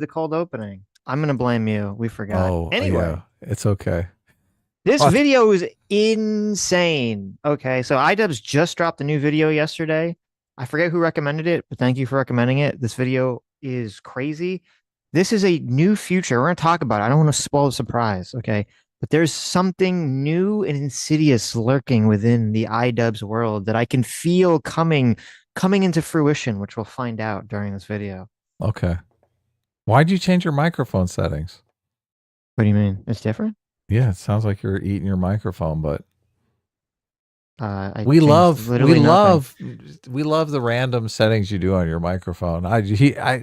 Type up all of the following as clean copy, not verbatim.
the cold opening. I'm gonna blame you. We forgot. Oh, Anyway, yeah. It's okay. this What? video is insane. Okay, so Idubbbz just dropped a new video yesterday. I forget who recommended it, but thank you for recommending it. This video is crazy. This is a new future. We're gonna talk about it. I don't want to spoil the surprise, okay? But there's something new and insidious lurking within the Idubbbz world that I can feel coming into fruition, which we'll find out during this video. Okay. Why'd you change your microphone settings? What do you mean? It's different? Yeah, it sounds like you're eating your microphone, but I we changed love literally nothing. we love the random settings you do on your microphone.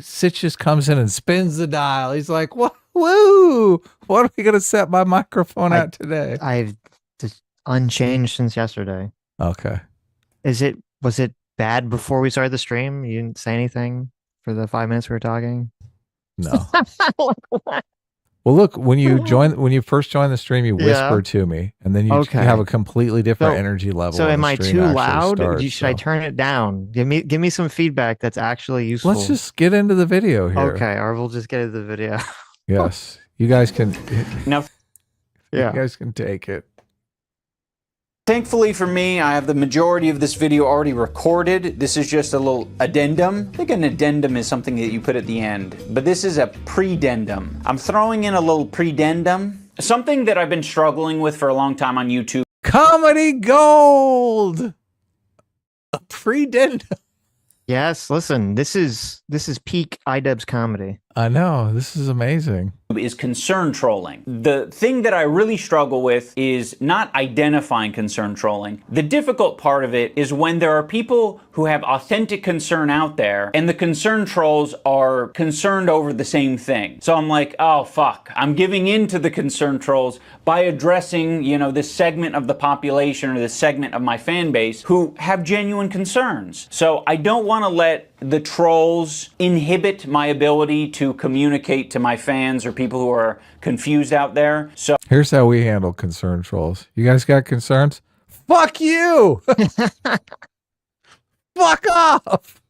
Sitch just comes in and spins the dial. He's like, "What? Woo! What are we gonna set my microphone I at today?" I've just unchanged since yesterday. Okay. Was it bad before we started the stream? You didn't say anything for the 5 minutes we were talking? No. Like, what? Well, look, when you first join the stream, you Yeah. whisper to me, and then you Okay. have a completely different So- energy level. So when am the I stream too actually loud? starts, Should I turn it down? Give me some feedback that's actually useful. Let's just get into the video here. Okay, or we'll just get into the video. Yes. You guys can Now, Yeah. you guys can take it. thankfully for me, I have the majority of this video already recorded. This is just a little addendum. I think an addendum is something that you put at the end, but this is a predendum. I'm throwing in a little predendum. Something that I've been struggling with for a long time on YouTube. Comedy gold. A predendum. Yes, listen, this is peak Idubbbz comedy. I know. This is amazing. Is concern trolling. The thing that I really struggle with is not identifying concern trolling. The difficult part of it is when there are people who have authentic concern out there and the concern trolls are concerned over the same thing. So I'm like, oh fuck, I'm giving in to the concern trolls by addressing, this segment of the population or this segment of my fan base who have genuine concerns. So I don't want to let the trolls inhibit my ability to communicate to my fans or people who are confused out there. So Here's how we handle concern trolls. You guys got concerns? Fuck you. Fuck off.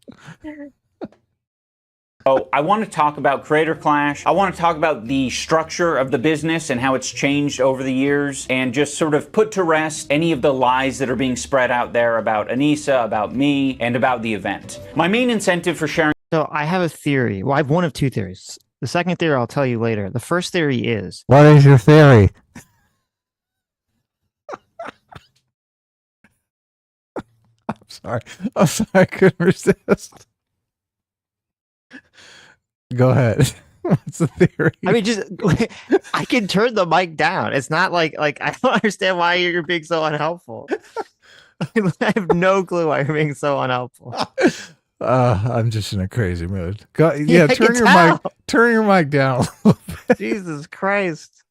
I want to talk about Creator Clash. I want to talk about the structure of the business and how it's changed over the years and just sort of put to rest any of the lies that are being spread out there about Anissa, about me, and about the event. My main incentive for sharing. So I have a theory. Well, I have one of two theories. The second theory I'll tell you later. The first theory is What is your theory? I'm sorry. I couldn't resist. Go ahead. What's the theory? I mean, just I can turn the mic down. It's not like I don't understand why you're being so unhelpful. I have no clue why you're being so unhelpful. I'm just in a crazy mood. Yeah, I turn can your tell. turn your mic down a little bit. Jesus Christ.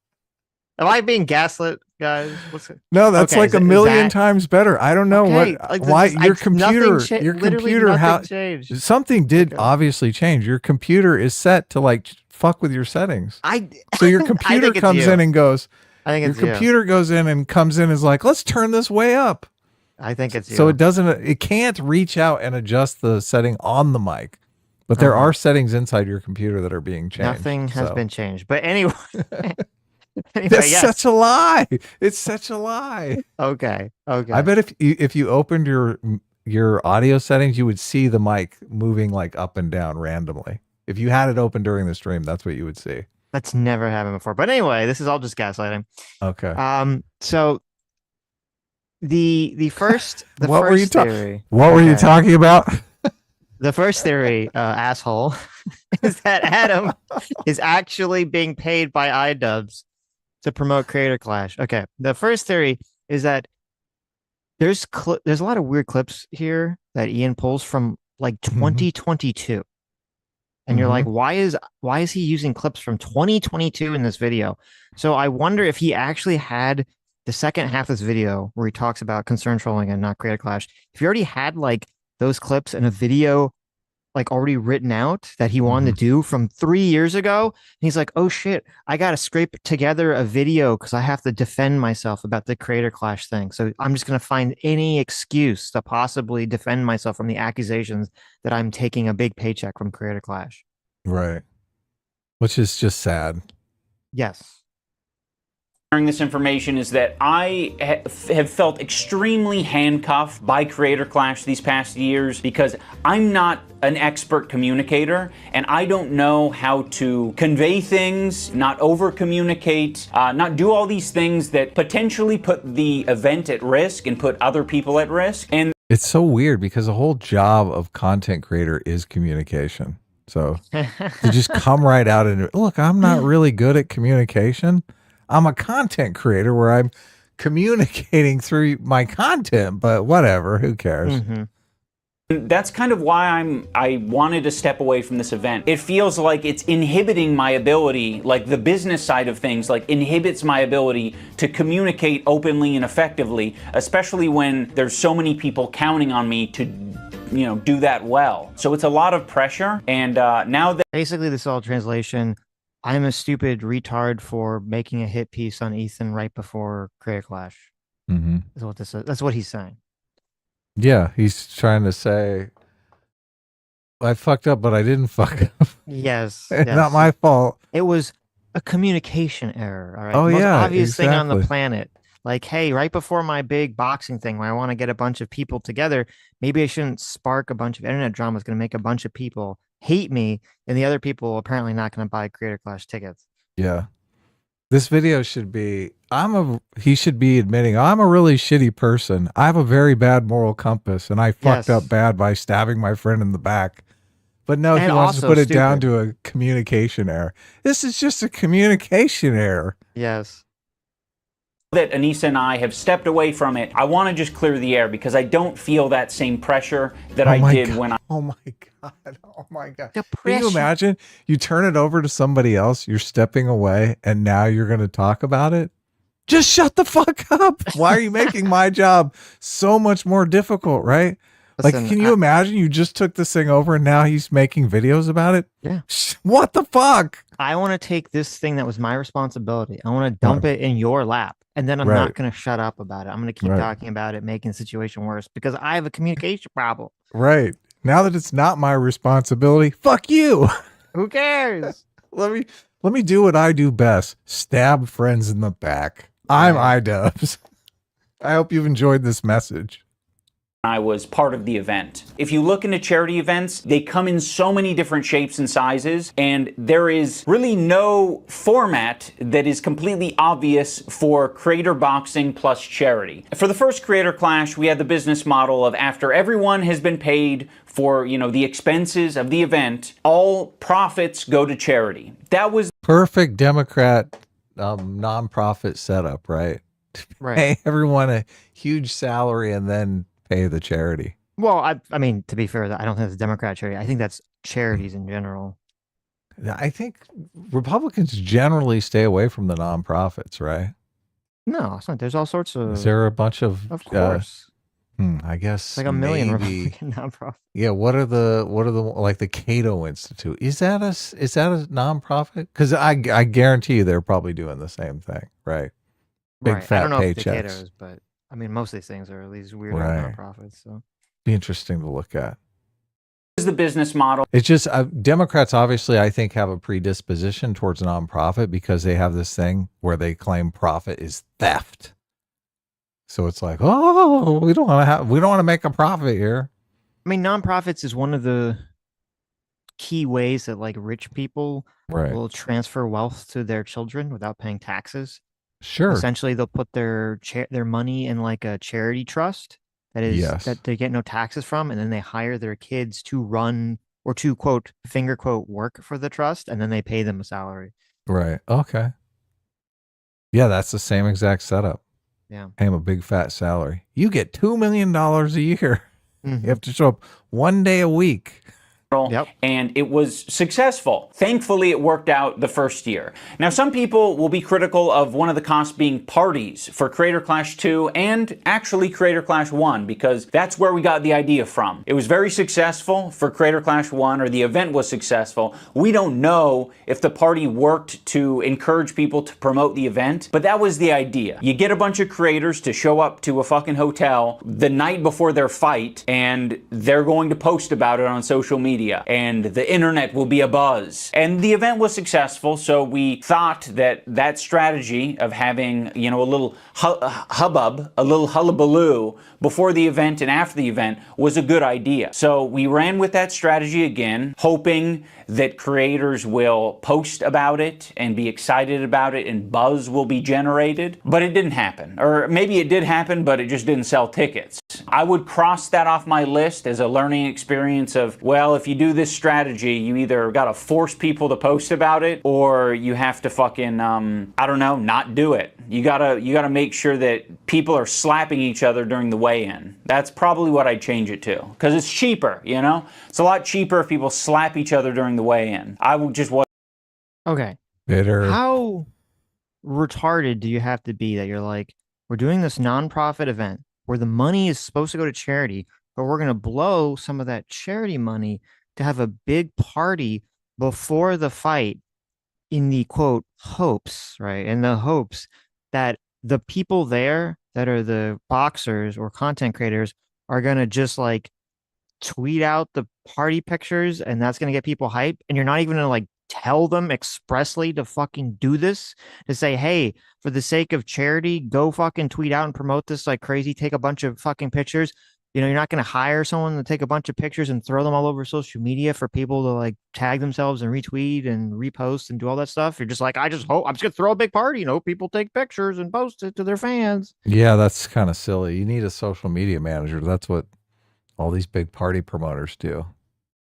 Am I being gaslit, guys? What's it? No, that's Okay, like is a it- is million that- times better. I don't know Okay, what like, why this- your I- computer nothing cha- your literally computer nothing how changed. something did Okay. obviously change. Your computer is set to like fuck with your settings. I So your I computer think it's comes you. in and goes. I think Your it's you. computer goes in and comes in is like, let's turn this way up. I think it's you. So it can't reach out and adjust the setting on the mic. But there Uh-huh. are settings inside your computer that are being changed. Nothing has so. been changed. But anyway, anyway, That's yes. such a lie. It's such a lie. Okay. I bet if you opened your audio settings, you would see the mic moving like up and down randomly. If you had it open during the stream, that's what you would see. That's never happened before. But anyway, this is all just gaslighting. Okay. So the first What were you theory. What were you Okay. talking about? The first theory, asshole, is that Adam is actually being paid by Idubbbz to promote Creator Clash. Okay. The first theory is that there's a lot of weird clips here that Ian pulls from like 2022. And you're like, why is he using clips from 2022 in this video? So I wonder if he actually had the second half of this video where he talks about concern trolling and not Creator Clash. If he already had like those clips in a video like already written out that he wanted to do from 3 years ago, and he's like, oh shit, I gotta scrape together a video because I have to defend myself about the Creator Clash thing. So I'm just gonna find any excuse to possibly defend myself from the accusations that I'm taking a big paycheck from Creator Clash. Right. which is just sad. Yes. Sharing this information is that I have felt extremely handcuffed by Creator Clash these past years because I'm not an expert communicator and I don't know how to convey things, not over communicate, not do all these things that potentially put the event at risk and put other people at risk. And it's so weird because the whole job of content creator is communication. So to just come right out and look, I'm not really good at communication. I'm a content creator where I'm communicating through my content, but whatever, who cares? Mm-hmm. That's kind of why I wanted to step away from this event. It feels like it's inhibiting my ability, like the business side of things, like inhibits my ability to communicate openly and effectively, especially when there's so many people counting on me to, you know, do that well. So it's a lot of pressure. And now that basically this is all translation. I'm a stupid retard for making a hit piece on Ethan right before Creator Clash. Mm-hmm. Is what this is. That's what he's saying. Yeah, he's trying to say, I fucked up, but I didn't fuck up. Yes. It's yes. not my fault. It was a communication error. All right. Oh, Most yeah, obvious thing on the exactly. planet. Like, hey, right before my big boxing thing where I want to get a bunch of people together, maybe I shouldn't spark a bunch of internet drama. It's going to make a bunch of people hate me, and the other people apparently not going to buy Creator Clash tickets. Yeah. This video should be, he should be admitting, I'm a really shitty person. I have a very bad moral compass, and I fucked up bad by stabbing my friend in the back. But no, he wants to put it down to a communication error. This is just a communication error. Yes. That Anissa and I have stepped away from it, I want to just clear the air because I don't feel that same pressure that I did when I... Oh my God. Oh my God. The Can you pressure. imagine? You turn it over to somebody else, you're stepping away, and now you're going to talk about it? Just shut the fuck up. Why are you making my job so much more difficult, right? Listen, like, can you imagine you just took this thing over and now he's making videos about it? Yeah. What the fuck? I want to take this thing that was my responsibility. I want to dump it in your lap. And then I'm not going to shut up about it. I'm going to keep talking about it, making the situation worse because I have a communication problem. Right. Now that it's not my responsibility, fuck you. Who cares? Let me do what I do best. Stab friends in the back. I'm Idubbbz. I hope you've enjoyed this message. I was part of the event. If you look into charity events, they come in so many different shapes and sizes, and there is really no format that is completely obvious for creator boxing plus charity. For the first Creator Clash, we had the business model of after everyone has been paid for, you know, the expenses of the event, all profits go to charity. That was perfect Democrat nonprofit setup, right? Right. Pay everyone a huge salary and then pay the charity. Well, I mean, to be fair, I don't think it's a Democrat charity. I think that's charities in general. I think Republicans generally stay away from the nonprofits, right? No, it's not. There's all sorts of. Is there a bunch of? Of course. I guess like a million maybe, Republican nonprofits. Yeah. What are the like the Cato Institute? Is that a nonprofit? Because I guarantee you they're probably doing the same thing, right? Big fat I don't know paychecks. if the Cato's, but I mean, most of these things are these weird nonprofits. So be interesting to look at. Is the business model. It's just Democrats obviously I think have a predisposition towards nonprofit because they have this thing where they claim profit is theft. So it's like, oh, we don't want to make a profit here. I mean, nonprofits is one of the key ways that like rich people will transfer wealth to their children without paying taxes. Sure. Essentially, they'll put their money in like a charity trust that is that they get no taxes from, and then they hire their kids to run or to quote finger quote work for the trust, and then they pay them a salary. Right. Okay. Yeah, that's the same exact setup. Yeah. Pay them a big fat salary. You get $2 million a year. Mm-hmm. You have to show up one day a week. Yep. And it was successful. Thankfully, it worked out the first year. Now, some people will be critical of one of the costs being parties for Creator Clash 2 and actually Creator Clash 1 because that's where we got the idea from. It was very successful for Creator Clash 1, or the event was successful. We don't know if the party worked to encourage people to promote the event, but that was the idea. You get a bunch of creators to show up to a fucking hotel the night before their fight, and they're going to post about it on social media. media, and the internet will be abuzz. And the event was successful, so we thought that that strategy of having, you know, a little hubbub, a little hullabaloo before the event and after the event was a good idea. So we ran with that strategy again, hoping that creators will post about it and be excited about it and buzz will be generated. But it didn't happen. Or maybe it did happen, but it just didn't sell tickets. I would cross that off my list as a learning experience of, well, if you do this strategy, you either gotta force people to post about it or you have to fucking, I don't know, not do it. You gotta make sure that people are slapping each other during the weigh-in. That's probably what I'd change it to. Because it's cheaper, you know? It's a lot cheaper if people slap each other during the weigh-in. I would just want. Okay. Bitter. How retarded do you have to be that you're like, we're doing this nonprofit event where the money is supposed to go to charity, but we're going to blow some of that charity money to have a big party before the fight in the quote hopes, right? In the hopes that the people there that are the boxers or content creators are going to just like tweet out the party pictures and that's going to get people hyped. And you're not even going to like tell them expressly to fucking do this, to say, hey, for the sake of charity, go fucking tweet out and promote this like crazy, take a bunch of fucking pictures. You know, you're not going to hire someone to take a bunch of pictures and throw them all over social media for people to like tag themselves and retweet and repost and do all that stuff. You're just like, I just hope I'm just going to throw a big party. You know, people take pictures and post it to their fans. Yeah, that's kind of silly. You need a social media manager. That's what all these big party promoters do.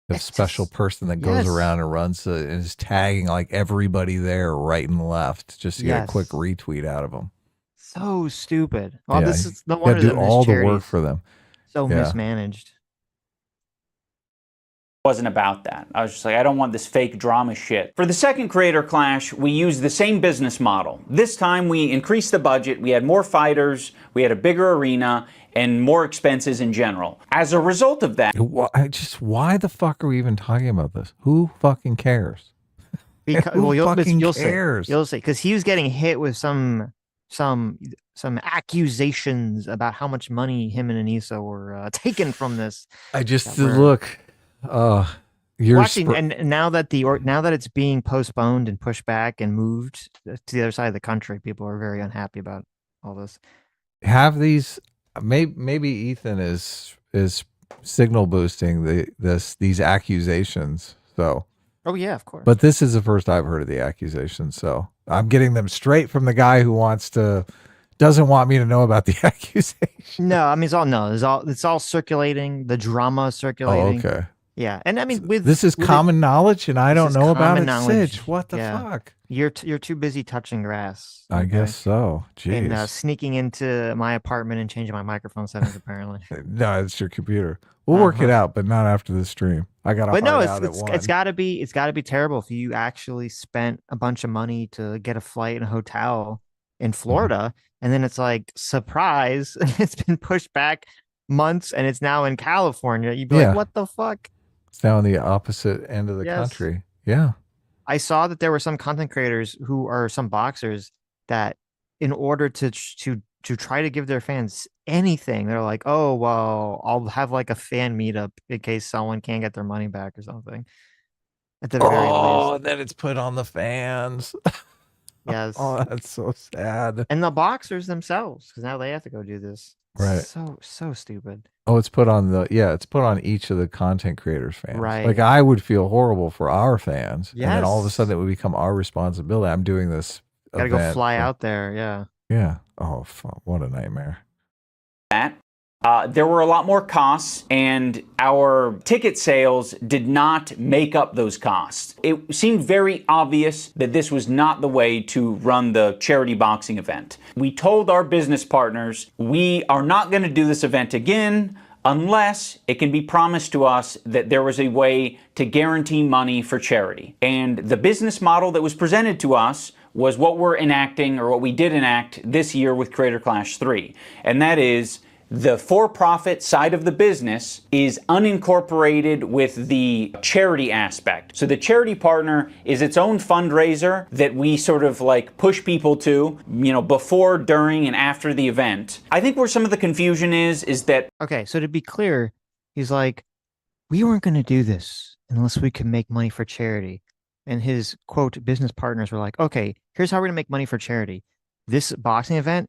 A special person that goes around and runs and is tagging like everybody there right and left just to get a quick retweet out of them. So stupid. Well, Yeah, this is no wonder do all the work for them. So mismanaged. Wasn't about that. I was just like, I don't want this fake drama shit. For the second creator clash, we used the same business model. This time we increased the budget, we had more fighters, we had a bigger arena, and more expenses in general. As a result of that, why the fuck are we even talking about this? Who fucking cares? Because Who you'll cares? You'll see, because he was getting hit with some accusations about how much money him and Anissa were taking from this. I just look. You're watching, and now that it's being postponed and pushed back and moved to the other side of the country, people are very unhappy about all this. Have these? Maybe Ethan is signal boosting these accusations. So. Oh yeah, of course. But this is the first I've heard of the accusations, so I'm getting them straight from the guy who doesn't want me to know about the accusation. No, I mean it's all circulating, the drama circulating. Oh, okay. Yeah, and I mean this is common knowledge, and I don't know about it. Sitch, what the fuck? You're too busy touching grass. I guess so. Jeez. And sneaking into my apartment and changing my microphone settings. Apparently, no, it's your computer. We'll work it out, but not after the stream. I got to. But no, it's got to be terrible if you actually spent a bunch of money to get a flight and a hotel in Florida, and then it's like surprise, it's been pushed back months, and it's now in California. You'd be like, what the fuck? It's now on the opposite end of the country. Yeah. I saw that there were some content creators who are some boxers that, in order to try to give their fans anything, they're like, oh, well, I'll have like a fan meetup in case someone can't get their money back or something. At the very least. Oh, and then it's put on the fans. Yes. Oh, that's so sad. And the boxers themselves, because now they have to go do this. Right. So stupid. Oh, it's put on it's put on each of the content creators' fans. Right. Like I would feel horrible for our fans. Yes. And then all of a sudden it would become our responsibility. I'm doing this. Gotta go fly out there. Yeah. Yeah. Oh, fuck. What a nightmare. There were a lot more costs, and our ticket sales did not make up those costs. It seemed very obvious that this was not the way to run the charity boxing event. We told our business partners, we are not going to do this event again unless it can be promised to us that there was a way to guarantee money for charity. And the business model that was presented to us was what we're enacting, or what we did enact this year with Creator Clash 3. And that is, the for-profit side of the business is unincorporated with the charity aspect. So the charity partner is its own fundraiser that we sort of like push people to, before, during, and after the event. I think where some of the confusion is that... Okay, so to be clear, he's like, we weren't going to do this unless we can make money for charity. And his quote business partners were like, okay, here's how we're gonna make money for charity. This boxing event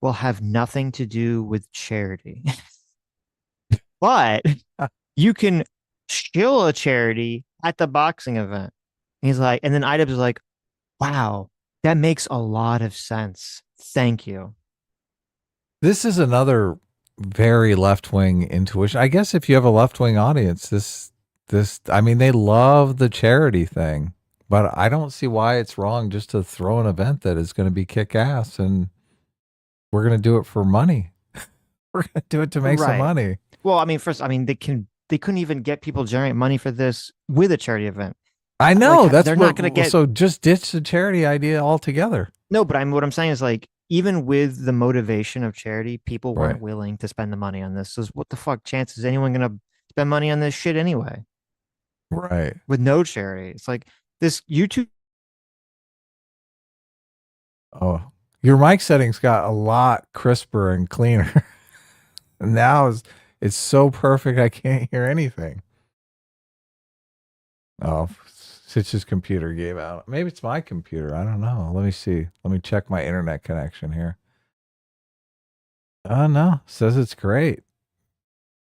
will have nothing to do with charity. But you can shill a charity at the boxing event. And he's like, and then Idubbbz was like, wow, that makes a lot of sense. Thank you. This is another very left-wing intuition. I guess if you have a left-wing audience, I mean, they love the charity thing, but I don't see why it's wrong just to throw an event that is going to be kick-ass, and we're going to do it for money. We're going to do it to make some money. Well, I mean, first, I mean, they couldn't even get people to generate money for this with a charity event. I know, like, they're not going to get. So just ditch the charity idea altogether. No, but what I'm saying is, like, even with the motivation of charity, people weren't willing to spend the money on this. So what the fuck chance is anyone going to spend money on this shit anyway? Right. With no charity. It's like this YouTube. Oh, your mic settings got a lot crisper and cleaner. And now it's so perfect I can't hear anything. Oh, Sitch's computer gave out. Maybe it's my computer. I don't know. Let me see. Let me check my internet connection here. Oh, no. Says it's great.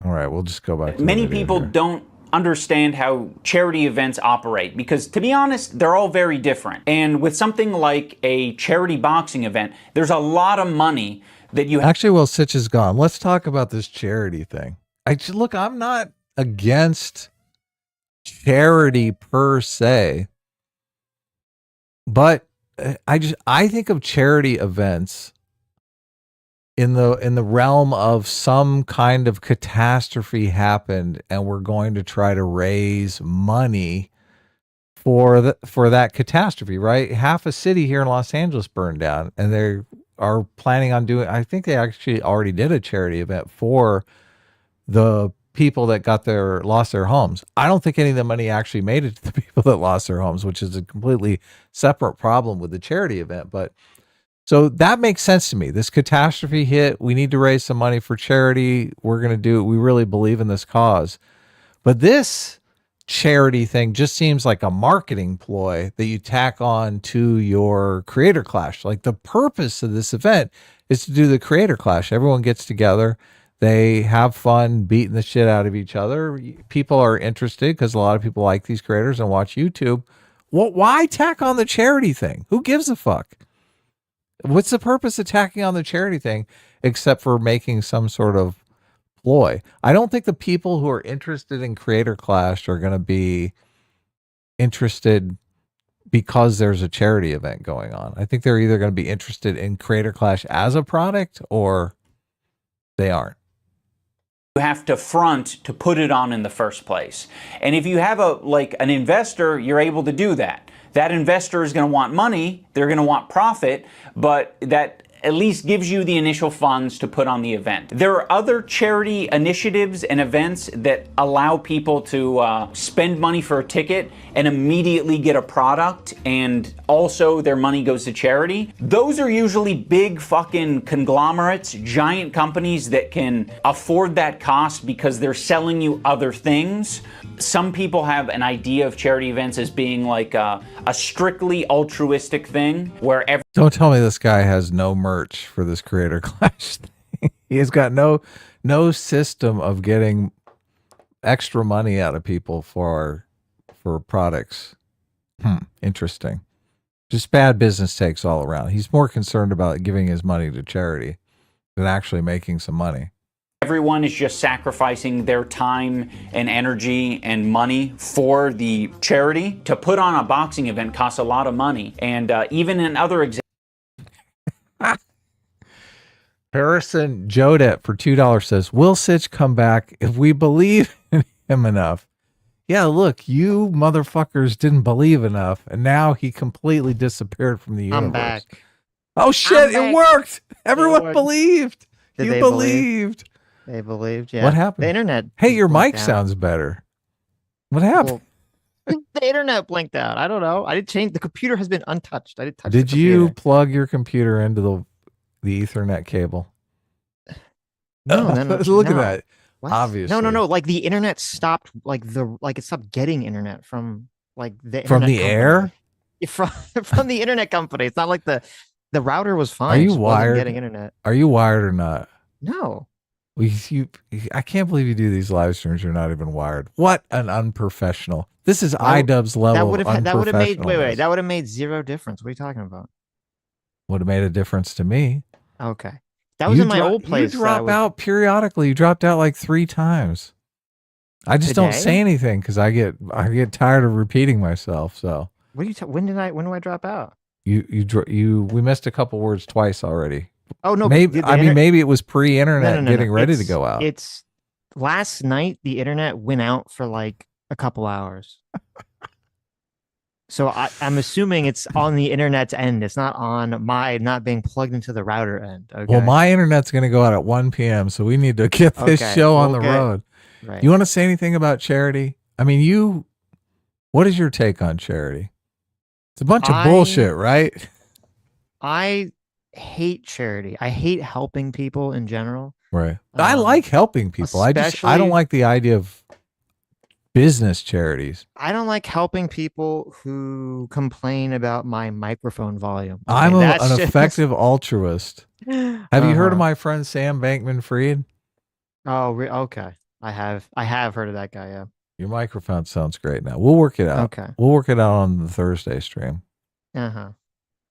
All right, we'll just go back to many people here. Don't understand how charity events operate because, to be honest, they're all very different. And with something like a charity boxing event, there's a lot of money that you actually, well, Sitch is gone. Let's talk about this charity thing. Look, I'm not against charity per se, but I think of charity events in the realm of some kind of catastrophe happened and we're going to try to raise money for that catastrophe, right? Half a city here in Los Angeles burned down and they are planning on doing, I think they actually already did a charity event for the people that lost their homes. I don't think any of the money actually made it to the people that lost their homes, which is a completely separate problem with the charity event. But so that makes sense to me. This catastrophe hit. We need to raise some money for charity. We're going to do it. We really believe in this cause. But this charity thing just seems like a marketing ploy that you tack on to your creator clash. Like the purpose of this event is to do the creator clash. Everyone gets together. They have fun beating the shit out of each other. People are interested because a lot of people like these creators and watch YouTube. Well, why tack on the charity thing? Who gives a fuck? What's the purpose of tacking on the charity thing except for making some sort of ploy? I don't think the people who are interested in Creator Clash are going to be interested because there's a charity event going on. I think they're either going to be interested in Creator Clash as a product or they aren't. You have to front to put it on in the first place. And if you have an investor, you're able to do that. That investor is going to want money, they're going to want profit, but that at least gives you the initial funds to put on the event. There are other charity initiatives and events that allow people to spend money for a ticket and immediately get a product, and also their money goes to charity. Those are usually big fucking conglomerates, giant companies that can afford that cost because they're selling you other things. Some people have an idea of charity events as being like a strictly altruistic thing where Don't tell me this guy has no merch for this Creator Clash thing. He has got no system of getting extra money out of people for products. Interesting. Just bad business takes all around. He's more concerned about giving his money to charity than actually making some money. Everyone is just sacrificing their time and energy and money for the charity. To put on a boxing event costs a lot of money. And even in other examples. Harrison Jodet for $2 says, will Sitch come back if we believe in him enough? Yeah, look, you motherfuckers didn't believe enough, and now he completely disappeared from the universe. I'm back. Oh shit, it worked! Everyone believed. You believed. They believed, yeah. What happened? The internet. Hey, your mic sounds better. What happened? Well, the internet blinked out. I don't know. I didn't change. The computer has been untouched. I didn't touch Did you plug your computer into the Ethernet cable? No. Look at that. What? Obviously. No. Like the internet stopped. It stopped getting internet from like the From internet the company. air? From the internet company. It's not like the router was fine. Are you it just wired? Wasn't getting internet. Are you wired or not? No. I can't believe you do these live streams. You're not even wired. What an unprofessional. This is Idubbbz level. That would have made that would have made zero difference. What are you talking about? Would have made a difference to me. Okay. That was in my old place. You drop out periodically. You dropped out like 3 times. I just don't say anything because I get tired of repeating myself. So what are you? When do I drop out? We missed a couple words twice already. Oh no! Maybe maybe it was pre-internet and getting ready to go out. It's last night. The internet went out for like a couple hours. So I'm assuming it's on the internet's end. It's not on my not being plugged into the router end. Okay? Well, my internet's going to go out at 1 p.m. So we need to get this show on the road. Right. You want to say anything about charity? I mean, what is your take on charity? It's a bunch of bullshit, right? I hate charity. I hate helping people in general. Right. I like helping people. I don't like the idea of business charities. I don't like helping people who complain about my microphone volume. Okay, I'm an effective altruist. Have you heard of my friend Sam Bankman-Fried? Oh, okay. I have heard of that guy. Yeah. Your microphone sounds great now. We'll work it out. Okay. We'll work it out on the Thursday stream.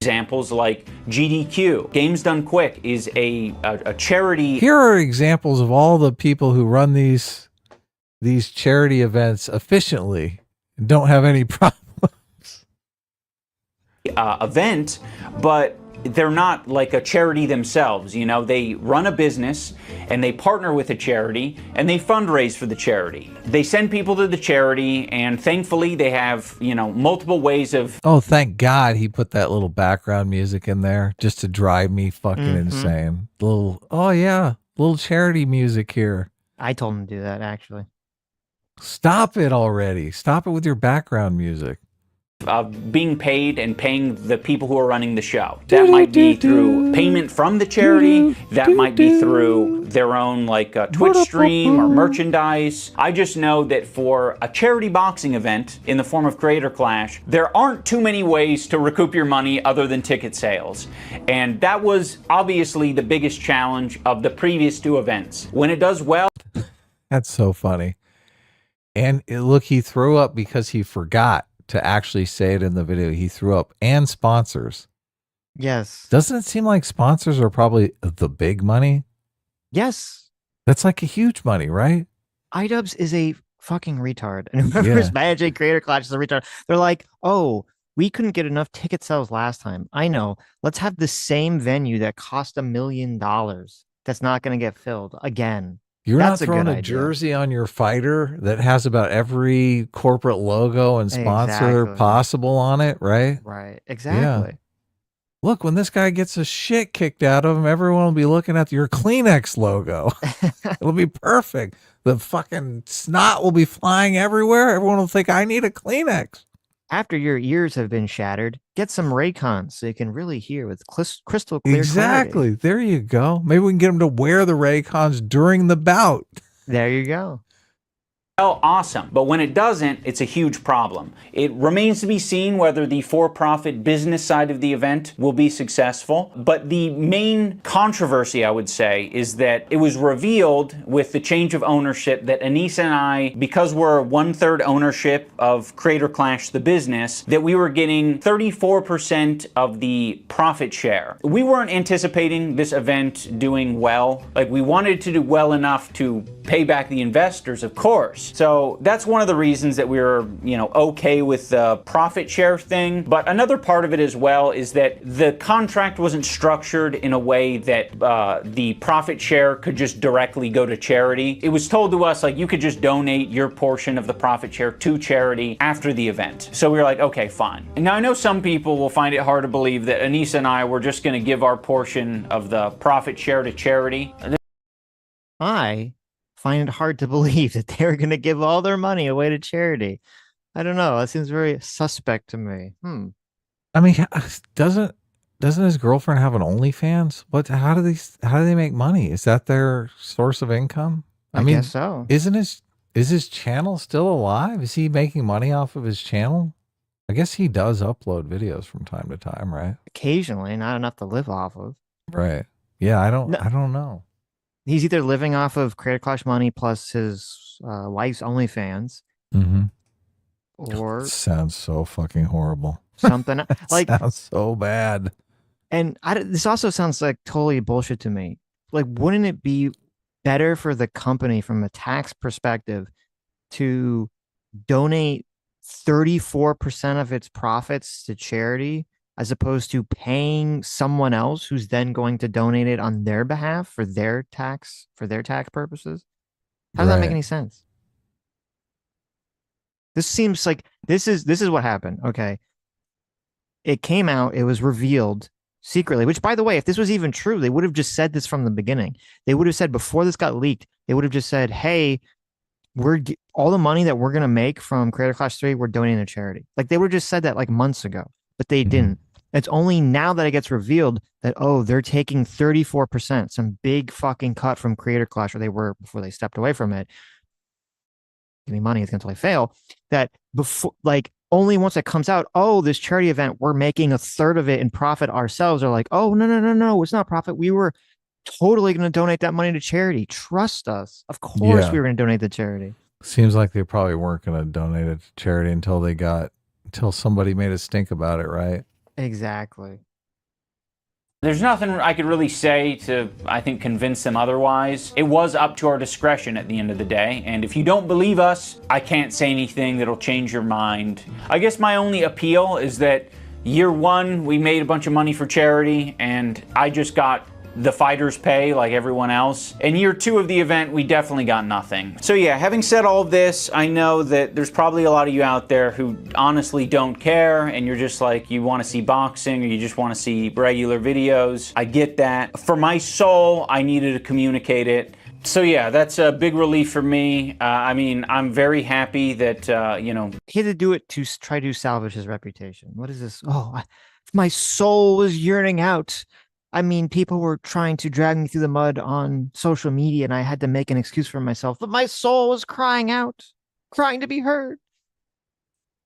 Examples like GDQ, Games Done Quick, is a charity. Here are examples of all the people who run these charity events efficiently and don't have any problems. Event, but they're not like a charity themselves. You know, they run a business and they partner with a charity and they fundraise for the charity. They send people to the charity, and thankfully they have, multiple ways of. Oh, thank God he put that little background music in there just to drive me fucking insane. Little charity music here. I told him to do that, actually. Stop it already. Stop it with your background music. Being paid and paying the people who are running the show. That might be through payment from the charity. That might be through their own Twitch stream or merchandise. I just know that for a charity boxing event in the form of Creator Clash, there aren't too many ways to recoup your money other than ticket sales. And that was obviously the biggest challenge of the previous 2 events. When it does well. That's so funny. And look, he threw up because he forgot to actually say it in the video. He threw up. And sponsors. Yes. Doesn't it seem like sponsors are probably the big money? Yes. That's like a huge money, right? Idubbbz is a fucking retard. And whoever's managing Creator Clash is a retard. They're like, oh, we couldn't get enough ticket sales last time. I know. Let's have the same venue that cost $1 million that's not going to get filled again. You're not throwing a jersey on your fighter that has about every corporate logo and sponsor possible on it, right? Right. Exactly. Yeah. Look, when this guy gets a shit kicked out of him, everyone will be looking at your Kleenex logo. It'll be perfect. The fucking snot will be flying everywhere. Everyone will think, I need a Kleenex. After your ears have been shattered, get some Raycons so you can really hear with crystal clear Exactly. clarity. There you go. Maybe we can get him to wear the Raycons during the bout. There you go. Well, awesome. But when it doesn't, it's a huge problem. It remains to be seen whether the for-profit business side of the event will be successful. But the main controversy, I would say, is that it was revealed with the change of ownership that Anita and I, because we're 1/3 ownership of Creator Clash, the business, that we were getting 34% of the profit share. We weren't anticipating this event doing well. Like, we wanted to do well enough to pay back the investors, of course. So that's one of the reasons that we were, okay with the profit share thing. But another part of it as well is that the contract wasn't structured in a way that the profit share could just directly go to charity. It was told to us, you could just donate your portion of the profit share to charity after the event. So we were like, okay, fine. And now I know some people will find it hard to believe that Anita and I were just going to give our portion of the profit share to charity. I find it hard to believe that they're going to give all their money away to charity. I don't know. That seems very suspect to me. I mean, doesn't his girlfriend have an OnlyFans? How do they make money? Is that their source of income? I mean, guess so. is his channel still alive? Is he making money off of his channel? I guess he does upload videos from time to time, right? Occasionally, not enough to live off of. Right. Yeah, I No, don't know. he's either living off of Creator Clash money plus his wife's OnlyFans, Mm-hmm. or Sounds so fucking horrible. something like. Sounds so bad. And this also sounds like totally bullshit to me. Like, wouldn't it be better for the company from a tax perspective to donate 34% of its profits to charity as opposed to paying someone else who's then going to donate it on their behalf for their tax purposes? How does that make any sense? This seems like this is what happened. Okay. It came out, it was revealed secretly, which, by the way, if this was even true, they would have just said this from the beginning. They would have said, before this got leaked, they would have just said, hey, all the money that we're going to make from Creator Clash 3, we're donating to charity. Like, they would have just said that like months ago, but they didn't. It's only now that it gets revealed that, oh, they're taking 34%, some big fucking cut from Creator Clash, or they were before they stepped away from it. Give me money, it's going to totally fail. That before, like, only once it comes out, oh, this charity event, we're making a third of it in profit ourselves, are like, oh, no, it's not profit. We were totally going to donate that money to charity. Trust us. Of course we were going to donate to charity. Seems like they probably weren't going to donate it to charity until somebody made a stink about it, right? Exactly. There's nothing I could really say to, I think, convince them otherwise. It was up to our discretion at the end of the day, and if you don't believe us, I can't say anything that'll change your mind. I guess my only appeal is that year one, we made a bunch of money for charity, and I just got the fighters pay like everyone else. In year two of the event, we definitely got nothing. So yeah, having said all of this, I know that there's probably a lot of you out there who honestly don't care, and you're just like, you want to see boxing or you just want to see regular videos. I get that. For my soul, I needed to communicate it. So yeah, that's a big relief for me. I mean, I'm very happy that, He had to do it to try to salvage his reputation. What is this? Oh, my soul was yearning out. I mean, people were trying to drag me through the mud on social media, and I had to make an excuse for myself. But my soul was crying out, crying to be heard.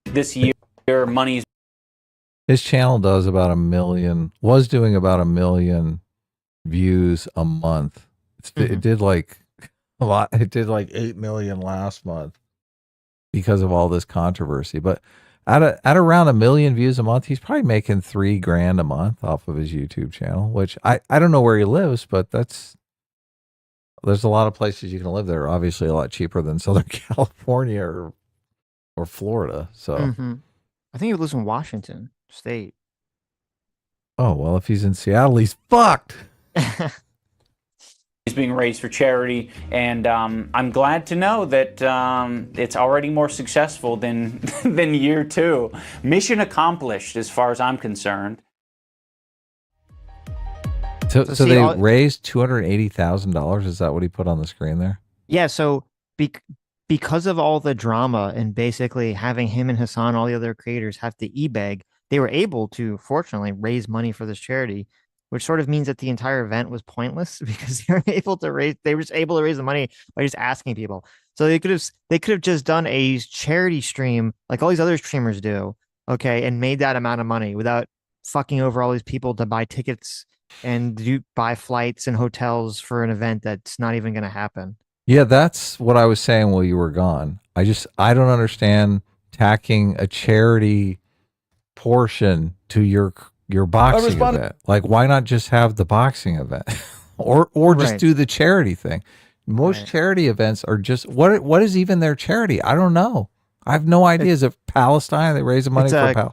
This year, money's... His channel was doing about 1 million views a month. It did like a lot. It did like 8 million last month because of all this controversy. But at around 1 million views a month, he's probably making $3,000 a month off of his YouTube channel, which I don't know where he lives, but there's a lot of places you can live there. Obviously a lot cheaper than Southern California or Florida. So I think he lives in Washington State. Oh, well, if he's in Seattle, he's fucked. being raised for charity, and I'm glad to know that it's already more successful than than year two. Mission accomplished, as far as I'm concerned. So they raised $280,000. Is that what he put on the screen there? Yeah. So because of all the drama and basically having him and Hassan, all the other creators, have to e-beg, they were able to, fortunately, raise money for this charity, which sort of means that the entire event was pointless because they were just able to raise the money by just asking people. So they could have just done a charity stream like all these other streamers do, okay, and made that amount of money without fucking over all these people to buy tickets and buy flights and hotels for an event that's not even going to happen. Yeah, that's what I was saying while you were gone. I don't understand tacking a charity portion to your boxing event. Like, why not just have the boxing event or just do the charity thing? Most charity events are just what is even their charity? I don't know. I have no idea. Is it Palestine? They raise money for Palestine.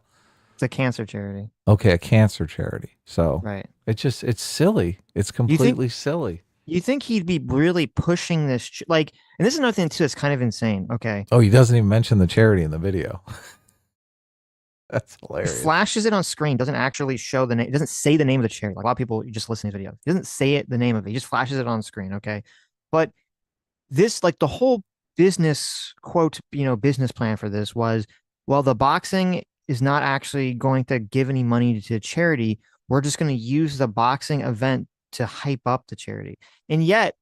It's a cancer charity. Okay, a cancer charity. So it's silly. It's completely silly. You think he'd be really pushing this? And this is another thing too that's kind of insane. Okay. Oh, he doesn't even mention the charity in the video. That's hilarious. He flashes it on screen. Doesn't actually show the name. It doesn't say the name of the charity. Like a lot of people, you just listen to the video. He doesn't say the name of it. He just flashes it on screen. Okay. But this, the whole business business plan for this was, well, the boxing is not actually going to give any money to charity. We're just going to use the boxing event to hype up the charity. And yet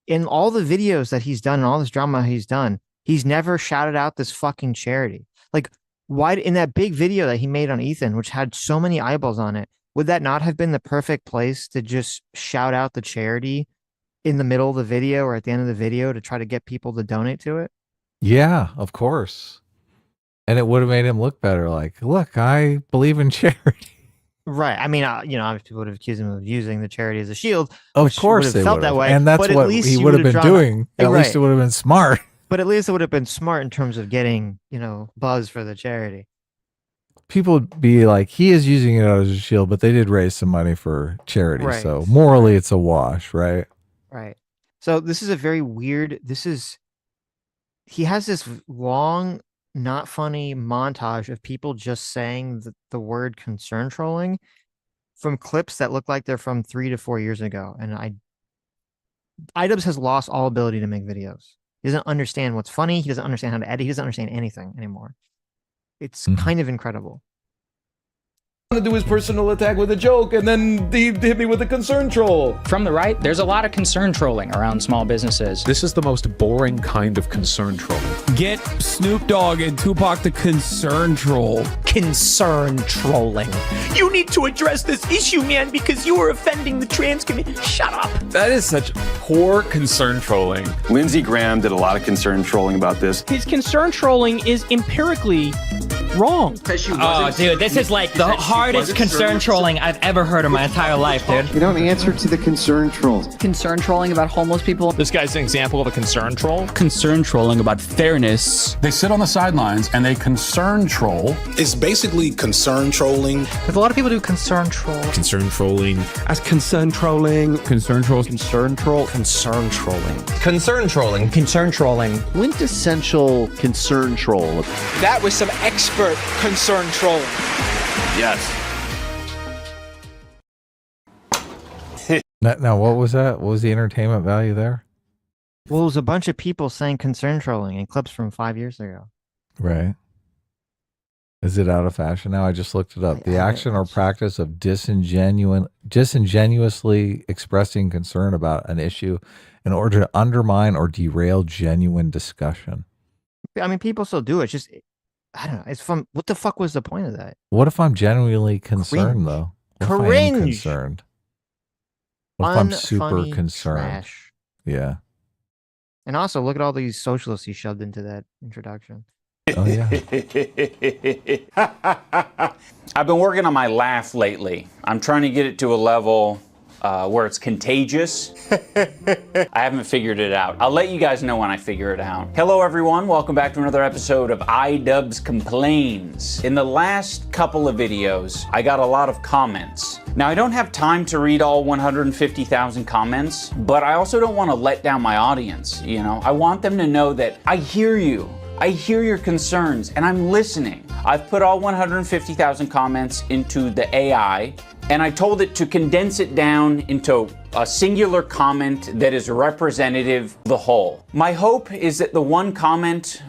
in all the videos that he's done and all this drama he's done, he's never shouted out this fucking charity. Like, why in that big video that he made on Ethan, which had so many eyeballs on it, would that not have been the perfect place to just shout out the charity in the middle of the video or at the end of the video to try to get people to donate to it? Yeah, of course. And it would have made him look better. Like, look, I believe in charity. Right. I mean, obviously people would have accused him of using the charity as a shield. Of course they felt that way. And that's what he would have been doing. At least it would have been smart. But at least it would have been smart in terms of getting, buzz for the charity. People would be like, he is using it as a shield, but they did raise some money for charity. Right. So morally, it's a wash, right? Right. So this is a very weird, he has this long, not funny montage of people just saying the word concern trolling from clips that look like they're from 3 to 4 years ago. And Idubbbz has lost all ability to make videos. He doesn't understand what's funny. He doesn't understand how to edit. He doesn't understand anything anymore. It's kind of incredible. To do his personal attack with a joke, and then he hit me with a concern troll. From the right, there's a lot of concern trolling around small businesses. This is the most boring kind of concern trolling. Get Snoop Dogg and Tupac the concern troll. Concern trolling. You need to address this issue, man, because you are offending the trans community. Shut up. That is such poor concern trolling. Lindsey Graham did a lot of concern trolling about this. His concern trolling is empirically wrong. Oh, dude, this is like the hardest concern trolling I've ever heard in my entire life, dude. You don't answer to the concern trolls. Concern trolling about homeless people. This guy's an example of a concern troll. Concern trolling about fairness. They sit on the sidelines and they concern troll. It's basically concern trolling. But a lot of people do concern troll. Concern trolling. As concern trolling. Concern troll. Concern troll. Concern trolling. Concern trolling. Concern trolling. Quintessential concern troll. That was some expert concern trolling. Yes. Now, what was that? What was the entertainment value there? Well, it was a bunch of people saying concern trolling in clips from 5 years ago. Right. Is it out of fashion now? I just looked it up. The action or practice of disingenuously expressing concern about an issue in order to undermine or derail genuine discussion. I mean, people still do it. It's just, I don't know. It's from, what the fuck was the point of that? What if I'm genuinely concerned, though? What Cringe. if I am concerned? What if I'm super concerned? Trash. Yeah. And also, look at all these socialists he shoved into that introduction. Oh, yeah. I've been working on my laugh lately. I'm trying to get it to a level where it's contagious. I haven't figured it out. I'll let you guys know when I figure it out. Hello, everyone. Welcome back to another episode of Idubbbz Complains. In the last couple of videos, I got a lot of comments. Now, I don't have time to read all 150,000 comments, but I also don't want to let down my audience. I want them to know that I hear you. I hear your concerns and I'm listening. I've put all 150,000 comments into the AI and I told it to condense it down into a singular comment that is representative of the whole. My hope is that the one comment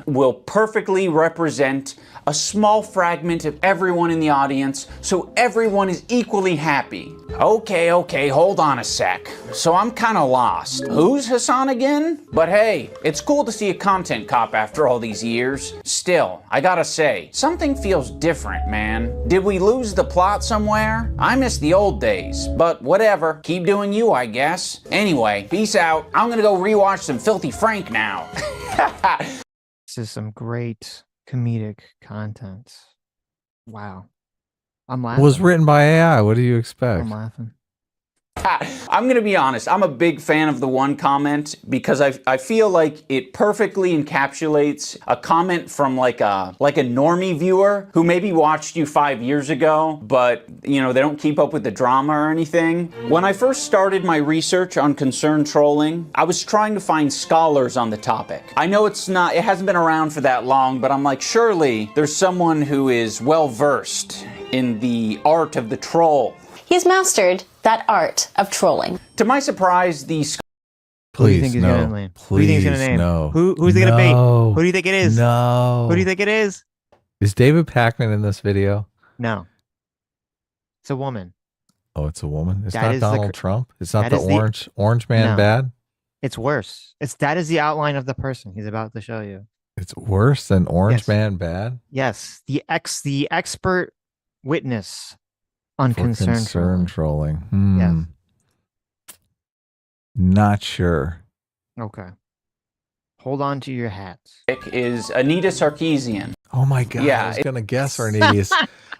will perfectly represent a small fragment of everyone in the audience, so everyone is equally happy. Okay, hold on a sec. So I'm kind of lost. Who's Hassan again? But hey, it's cool to see a content cop after all these years. Still, I gotta say, something feels different, man. Did we lose the plot somewhere? I miss the old days, but whatever. Keep doing you, I guess. Anyway, peace out. I'm gonna go rewatch some Filthy Frank now. This is some great comedic content. Wow. I'm laughing. It was written by AI. What do you expect? I'm laughing. I'm going to be honest. I'm a big fan of the one comment because I feel like it perfectly encapsulates a comment from like a normie viewer who maybe watched you 5 years ago, but they don't keep up with the drama or anything. When I first started my research on concern trolling, I was trying to find scholars on the topic. I know it hasn't been around for that long, but I'm like, surely there's someone who is well versed in the art of the troll. He's mastered that art of trolling. To my surprise, Please, who do you think he's no. gonna name? Please, who do you think he's gonna name? No. Who's it gonna be? Who do you think it is? No. Who do you think it is? Is David Pakman in this video? No. It's a woman. Oh, it's a woman? It's That not is Donald Trump? It's not the orange man No. bad? It's worse. That is the outline of the person he's about to show you. It's worse than Orange Man Bad? Yes. The expert witness on concern trolling. Yes. Not sure. Okay. Hold on to your hats. Is Anita Sarkeesian. Oh my God. Yeah, I was going to guess Arnelius.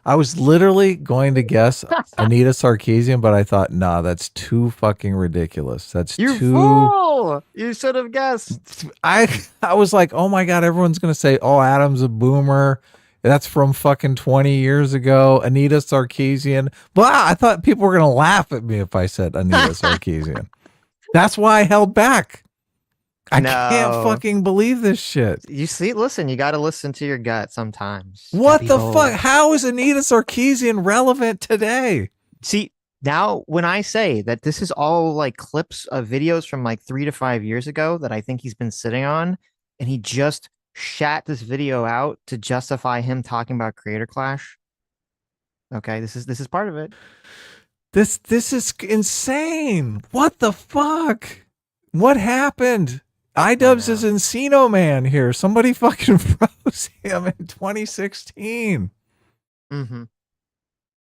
I was literally going to guess Anita Sarkeesian, but I thought, nah, that's too fucking ridiculous. That's You too fool! You should have guessed. I was like, oh my God, everyone's going to say, oh, Adam's a boomer. That's from fucking 20 years ago. Anita Sarkeesian. Blah, I thought people were going to laugh at me if I said Anita Sarkeesian. That's why I held back. I can't fucking believe this shit. You see, listen, you got to listen to your gut sometimes. What the fuck? How is Anita Sarkeesian relevant today? See, now when I say that this is all like clips of videos from like 3 to 5 years ago that I think he's been sitting on, and he just shat this video out to justify him talking about Creator Clash. Okay, this is part of it. This is insane. What the fuck? What happened? Idubbbz is Encino Man here. Somebody fucking froze him in 2016. Mm-hmm.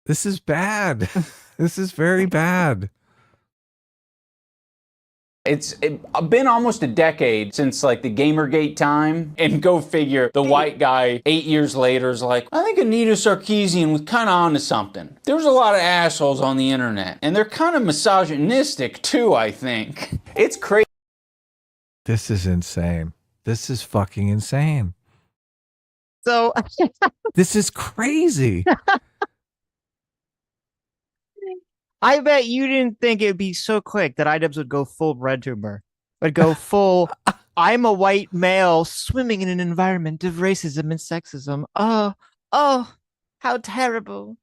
This is bad. This is very bad. It's been almost a decade since like the Gamergate time, and go figure, the white guy 8 years later is like, I think Anita Sarkeesian was kind of onto something. There's a lot of assholes on the internet, and they're kind of misogynistic too, I think. It's crazy. This is insane. This is fucking insane. So this is crazy. I bet you didn't think it'd be so quick that Idubbbz would go full RedTuber, would go full, I'm a white male swimming in an environment of racism and sexism. Oh, how terrible.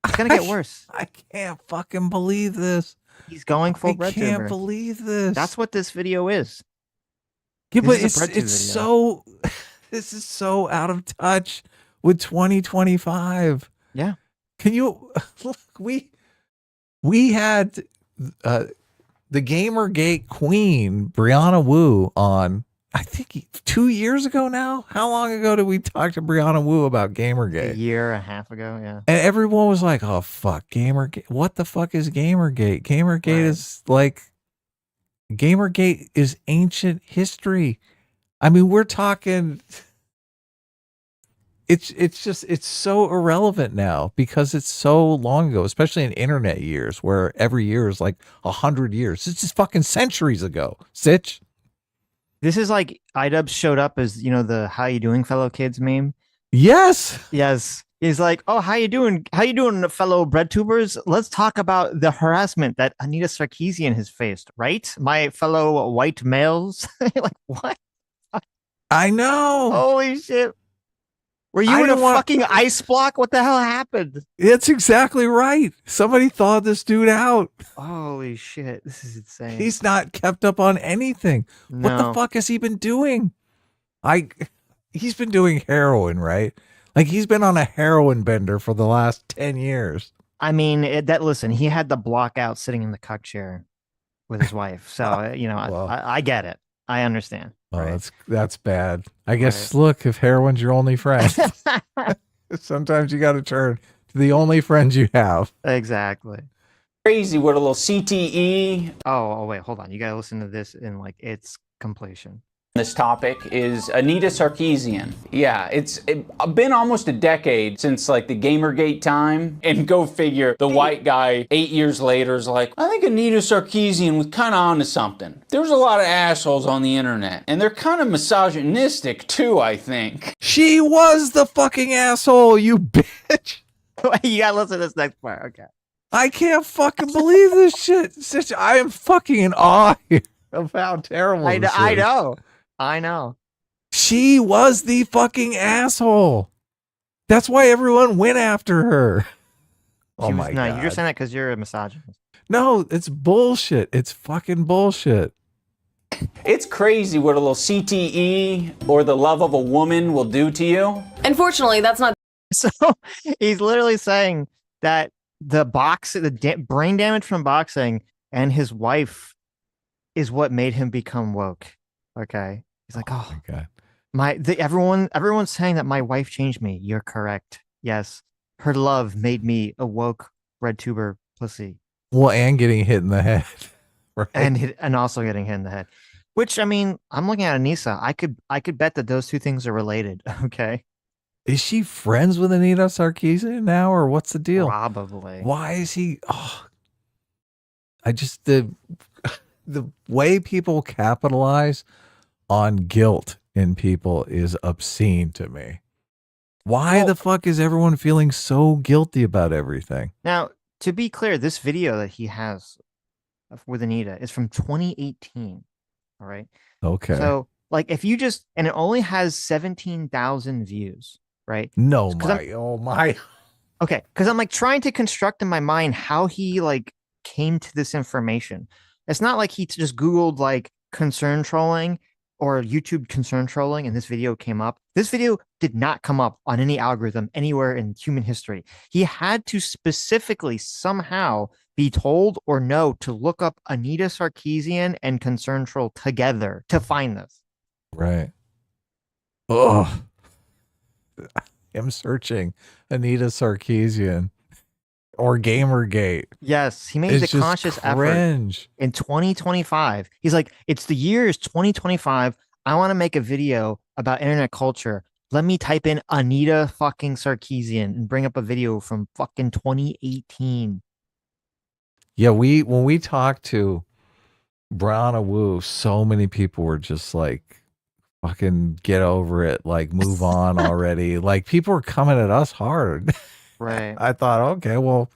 It's going to get worse. I can't fucking believe this. He's going full RedTuber. I can't believe this. That's what this video is. Yeah, but it's so, this is so out of touch with 2025. Yeah. Can you, look, we had the Gamergate queen, Brianna Wu, on, I think 2 years ago now. How long ago did we talk to Brianna Wu about Gamergate? A year and a half ago, yeah. And everyone was like, oh, fuck, Gamergate. What the fuck is Gamergate? Gamergate is like, Gamergate is ancient history. I mean, we're talking... It's so irrelevant now because it's so long ago, especially in internet years where every year is like 100 years. It's just fucking centuries ago. Sitch. This is like Idubbbz showed up as, you know, the how you doing fellow kids meme. Yes. Yes. He's like, oh, how you doing? How you doing, fellow breadtubers? Let's talk about the harassment that Anita Sarkeesian has faced, right? My fellow white males. Like, what? I know. Holy shit. Were you in a fucking ice block? What the hell happened? It's exactly right. Somebody thawed this dude out. Holy shit. This is insane. He's not kept up on anything. No. What the fuck has he been doing? He's been doing heroin, right? Like he's been on a heroin bender for the last 10 years. I mean, listen, he had the block out sitting in the cuck chair with his wife. So, you know, well, I get it. I understand. Oh, right? That's bad. I guess, look, if heroin's your only friend, sometimes you got to turn to the only friends you have. Exactly. Crazy with a little CTE. Oh, wait, hold on. You got to listen to this in like its completion. This topic is Anita Sarkeesian. Yeah, it's been almost a decade since like the Gamergate time, and go figure, the white guy 8 years later is like, I think Anita Sarkeesian was kind of onto something. There's a lot of assholes on the internet, and they're kind of misogynistic too, I think. She was the fucking asshole, you bitch. You gotta listen to this next part. Okay. I can't fucking believe this shit. I am fucking in awe here of how terrible this is. I know. She was the fucking asshole. That's why everyone went after her. Oh my God. You're just saying that because you're a misogynist. No, it's bullshit. It's fucking bullshit. It's crazy what a little CTE or the love of a woman will do to you. Unfortunately, that's not. So he's literally saying that the brain damage from boxing and his wife is what made him become woke. Okay. He's like, oh my God. Everyone's saying that my wife changed me. You're correct. Yes. Her love made me a woke red tuber pussy. Well, and getting hit in the head. Right? And also getting hit in the head. Which, I mean, I'm looking at Anissa. I could bet that those two things are related. Okay. Is she friends with Anita Sarkeesian now, or what's the deal? Probably. Why is he? Oh, I just the way people capitalize on guilt in people is obscene to me. Why the fuck is everyone feeling so guilty about everything? Now, to be clear, this video that he has with Anita is from 2018. All right. Okay. So, like, if you just, and it only has 17,000 views, right? No, oh my. Okay. Because I'm like trying to construct in my mind how he like came to this information. It's not like he just Googled like concern trolling or YouTube concern trolling and this video came up. This video did not come up on any algorithm anywhere in human history. He had to specifically somehow be told or know to look up Anita Sarkeesian and concern troll together to find this. Right. Oh, I'm searching Anita Sarkeesian or Gamergate. Yes, he made the conscious effort in 2025. He's like, it's the year is 2025. I want to make a video about internet culture. Let me type in Anita fucking Sarkeesian and bring up a video from fucking 2018. Yeah, when we talked to Brianna Wu, so many people were just like, fucking get over it, like move on already. Like people were coming at us hard. Right. I thought, okay, well,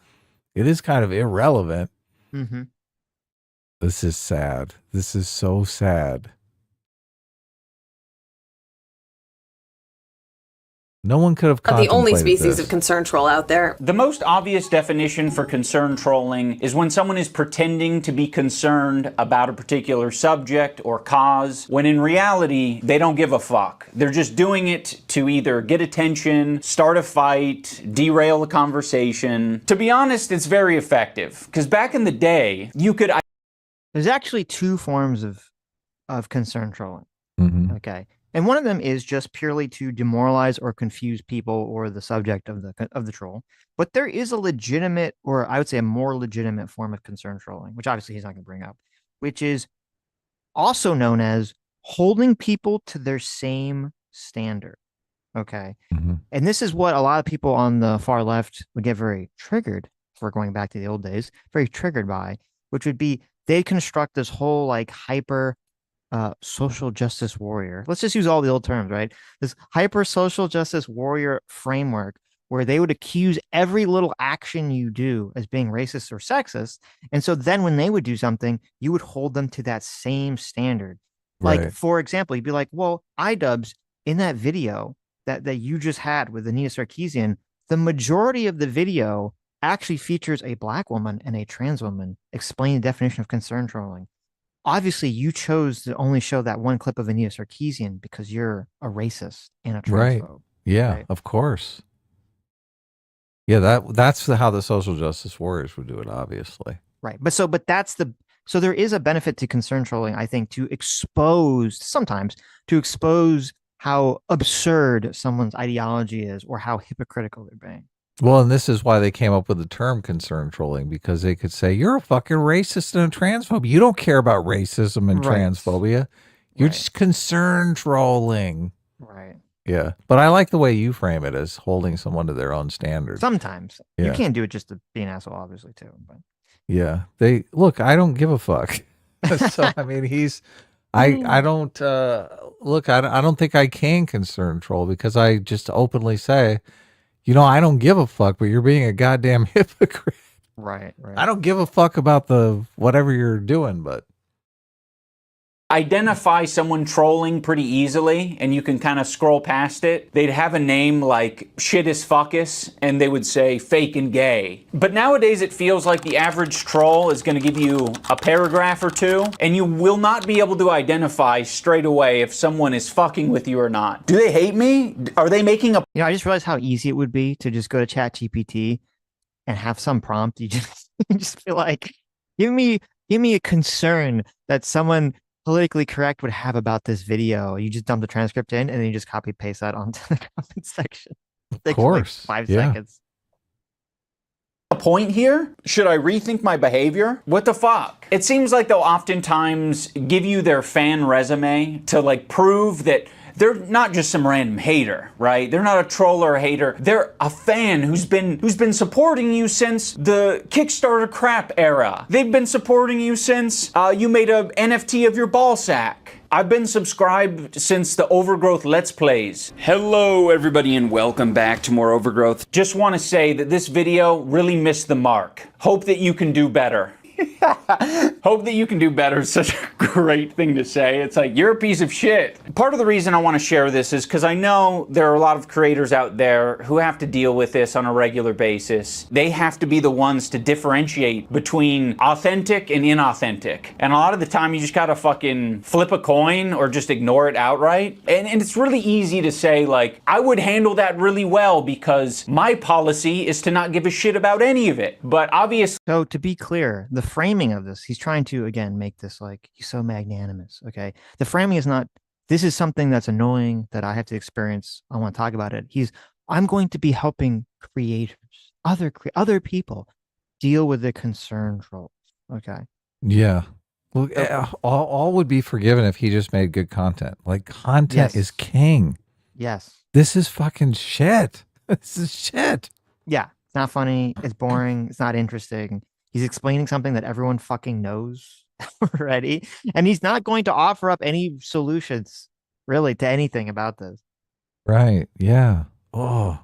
it is kind of irrelevant. Mm-hmm. This is sad. This is so sad. No one could have the only species of concern troll out there. The most obvious definition for concern trolling is when someone is pretending to be concerned about a particular subject or cause, when in reality, they don't give a fuck. They're just doing it to either get attention, start a fight, derail a conversation. To be honest, it's very effective, because back in the day, you could... There's actually two forms of concern trolling. Mm-hmm. Okay. And one of them is just purely to demoralize or confuse people or the subject of the troll. But there is a legitimate, or I would say a more legitimate form of concern trolling, which obviously he's not going to bring up, which is also known as holding people to their same standard. Okay. Mm-hmm. And this is what a lot of people on the far left would get very triggered for, going back to the old days, very triggered by, which would be they construct this whole like hyper social justice warrior. Let's just use all the old terms, right? This hyper social justice warrior framework where they would accuse every little action you do as being racist or sexist. And so then when they would do something, you would hold them to that same standard. Right. Like, for example, you'd be like, well, Idubbbz, in that video that you just had with Anita Sarkeesian, the majority of the video actually features a black woman and a trans woman explaining the definition of concern trolling. Obviously, you chose to only show that one clip of Anita Sarkeesian because you're a racist and a transphobe. Right. Yeah, right? Of course. Yeah, that's how the social justice warriors would do it, obviously. Right. But there is a benefit to concern trolling, I think, to expose how absurd someone's ideology is or how hypocritical they're being. Well, and this is why they came up with the term concern trolling, because they could say, you're a fucking racist and a transphobe. You don't care about racism and transphobia. You're just concern trolling. Right. Yeah. But I like the way you frame it as holding someone to their own standards. Sometimes. Yeah. You can't do it just to be an asshole, obviously, too. But yeah. I don't give a fuck. So, I mean, I don't think I can concern troll because I just openly say, I don't give a fuck, but you're being a goddamn hypocrite. Right. I don't give a fuck about the whatever you're doing, but identify someone trolling pretty easily, and you can kind of scroll past it. They'd have a name like Shit is Fuckus, and they would say fake and gay. But nowadays it feels like the average troll is going to give you a paragraph or two, and you will not be able to identify straight away if someone is fucking with you or not. Do they hate me? Are they making a... I just realized how easy it would be to just go to ChatGPT and have some prompt. You just feel like, give me Give me a concern that someone politically correct would have about this video. You just dump the transcript in and then you just copy paste that onto the comment section. Of course. Like 5 seconds. A point here? Should I rethink my behavior? What the fuck? It seems like they'll oftentimes give you their fan resume to like prove that they're not just some random hater, right? They're not a troll or a hater. They're a fan who's been supporting you since the Kickstarter crap era. They've been supporting you since you made a NFT of your ball sack. I've been subscribed since the Overgrowth Let's Plays. Hello everybody and welcome back to more Overgrowth. Just want to say that this video really missed the mark. Hope that you can do better. Hope that you can do better is such a great thing to say. It's like, you're a piece of shit. Part of the reason I want to share this is because I know there are a lot of creators out there who have to deal with this on a regular basis. They have to be the ones to differentiate between authentic and inauthentic. And a lot of the time you just gotta fucking flip a coin or just ignore it outright. And it's really easy to say like, I would handle that really well because my policy is to not give a shit about any of it. But obviously... So to be clear, the framing of this, he's trying to again make this like he's so magnanimous. Okay, the framing is not this is something that's annoying that I have to experience. I want to talk about it. I'm going to be helping creators, other people deal with the concern trolls. Okay. Yeah. Well, all would be forgiven if he just made good content. Like content is king. Yes. This is fucking shit. This is shit. Yeah. It's not funny. It's boring. It's not interesting. He's explaining something that everyone fucking knows already. And he's not going to offer up any solutions really to anything about this. Right. Yeah. Oh.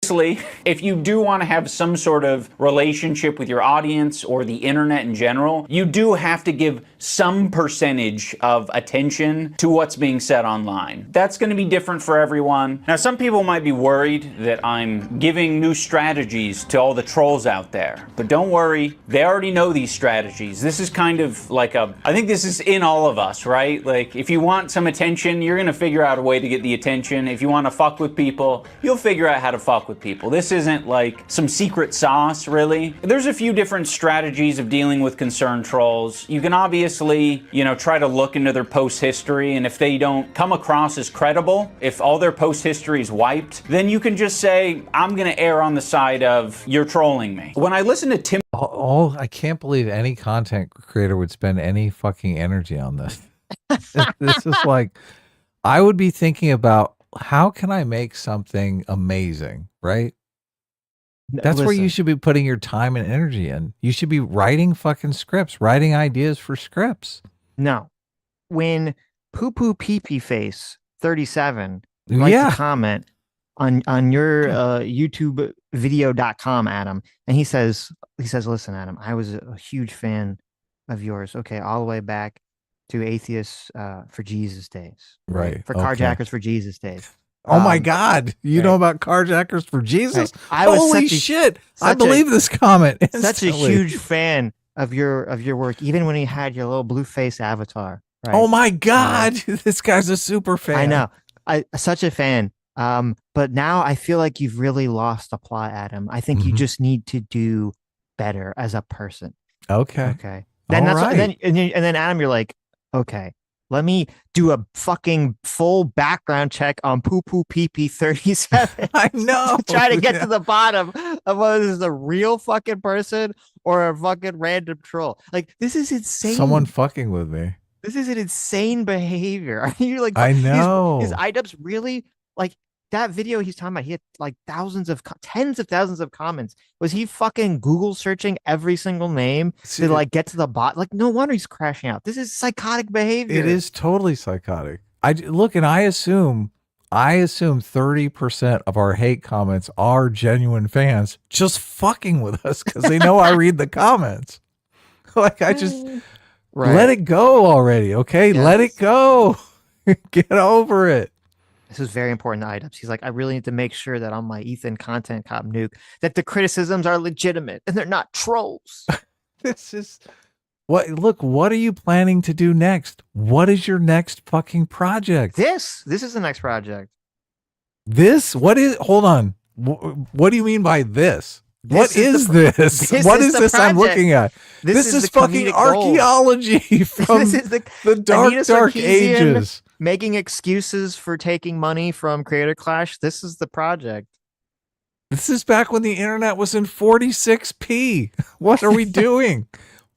If you do want to have some sort of relationship with your audience or the internet in general, you do have to give some percentage of attention to what's being said online. That's going to be different for everyone. Now, some people might be worried that I'm giving new strategies to all the trolls out there, but don't worry, they already know these strategies. This is kind of like I think this is in all of us, right? Like, if you want some attention, you're going to figure out a way to get the attention. If you want to fuck with people, you'll figure out how to fuck with people. This isn't like some secret sauce, really. There's a few different strategies of dealing with concerned trolls. You can obviously, try to look into their post history, and if they don't come across as credible, if all their post history is wiped, then you can just say, I'm gonna err on the side of you're trolling me. When I listen to Tim... I can't believe any content creator would spend any fucking energy on this. This is like, I would be thinking about, how can I make something amazing, right? That's where you should be putting your time and energy in. You should be writing fucking scripts, writing ideas for scripts. No. When Poo Poo Pee Pee Face 37 writes a comment on your YouTube video.com, Adam, and he says, listen, Adam, I was a huge fan of yours. Okay, all the way back to Atheists for Jesus days. Right. For Carjackers for Jesus days. Oh my God! You know about Carjackers for Jesus? Right. Holy shit! I believe this comment. Instantly. Such a huge fan of your work, even when you had your little blue face avatar. Right? Oh my God! This guy's a super fan. I know. Such a fan. But now I feel like you've really lost the plot, Adam. I think you just need to do better as a person. Okay. Okay. Then and then Adam, you're like, okay. Let me do a fucking full background check on Poo Poo Pee Pee 37. I know. Try to get to the bottom of whether this is a real fucking person or a fucking random troll. Like, this is insane. Someone fucking with me. This is an insane behavior. Are you like, I know. Is Idubbbz really like that video he's talking about? He had like tens of thousands of comments. Was he fucking Google searching every single name to like get to the bot? Like, no wonder he's crashing out. This is psychotic behavior. It is totally psychotic. I assume 30% of our hate comments are genuine fans just fucking with us because they know I read the comments. Like, I just let it go already. Okay. Yes. Let it go. Get over it. This is very important to Idubbbz. He's like, I really need to make sure that on my Ethan Content Cop nuke, that the criticisms are legitimate and they're not trolls. This is what are you planning to do next? What is your next fucking project? This is the next project. Hold on. What do you mean by this? What is this? What is this I'm looking at? This is fucking archaeology from the dark ages. Making excuses for taking money from Creator Clash. This is the project. This is back when the internet was in 46p. What are we doing?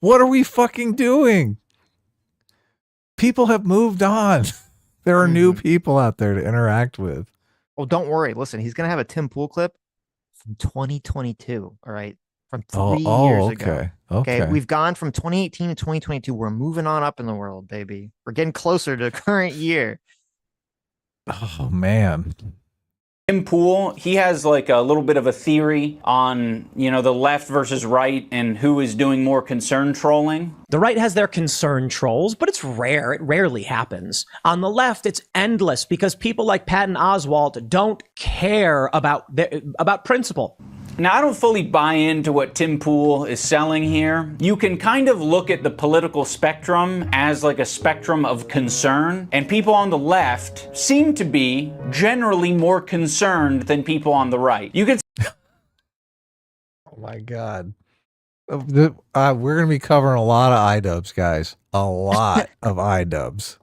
What are we fucking doing? People have moved on. There are new people out there to interact with. Well, don't worry. Listen, he's going to have a Tim Pool clip from 2022. All right. From 3 years ago. Okay. We've gone from 2018 to 2022. We're moving on up in the world, baby. We're getting closer to the current year. Oh, man. Tim Pool, he has like a little bit of a theory on, you know, the left versus right and who is doing more concern trolling. The right has their concern trolls, but it's rare. It rarely happens. On the left, it's endless because people like Patton Oswalt don't care about principle. Now, I don't fully buy into what Tim Pool is selling here. You can kind of look at the political spectrum as like a spectrum of concern, and people on the left seem to be generally more concerned than people on the right. You can. Oh my God. We're going to be covering a lot of Idubbbz, guys. A lot of Idubbbz.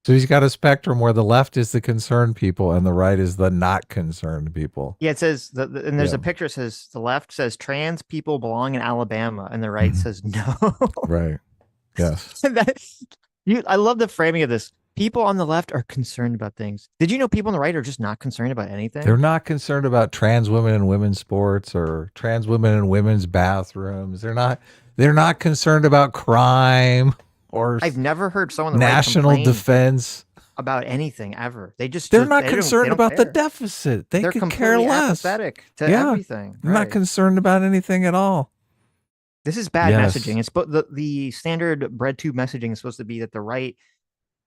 So he's got a spectrum where the left is the concerned people and the right is the not concerned people. Yeah, it says, and there's a picture that says the left says trans people belong in Alabama and the right says no. Right. Yes. I love the framing of this. People on the left are concerned about things. Did you know people on the right are just not concerned about anything? They're not concerned about trans women in women's sports or trans women in women's bathrooms. They're not concerned about crime. Or I've never heard someone national defense about anything ever. They're not concerned about the deficit. They could care less. Apathetic to everything. They're not concerned about anything at all. This is bad messaging. It's the standard bread tube messaging is supposed to be that the right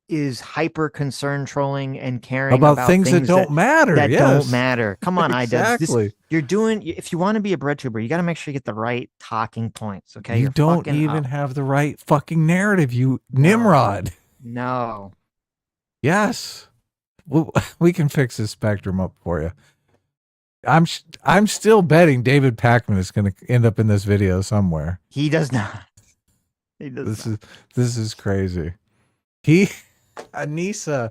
is hyper concern trolling and caring about things that don't matter. That don't matter. Come on, exactly. You're doing. If you want to be a bread tuber, you got to make sure you get the right talking points. Okay, you don't even have the right fucking narrative. You Nimrod. No. Yes, we can fix this spectrum up for you. I'm still betting David Pakman is going to end up in this video somewhere. He does not. He does. This is crazy. Anissa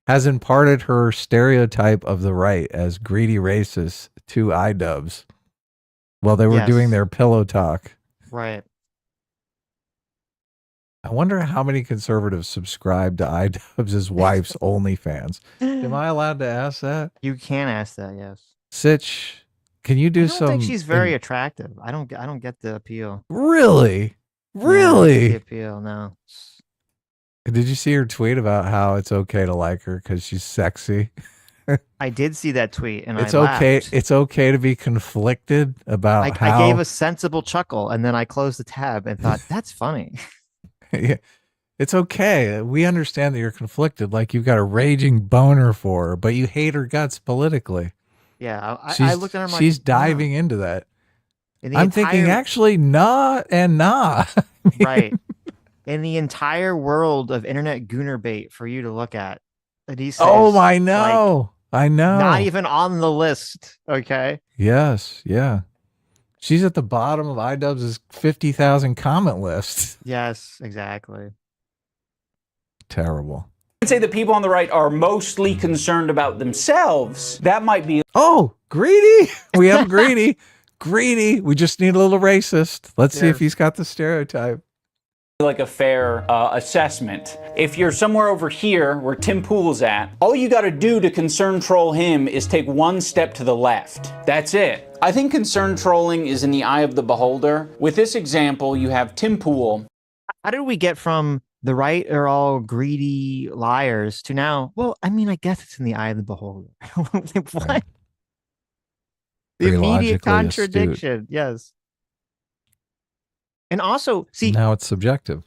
has imparted her stereotype of the right as greedy racists to Idubbbz while they were doing their pillow talk. Right. I wonder how many conservatives subscribe to Idubbbz's wife's OnlyFans. Am I allowed to ask that? You can ask that, yes. Sitch, can you do some? I think she's very attractive. I don't get the appeal. Really? No, I don't get the appeal, no. Did you see her tweet about how it's okay to like her because she's sexy? I did see that tweet, and it's I okay. laughed. It's okay to be conflicted about how. I gave a sensible chuckle, and then I closed the tab and thought, "That's funny." Yeah, it's okay. We understand that you're conflicted, like you've got a raging boner for her, but you hate her guts politically. Yeah, I looked at her. She's diving into that. I'm thinking, actually, nah and nah. Right. In the entire world of internet gooner bait for you to look at. I know. I know. Not even on the list. Okay. Yes. Yeah. She's at the bottom of Idubbbz's 50,000 comment list. Yes, exactly. Terrible. I'd say that people on the right are mostly concerned about themselves. That might be. Oh, greedy. We have greedy. Greedy. We just need a little racist. Let's see if he's got the stereotype. Like a fair assessment. If you're somewhere over here where Tim Pool's at, all you got to do to concern troll him is take one step to the left. That's it. I think concern trolling is in the eye of the beholder. With this example, you have Tim Pool. How did we get from the right are all greedy liars to now, well, I mean, I guess it's in the eye of the beholder. What? Right. The immediate contradiction. Astute. Yes. And also, see, now it's subjective.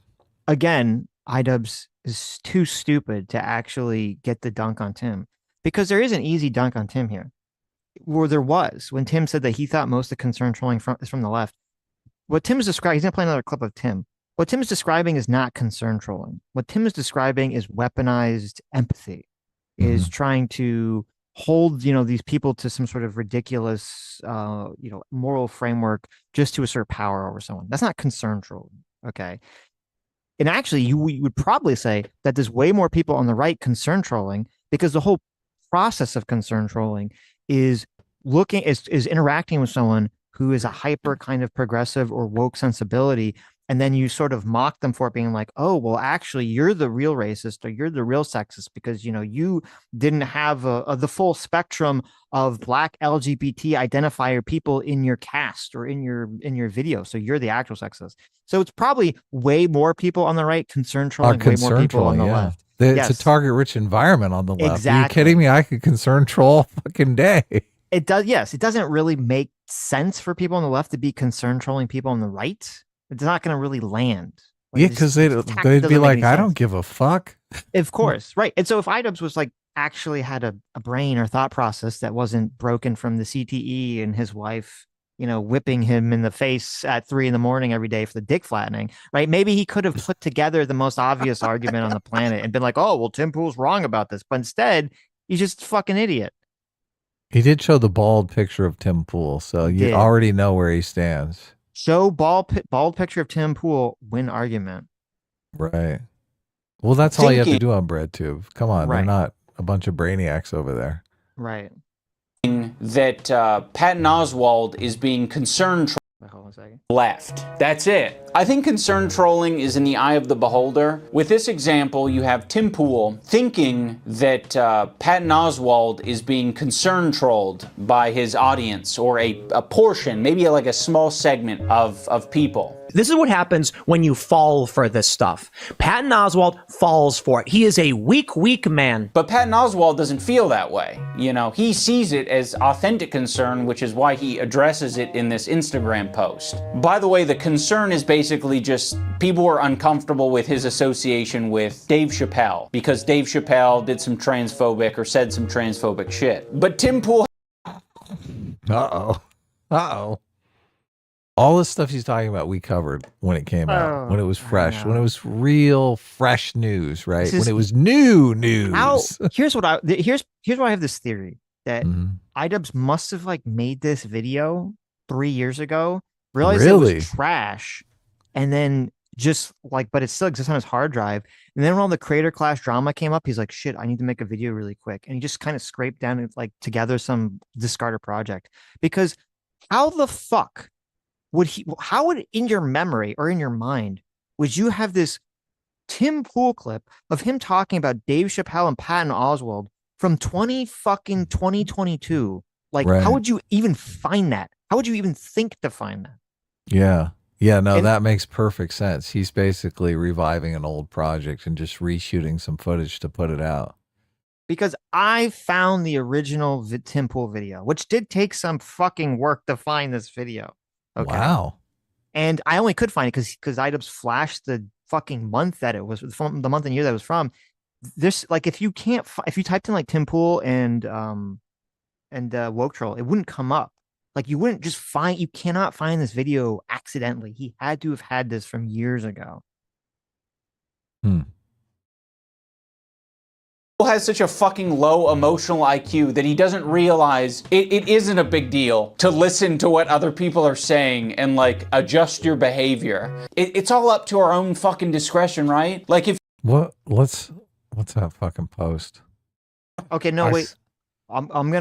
Again, Idubbbz is too stupid to actually get the dunk on Tim, because there is an easy dunk on Tim here. Where there was when Tim said that he thought most of the concern trolling is from the left. What Tim is describing, he's going to play another clip of Tim. What Tim is describing is not concern trolling. What Tim is describing is weaponized empathy, is trying to hold, these people to some sort of ridiculous, moral framework just to assert power over someone. That's not concern trolling. Okay. And actually, you would probably say that there's way more people on the right concern trolling, because the whole process of concern trolling is interacting with someone who is a hyper kind of progressive or woke sensibility. And then you sort of mock them for it, being like, oh, well, actually, you're the real racist, or you're the real sexist because, you didn't have the full spectrum of Black LGBT identifier people in your cast or in your video. So you're the actual sexist. So it's probably way more people on the right concern trolling, way more people on the left. It's a target-rich environment on the left. Exactly. Are you kidding me? I could concern troll all fucking day. It does. Yes, it doesn't really make sense for people on the left to be concern trolling people on the right. It's not going to really land. Yeah, because they'd be like, I don't give a fuck. Of course, right. And so if Idubbbz was like actually had a brain or thought process that wasn't broken from the CTE and his wife, whipping him in the face at 3 a.m. every day for the dick flattening, right? Maybe he could have put together the most obvious argument on the planet and been like, oh, well, Tim Pool's wrong about this. But instead, he's just a fucking idiot. He did show the bald picture of Tim Pool, so you already know where he stands. Show bald picture of Tim Pool, win argument. Right. Well, that's all you have to do on BreadTube. Come on, they're not a bunch of brainiacs over there. Right. That Patton Oswalt is being concerned Hold on a second. left. That's it. I think concern trolling is in the eye of the beholder. With this example, you have Tim Pool thinking that Patton Oswalt is being concern trolled by his audience, or a portion, maybe like a small segment of people. This is what happens when you fall for this stuff. Patton Oswalt falls for it. He is a weak man. But Patton Oswalt doesn't feel that way. He sees it as authentic concern, which is why he addresses it in this Instagram post. By the way, the concern is basically just people were uncomfortable with his association with Dave Chappelle, because Dave Chappelle did some transphobic or said some transphobic shit. But Tim Pool... Uh-oh. All the stuff he's talking about, we covered when it came out, when it was fresh, when it was real fresh news, right? When it was new news. Here's why I have this theory that Idubbbz must have made this video 3 years ago, realized it was trash, and then but it still exists on his hard drive. And then when all the creator clash drama came up, he's like, shit, I need to make a video really quick. And he just kind of scraped down and together some discarded project. Because how the fuck how would in your memory or in your mind would you have this Tim Pool clip of him talking about Dave Chappelle and Patton Oswalt from 2022? How would you even find that? How would you even think to find that? No, that makes perfect sense. He's basically reviving an old project and just reshooting some footage to put it out. Because I found the original Tim Pool video, which did take some fucking work to find this video. Okay. Wow. And I only could find it because Idubbbz flashed the fucking month that it was, the month and year that it was from. This, if you typed in Tim Pool and woke troll, it wouldn't come up. You wouldn't just you cannot find this video accidentally. He had to have had this from years ago. Has such a fucking low emotional IQ that he doesn't realize it isn't a big deal to listen to what other people are saying and adjust your behavior. It's all up to our own fucking discretion, right? What's that fucking post? Okay, no, wait. I'm gonna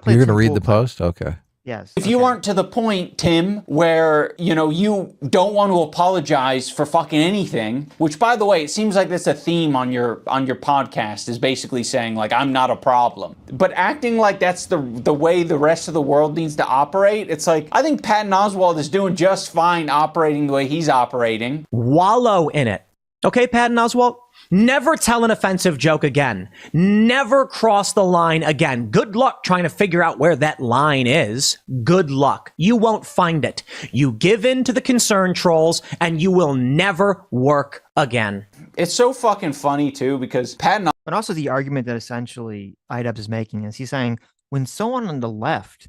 play. You're gonna read the post? Okay. Yes. If you aren't to the point, Tim, where, you don't want to apologize for fucking anything, which, by the way, it seems like that's a theme on your podcast, is basically saying, I'm not a problem. But acting like that's the way the rest of the world needs to operate, it's I think Patton Oswalt is doing just fine operating the way he's operating. Wallow in it. Okay, Patton Oswalt? Never tell an offensive joke again. Never cross the line again. Good luck trying to figure out where that line is. Good luck. You won't find it. You give in to the concern trolls and you will never work again. It's so fucking funny too, because Patton... But also the argument that essentially Idubbbz is making is he's saying when someone on the left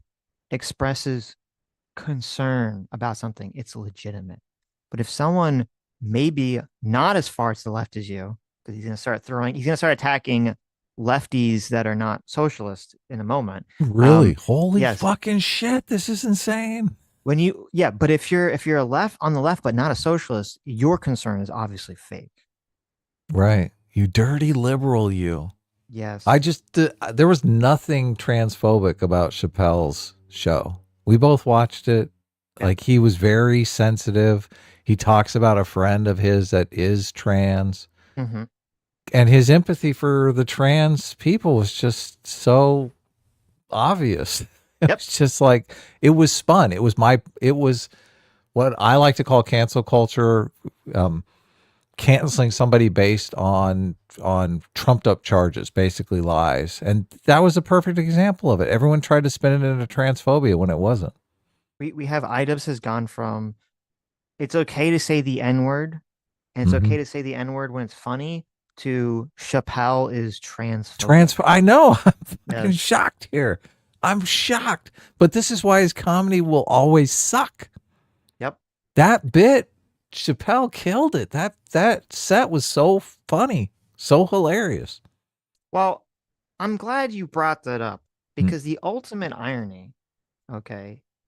expresses concern about something, it's legitimate. But if someone maybe not as far to the left as you, because he's going to start attacking lefties that are not socialist in a moment. Really? Holy fucking shit! This is insane. When you but if you're a left on the left but not a socialist, your concern is obviously fake. Right. You dirty liberal, you. Yes. I just there was nothing transphobic about Chappelle's show. We both watched it. Yeah. Like, he was very sensitive. He talks about a friend of his that is trans. Mm-hmm. And his empathy for the trans people was just so obvious. It's just like, it was spun. It was what I like to call cancel culture, canceling somebody based on trumped up charges, basically lies. And that was a perfect example of it. Everyone tried to spin it into transphobia when it wasn't. We have Idubbbz has gone from, it's okay to say the N-word, and it's okay to say the N-word when it's funny, to Chappelle is transphobic. I know. I'm fucking shocked here. I'm shocked. But this is why his comedy will always suck. Yep. That bit, Chappelle killed it. That set was so funny, so hilarious. Well, I'm glad you brought that up, because the ultimate irony,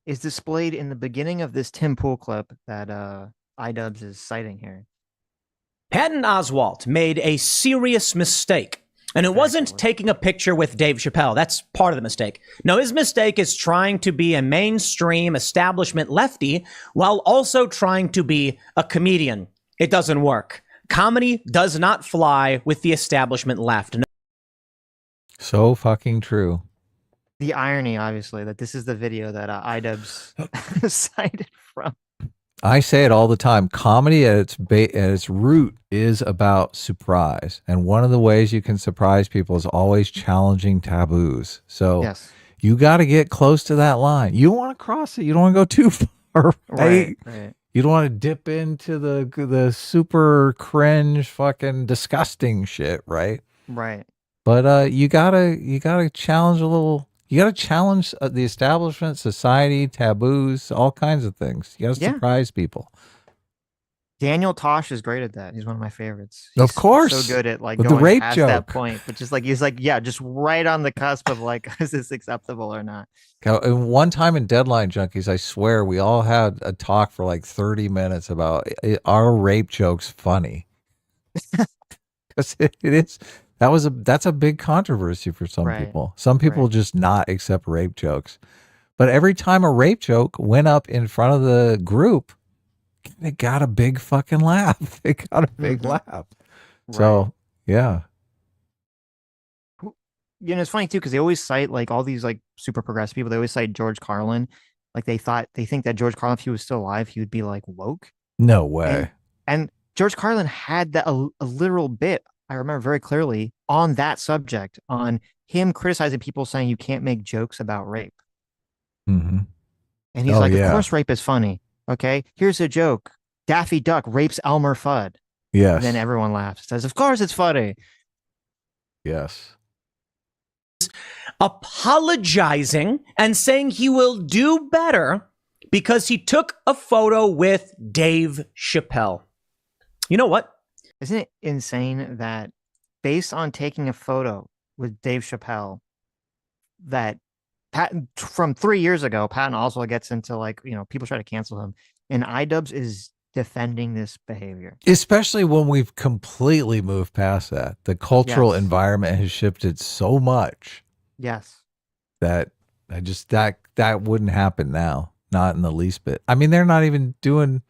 is displayed in the beginning of this Tim Pool clip that Idubbbz is citing here. Patton Oswalt made a serious mistake. And it wasn't taking a picture with Dave Chappelle. That's part of the mistake. No, his mistake is trying to be a mainstream establishment lefty while also trying to be a comedian. It doesn't work. Comedy does not fly with the establishment left. So fucking true. The irony, obviously, that this is the video that Idubbbz cited from. I say it all the time. Comedy at its root is about surprise. And one of the ways you can surprise people is always challenging taboos. So you got to get close to that line. You don't want to cross it. You don't want to go too far. Right? You don't want to dip into the super cringe, fucking disgusting shit, right? Right. But you gotta challenge a little. You got to challenge the establishment, society, taboos, all kinds of things. You got to surprise people. Daniel Tosh is great at that. He's one of my favorites. He's of course, so good at like with going the rape past joke. That point, but just like he's like, just right on the cusp of like, is this acceptable or not? And one time in Deadline Junkies, I swear we all had a talk for like 30 minutes about are rape jokes funny? Because it is. That's a big controversy for some people. Some people just not accept rape jokes. But every time a rape joke went up in front of the group, it got a big fucking laugh. It got a big laugh. So, yeah. It's funny too, because they always cite like all these like super progressive people. They always cite George Carlin. Like they think that George Carlin, if he was still alive, he would be like woke. No way. And George Carlin had that a literal bit, I remember very clearly, on that subject, on him criticizing people saying you can't make jokes about rape. Mm-hmm. And he's of course rape is funny. Okay, here's a joke. Daffy Duck rapes Elmer Fudd. Yes. And then everyone laughs. Says, of course it's funny. Yes. Apologizing and saying he will do better because he took a photo with Dave Chappelle. You know what? Isn't it insane that based on taking a photo with Dave Chappelle, that from 3 years ago, Patton Oswalt gets into like, people try to cancel him, and Idubbbz is defending this behavior. Especially when we've completely moved past that. The cultural environment has shifted so much. Yes. That that wouldn't happen now. Not in the least bit. I mean, they're not even doing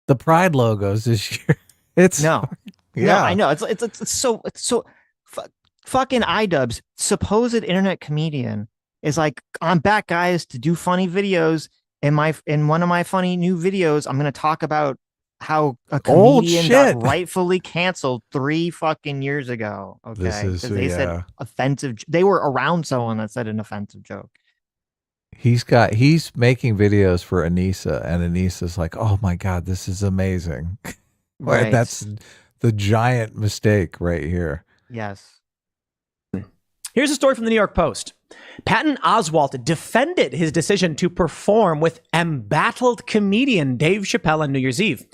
the Pride logos this year. No, I know. It's so fucking Idubbbz, supposed internet comedian, is like, I'm back, guys, to do funny videos. In one of my funny new videos, I'm going to talk about how a comedian got rightfully canceled 3 fucking years ago. Okay, because they said offensive. They were around someone that said an offensive joke. He's making videos for Anissa, and Anissa's like, oh my God, this is amazing. Right. That's the giant mistake right here. Yes. Here's a story from the New York Post. Patton Oswalt defended his decision to perform with embattled comedian Dave Chappelle on New Year's Eve.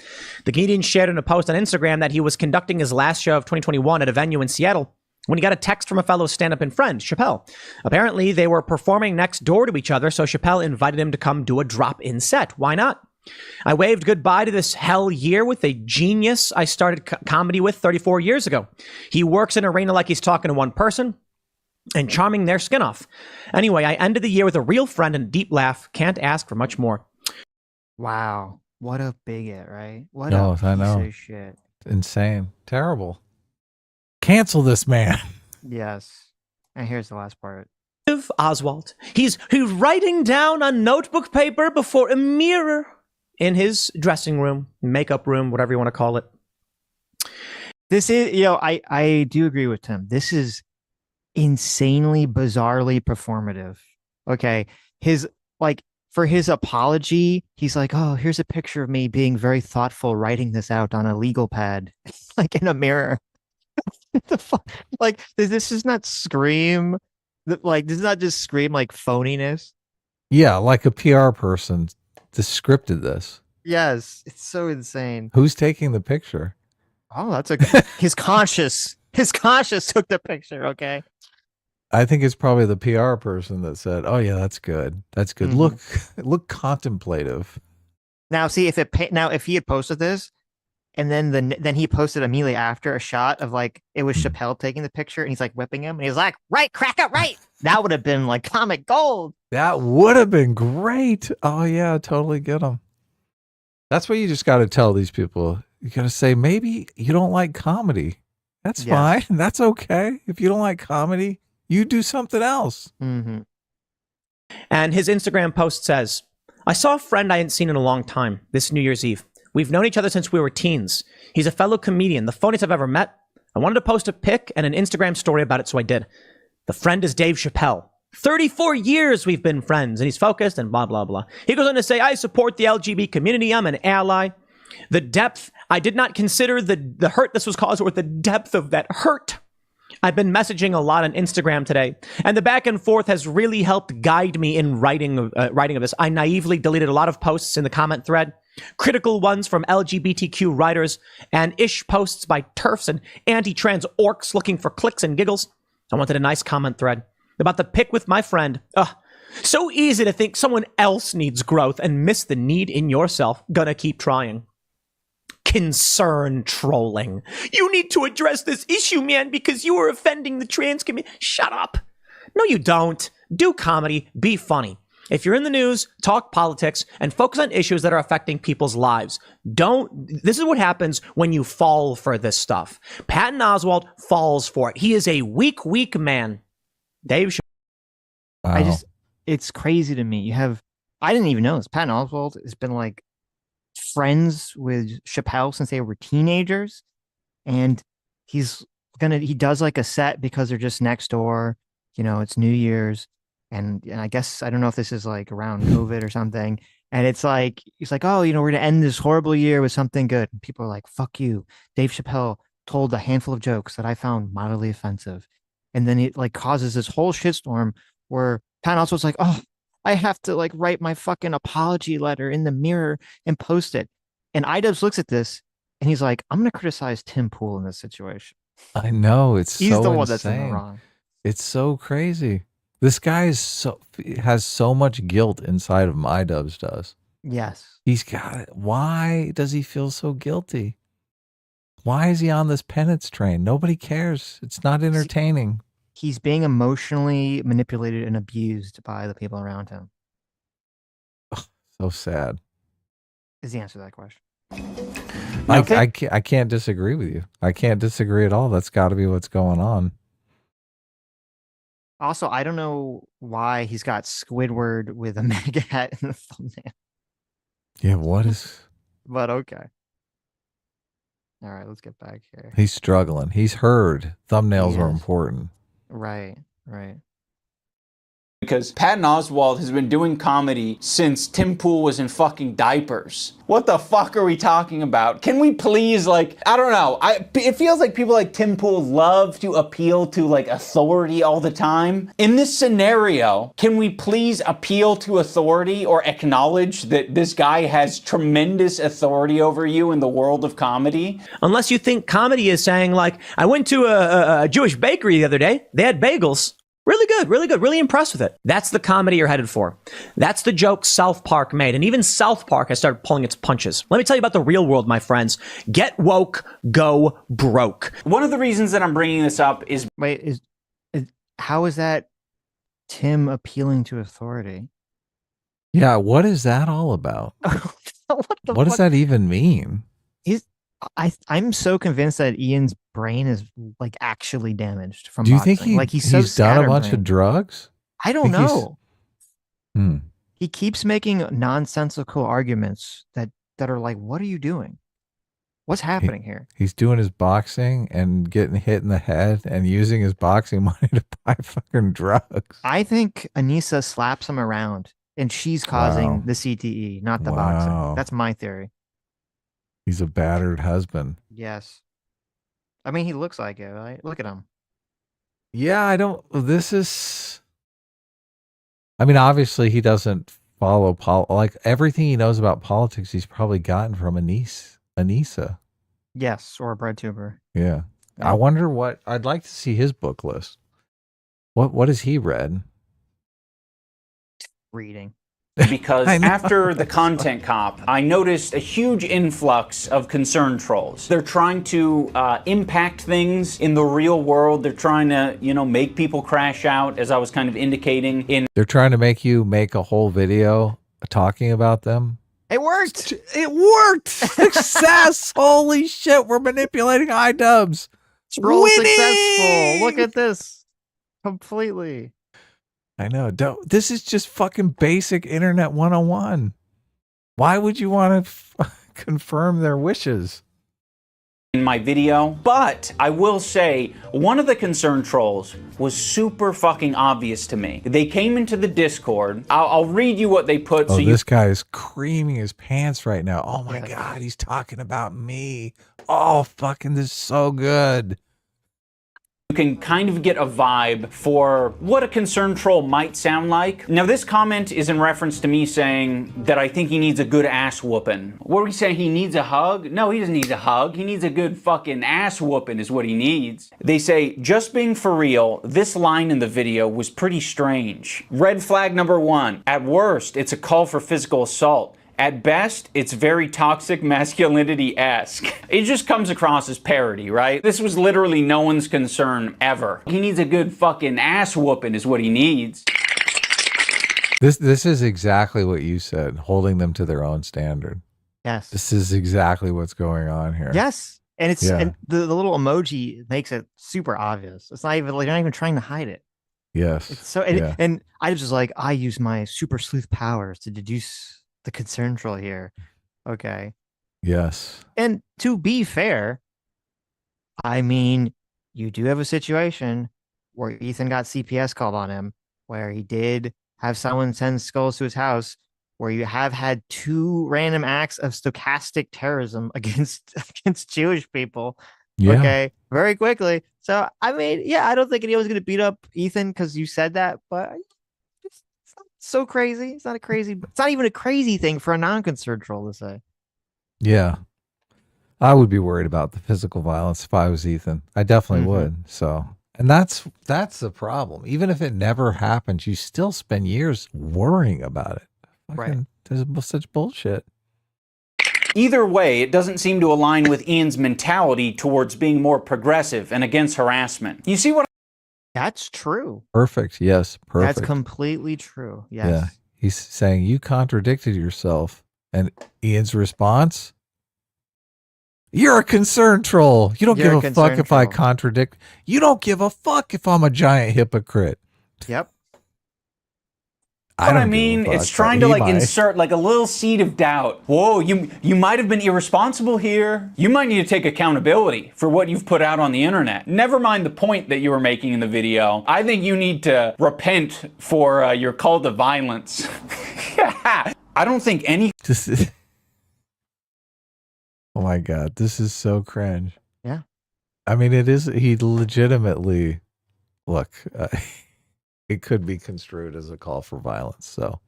The comedian shared in a post on Instagram that he was conducting his last show of 2021 at a venue in Seattle when he got a text from a fellow stand-up and friend, Chappelle. Apparently, they were performing next door to each other, so Chappelle invited him to come do a drop-in set. Why not? I waved goodbye to this hell year with a genius I started comedy with 34 years ago. He works in an arena like he's talking to one person and charming their skin off. Anyway, I ended the year with a real friend and a deep laugh. Can't ask for much more. Wow. What a bigot, right? What a piece of shit. Insane. Terrible. Cancel this man. Yes. And here's the last part. Oswalt. He's writing down on notebook paper before a mirror in his dressing room, makeup room, whatever you want to call it. This is, I do agree with Tim. This is insanely, bizarrely performative. Okay. For his apology, he's like, oh, here's a picture of me being very thoughtful, writing this out on a legal pad, like in a mirror. The fuck? Like, this is not scream. Like, this is not just scream like phoniness. Yeah, like a PR person scripted this. Yes, it's so insane. Who's taking the picture? Oh, that's his conscious. His conscious took the picture. Okay. I think it's probably the PR person that said, "Oh yeah, that's good. That's good. Look contemplative." Now, see if he had posted this, and then he posted immediately after a shot of like it was Chappelle taking the picture, and he's like whipping him, and he's like, "Right, crack it, right." That would have been like comic gold. That would have been great. Oh yeah, totally get him. That's what you just got to tell these people. You got to say maybe you don't like comedy. That's fine. That's okay. If you don't like comedy, you do something else. Mm-hmm. And his Instagram post says, I saw a friend I hadn't seen in a long time this New Year's Eve. We've known each other since we were teens. He's a fellow comedian, the funniest I've ever met. I wanted to post a pic and an Instagram story about it, so I did. The friend is Dave Chappelle. 34 years we've been friends, and he's focused and blah, blah, blah. He goes on to say, I support the LGBT community. I'm an ally. The depth, I did not consider the hurt this was caused or the depth of that hurt. I've been messaging a lot on Instagram today, and the back and forth has really helped guide me in writing of this. I naively deleted a lot of posts in the comment thread, critical ones from LGBTQ writers, and ish posts by TERFs and anti-trans orcs looking for clicks and giggles. I wanted a nice comment thread about the pic with my friend. So easy to think someone else needs growth and miss the need in yourself. Gonna keep trying. Concern trolling. You need to address this issue, man, because you are offending the trans community. Shut up. No, you don't. Do comedy. Be funny. If you're in the news, talk politics and focus on issues that are affecting people's lives. This is what happens when you fall for this stuff. Patton Oswalt falls for it. He is a weak man. Dave. Wow. It's crazy to me. I didn't even know this. Patton Oswalt has been like friends with Chappelle since they were teenagers, and he does like a set because they're just next door. It's New Year's, and I guess I don't know if this is like around COVID or something. And it's like he's like, oh, we're gonna end this horrible year with something good. And people are like, fuck you. Dave Chappelle told a handful of jokes that I found mildly offensive, and then it like causes this whole shitstorm where Patton also was like, oh, I have to like write my fucking apology letter in the mirror and post it. And Idubbbz looks at this and he's like, I'm going to criticize Tim Pool in this situation. I know. He's the one that's in the wrong. It's so crazy. This guy has so much guilt inside of him. Idubbbz does. Yes. He's got it. Why does he feel so guilty? Why is he on this penance train? Nobody cares. It's not entertaining. He's being emotionally manipulated and abused by the people around him. Oh, so sad. Is the answer to that question. I can't disagree with you. I can't disagree at all. That's got to be what's going on. Also, I don't know why he's got Squidward with a MAGA hat in the thumbnail. Yeah, what is... But okay. All right, let's get back here. He's struggling. He's heard thumbnails are important. Right. Because Patton Oswalt has been doing comedy since Tim Pool was in fucking diapers. What the fuck are we talking about? Can we please, like, I don't know. It feels like people like Tim Pool love to appeal to, like, authority all the time. In this scenario, can we please appeal to authority or acknowledge that this guy has tremendous authority over you in the world of comedy? Unless you think comedy is saying, like, I went to a Jewish bakery the other day. They had bagels. Really good, really good, really impressed with it. That's the comedy you're headed for. That's the joke South Park made. And even South Park has started pulling its punches. Let me tell you about the real world, my friends. Get woke, go broke. One of the reasons that I'm bringing this up is... Wait, how is that Tim appealing to authority? Yeah, what is that all about? What does that even mean? I'm so convinced that Ian's brain is like actually damaged from Do you boxing. think he's done a bunch of drugs? I don't know. He keeps making nonsensical arguments that are like, what are you doing? What's happening here? He's doing his boxing and getting hit in the head and using his boxing money to buy fucking drugs. I think Anissa slaps him around and she's causing the CTE, not the boxing. That's my theory. He's a battered husband. Yes. I mean, he looks like it, right? Look at him. Yeah, I mean, obviously he doesn't follow like everything he knows about politics he's probably gotten from Anissa. Yes, or a bread tuber. Yeah. I wonder I'd like to see his book list. What has he read? Reading. Because after the content cop, I noticed a huge influx of concern trolls. They're trying to impact things in the real world. They're trying to, make people crash out, as I was kind of indicating. They're trying to make you make a whole video talking about them. It worked. It worked. Success. Holy shit. We're manipulating Idubbbz. Troll successful. Look at this. Completely. I know. This is just fucking basic internet 101. Why would you want to confirm their wishes? In my video, but I will say one of the concern trolls was super fucking obvious to me. They came into the Discord. I'll read you what they put. Oh, this guy is creaming his pants right now. Oh my God, he's talking about me. Oh, fucking, this is so good. You can kind of get a vibe for what a concerned troll might sound like. Now, this comment is in reference to me saying that I think he needs a good ass whooping. What are we saying? He needs a hug? No, he doesn't need a hug. He needs a good fucking ass whooping is what he needs. They say, just being for real, this line in the video was pretty strange. Red flag number 1. At worst, it's a call for physical assault. At best, it's very toxic masculinity-esque. It just comes across as parody, right? This was literally no one's concern ever. He needs a good fucking ass whooping is what he needs. This is exactly what you said, holding them to their own standard. Yes. This is exactly what's going on here. Yes. And it's and the little emoji makes it super obvious. It's not even like, they're not even trying to hide it. Yes. It's so and I was just like, I use my super sleuth powers to deduce the concern troll here. Okay. Yes. And to be fair, I mean, you do have a situation where Ethan got CPS called on him, where he did have someone send skulls to his house, where you have had 2 random acts of stochastic terrorism against Jewish people. Yeah. Okay. Very quickly. So, I mean, yeah, I don't think anyone's going to beat up Ethan because you said that, but so crazy. It's not even a crazy thing for a non-concerned troll to say. Yeah. I would be worried about the physical violence if I was Ethan. I definitely would. So, and that's the problem. Even if it never happens, you still spend years worrying about it. Right. There's such bullshit. Either way, it doesn't seem to align with Ian's mentality towards being more progressive and against harassment. You see what That's true. Perfect. Yes. Perfect. That's completely true. Yes. Yeah. He's saying you contradicted yourself. And Ian's response, you're a concerned troll. You don't give a fuck if I contradict. You don't give a fuck if I'm a giant hypocrite. Yep. What I mean, it's trying to like insert like a little seed of doubt. Whoa, you might have been irresponsible here. You might need to take accountability for what you've put out on the internet. Never mind the point that you were making in the video. I think you need to repent for your call to violence. I don't think any. Oh my God, this is so cringe. Yeah. I mean, it is. He legitimately, look. It could be construed as a call for violence. So,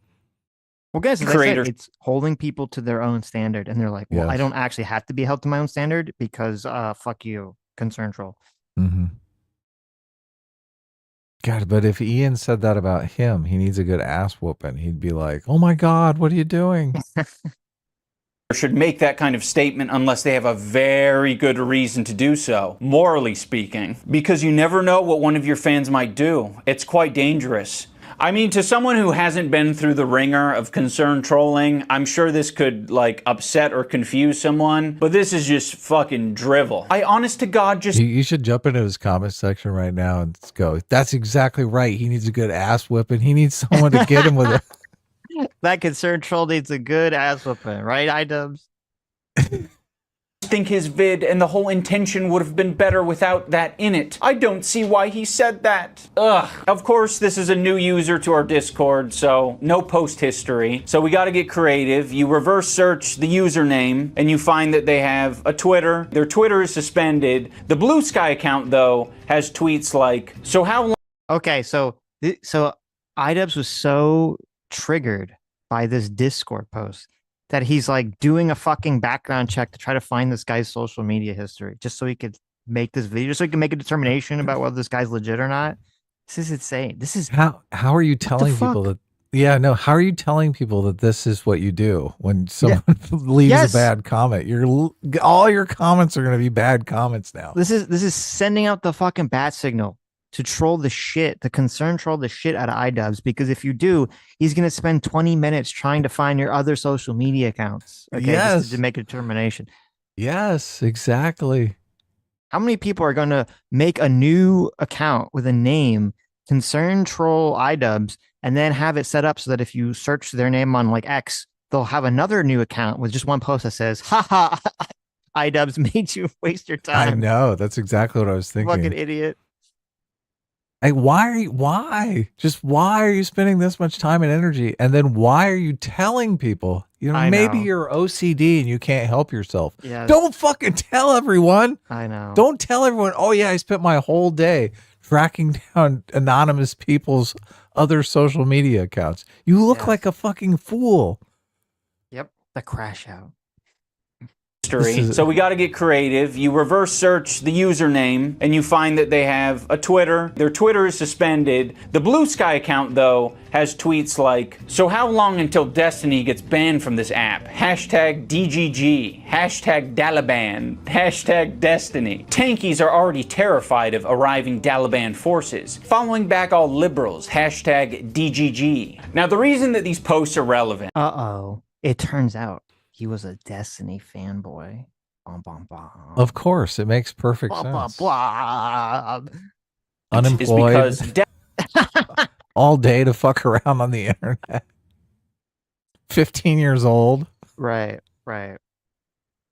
well, guys, as I said, it's holding people to their own standard, and they're like, "Well, I don't actually have to be held to my own standard because, fuck you, concern troll." Mm-hmm. God, but if Ian said that about him, he needs a good ass whooping. He'd be like, "Oh my God, what are you doing?" Should make that kind of statement unless they have a very good reason to do so, morally speaking, because you never know what one of your fans might do. It's quite dangerous. I mean, to someone who hasn't been through the ringer of concern trolling, I'm sure this could like upset or confuse someone, but this is just fucking drivel. I honest to God just... You should jump into his comment section right now and go, "That's exactly right. He needs a good ass whipping. He needs someone to get him with it." That concern troll needs a good ass whooping, right, Idubbbz? I think his vid and the whole intention would have been better without that in it. I don't see why he said that. Ugh. Of course, this is a new user to our Discord, so no post history. So we got to get creative. You reverse search the username and you find that they have a Twitter. Their Twitter is suspended. The Blue Sky account, though, has tweets like, "So how long..." Okay, so Idubbbz was so triggered by this Discord post that he's like doing a fucking background check to try to find this guy's social media history just so he could make this video, just so he can make a determination about whether this guy's legit or not. This is insane. This is how are you telling people that? Yeah, no. How are you telling people that this is what you do when someone leaves a bad comment? All your comments are going to be bad comments now. This is sending out the fucking bat signal to troll the shit, to concern troll the shit out of Idubbbz, because if you do, he's going to spend 20 minutes trying to find your other social media accounts. Okay, just to make a determination. Yes, exactly. How many people are going to make a new account with a name, concern troll Idubbbz, and then have it set up so that if you search their name on like X, they'll have another new account with just one post that says, "Haha, Idubbbz made you waste your time." I know. That's exactly what I was thinking. Fucking idiot. Like, why are you spending this much time and energy? And then why are you telling people? You know, maybe you're OCD and you can't help yourself. Yes. Don't fucking tell everyone. I know. Don't tell everyone, "Oh yeah, I spent my whole day tracking down anonymous people's other social media accounts." You look like a fucking fool. Yep. The crash out. So we got to get creative. You reverse search the username and you find that they have a Twitter. Their Twitter is suspended. The Blue Sky account, though, has tweets like, "So how long until Destiny gets banned from this app? Hashtag DGG. Hashtag Dalaban. Hashtag Destiny. Tankies are already terrified of arriving Dalaban forces. Following back all liberals. Hashtag DGG." Now, the reason that these posts are relevant... It turns out he was a Destiny fanboy. Of course, it makes perfect sense. Unemployed, all day to fuck around on the internet. 15 years old. Right.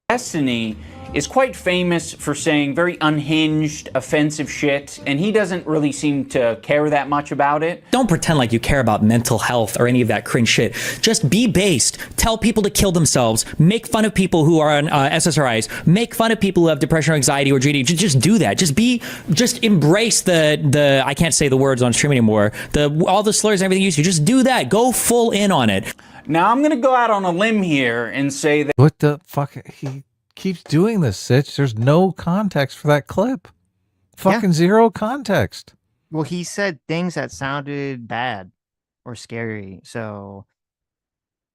Destiny is quite famous for saying very unhinged, offensive shit, and he doesn't really seem to care that much about it. Don't pretend like you care about mental health or any of that cringe shit. Just be based. Tell people to kill themselves. Make fun of people who are on SSRIs. Make fun of people who have depression or anxiety or GD. Just do that. Just embrace the I can't say the words on stream anymore. All the slurs and everything you use. Just do that. Go full in on it. Now, I'm going to go out on a limb here and say that... What the fuck? He keeps doing this, Sitch. There's no context for that clip. Fucking zero context. Well, he said things that sounded bad or scary, so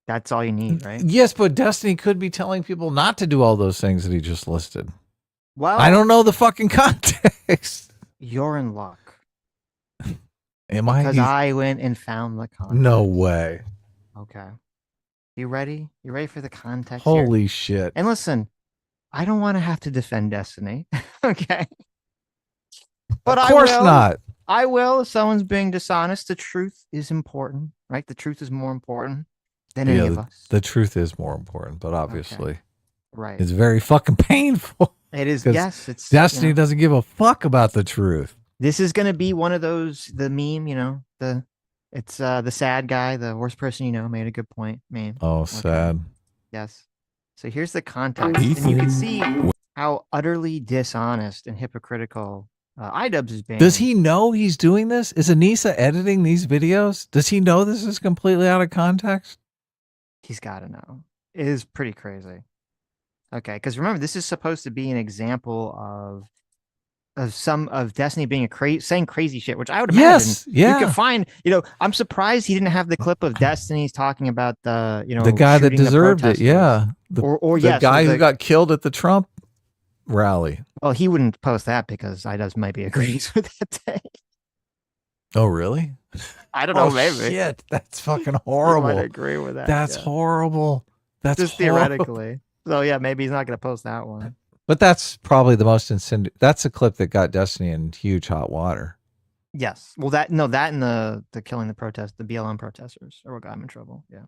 that's all you need, right? Yes, but Destiny could be telling people not to do all those things that he just listed. Well, I don't know the fucking context. You're in luck. Am I? Because I went and found the context. No way. Okay. You ready? You ready for the context? Holy here? Shit. And listen, I don't want to have to defend Destiny. Okay. But of course I will. not. I will if someone's being dishonest. The truth is important, right? The truth is more important than any of us. The truth is more important, but obviously, right? It's very fucking painful. It is. Yes, it's Destiny doesn't give a fuck about the truth. This is gonna be one of those the meme, it's the sad guy, the worst person you know, made a good point. Meme. Oh, sad. Yes. So here's the context, and you can see how utterly dishonest and hypocritical Idubbbz is being. Does he know he's doing this? Is Anissa editing these videos? Does he know this is completely out of context? He's got to know. It is pretty crazy. Okay, because remember, this is supposed to be an example of Destiny being saying crazy shit, which I would imagine you could find. I'm surprised he didn't have the clip of Destiny's talking about the guy that deserved it. Yeah, the guy who got killed at the Trump rally. Well, he wouldn't post that because Idubbbz might be agrees with that day. Oh, really? I don't know. Maybe. Shit, that's fucking horrible. I agree with that. That's horrible. That's just theoretically. So yeah, maybe he's not going to post that one. But that's probably the most that's a clip that got Destiny in huge hot water. Yes. Well, that and the killing the BLM protesters are what got him in trouble. Yeah.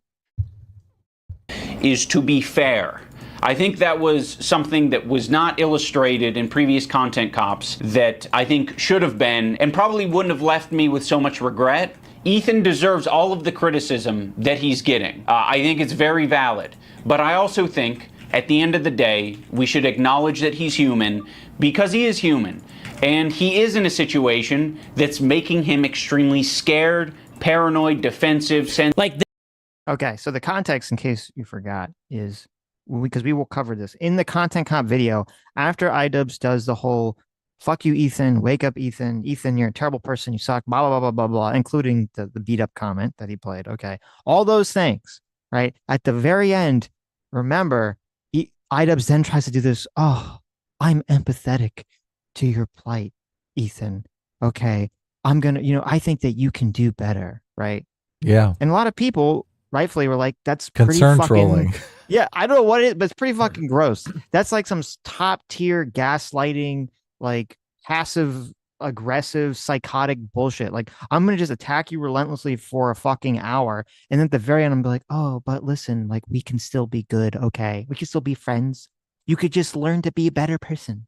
Is to be fair. I think that was something that was not illustrated in previous content cops that I think should have been, and probably wouldn't have left me with so much regret. Ethan deserves all of the criticism that he's getting. I think it's very valid. But I also think at the end of the day, we should acknowledge that he's human because he is human. And he is in a situation that's making him extremely scared, paranoid, defensive, Okay, so the context, in case you forgot, is because we will cover this in the content comp video after Idubbbz does the whole "fuck you, Ethan," "wake up, Ethan," "Ethan, you're a terrible person, you suck," blah blah blah blah blah blah, including the beat up comment that he played. Okay, all those things, right? At the very end, remember, Idubbbz then tries to do this. Oh, I'm empathetic to your plight, Ethan. Okay, I'm gonna, I think that you can do better, right? Yeah, and a lot of people rightfully were like, that's pretty concern fucking trolling. Yeah, I don't know what it is, but it's pretty fucking gross. That's like some top tier gaslighting, like passive aggressive psychotic bullshit. Like, I'm gonna just attack you relentlessly for a fucking hour, and then at the very end I'm gonna be like, oh, but listen, like, we can still be good. Okay, we can still be friends. You could just learn to be a better person.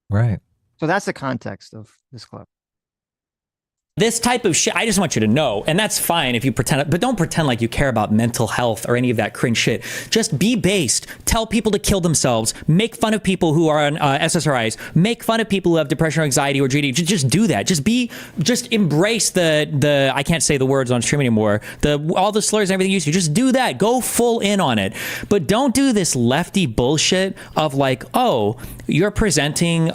Right. So that's the context of this clip. This type of shit, I just want you to know, and that's fine if you pretend, but don't pretend like you care about mental health or any of that cringe shit. Just be based. Tell people to kill themselves. Make fun of people who are on SSRIs. Make fun of people who have depression or anxiety or GD. Just do that. Just embrace the I can't say the words on stream anymore. All the slurs and everything you used to. Just do that. Go full in on it. But don't do this lefty bullshit of like, oh, you're presenting,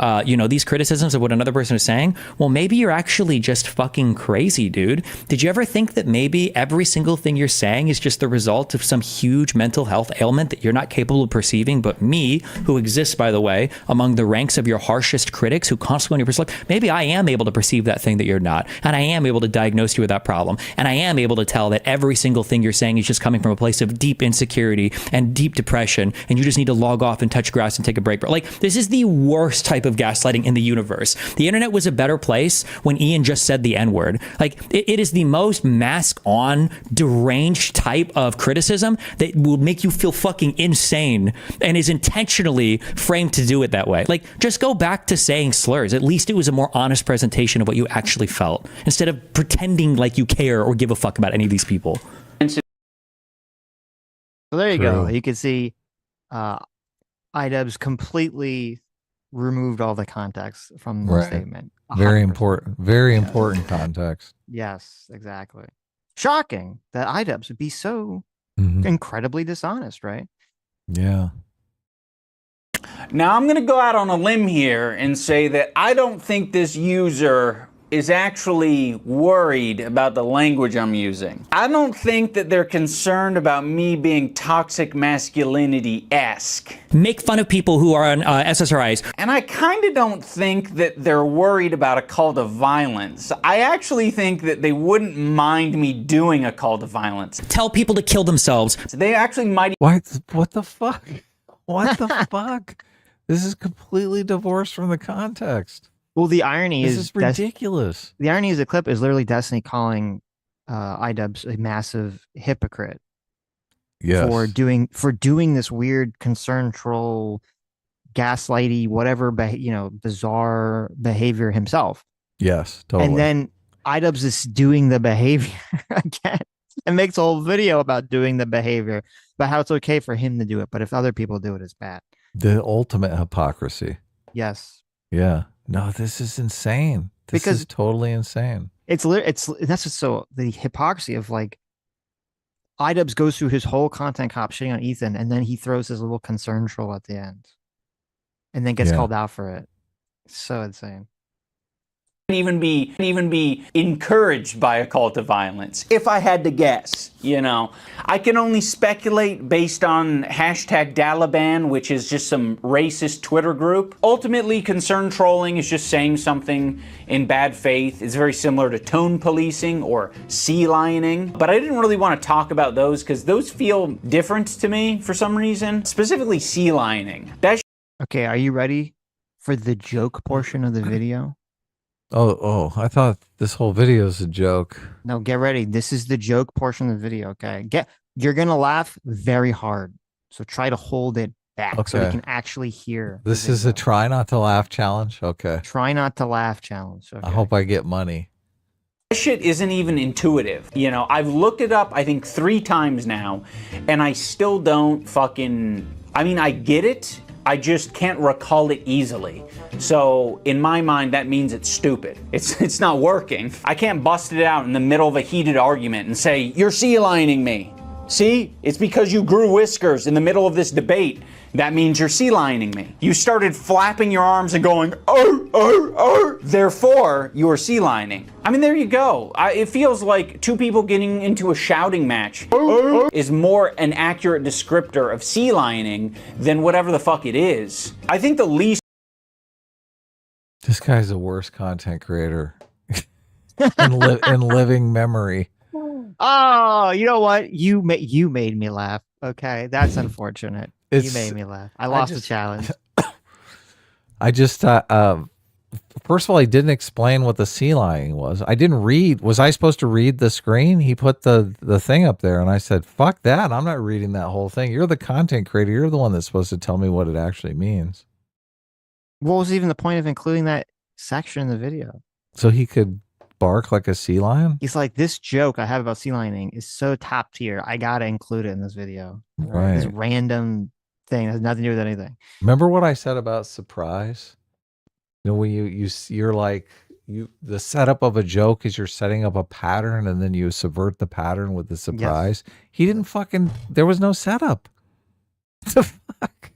these criticisms of what another person is saying. Well, maybe you're actually just fucking crazy, dude. Did you ever think that maybe every single thing you're saying is just the result of some huge mental health ailment that you're not capable of perceiving? But me, who exists, by the way, among the ranks of your harshest critics who constantly on your perspective, maybe I am able to perceive that thing that you're not. And I am able to diagnose you with that problem. And I am able to tell that every single thing you're saying is just coming from a place of deep insecurity and deep depression. And you just need to log off and touch grass and take a break. But like, this is the worst type of gaslighting in the universe. The internet was a better place when Ian just said the N-word. Like, it is the most mask on, deranged type of criticism that will make you feel fucking insane and is intentionally framed to do it that way. Like, just go back to saying slurs. At least it was a more honest presentation of what you actually felt, instead of pretending like you care or give a fuck about any of these people. So there you go. You can see Idubbbz completely removed all the context from the statement. 100%. Very important context. Yes, exactly. Shocking that Idubbbz would be so incredibly dishonest, right? Yeah. Now I'm going to go out on a limb here and say that I don't think this user is actually worried about the language I'm using. I don't think that they're concerned about me being toxic masculinity-esque. Make fun of people who are on SSRIs. And I kind of don't think that they're worried about a call to violence. I actually think that they wouldn't mind me doing a call to violence. Tell people to kill themselves. They actually might. What the fuck? What the fuck? This is completely divorced from the context. Well, the irony This is is ridiculous. The irony is the clip is literally Destiny calling Idubbbz a massive hypocrite. Yes. For doing this weird concern troll, gaslighty, whatever, bizarre behavior himself. Yes, totally. And then Idubbbz is doing the behavior again and makes a whole video about doing the behavior, about how it's okay for him to do it, but if other people do it, it's bad. The ultimate hypocrisy. Yes. Yeah. No, this is insane. This is totally insane. That's what's so the hypocrisy of like Idubbbz goes through his whole content cop shitting on Ethan, and then he throws his little concern troll at the end, and then gets called out for it. It's so insane. Even be encouraged by a cult of violence, if I had to guess. I can only speculate based on #Dalaban, which is just some racist Twitter group. Ultimately, concern trolling is just saying something in bad faith. It's very similar to tone policing or sea lioning, but I didn't really want to talk about those because those feel different to me for some reason, specifically sea lioning. Okay, are you ready for the joke portion of the video? Oh, I thought this whole video is a joke. No, get ready. This is the joke portion of the video, okay? You're going to laugh very hard. So try to hold it back so we can actually hear. This is a try not to laugh challenge? Okay. Try not to laugh challenge. Okay. I hope I get money. This shit isn't even intuitive. I've looked it up, I think 3 times now, and I still don't I get it. I just can't recall it easily. So in my mind, that means it's stupid. It's not working. I can't bust it out in the middle of a heated argument and say, you're sea lining me. See, it's because you grew whiskers in the middle of this debate. That means you're sea lining me. You started flapping your arms and going, therefore you are sea lining. There you go. It feels like 2 people getting into a shouting match is more an accurate descriptor of sea lining than whatever the fuck it is. I think the least. This guy's the worst content creator in living memory. Oh, you know what? You made me laugh. Okay, that's unfortunate. You made me laugh. I lost the challenge. I just first of all, he didn't explain what the sea lining was. I didn't read. Was I supposed to read the screen? He put the thing up there, and I said, "Fuck that! I'm not reading that whole thing. You're the content creator. You're the one that's supposed to tell me what it actually means." What was even the point of including that section in the video? So he could bark like a sea lion? He's like, this joke I have about sea lining is so top tier. I gotta include it in this video. Right. This random thing that has nothing to do with anything. Remember what I said about surprise? When you're like, the setup of a joke is you're setting up a pattern and then you subvert the pattern with the surprise. Yes. He didn't there was no setup. What the fuck?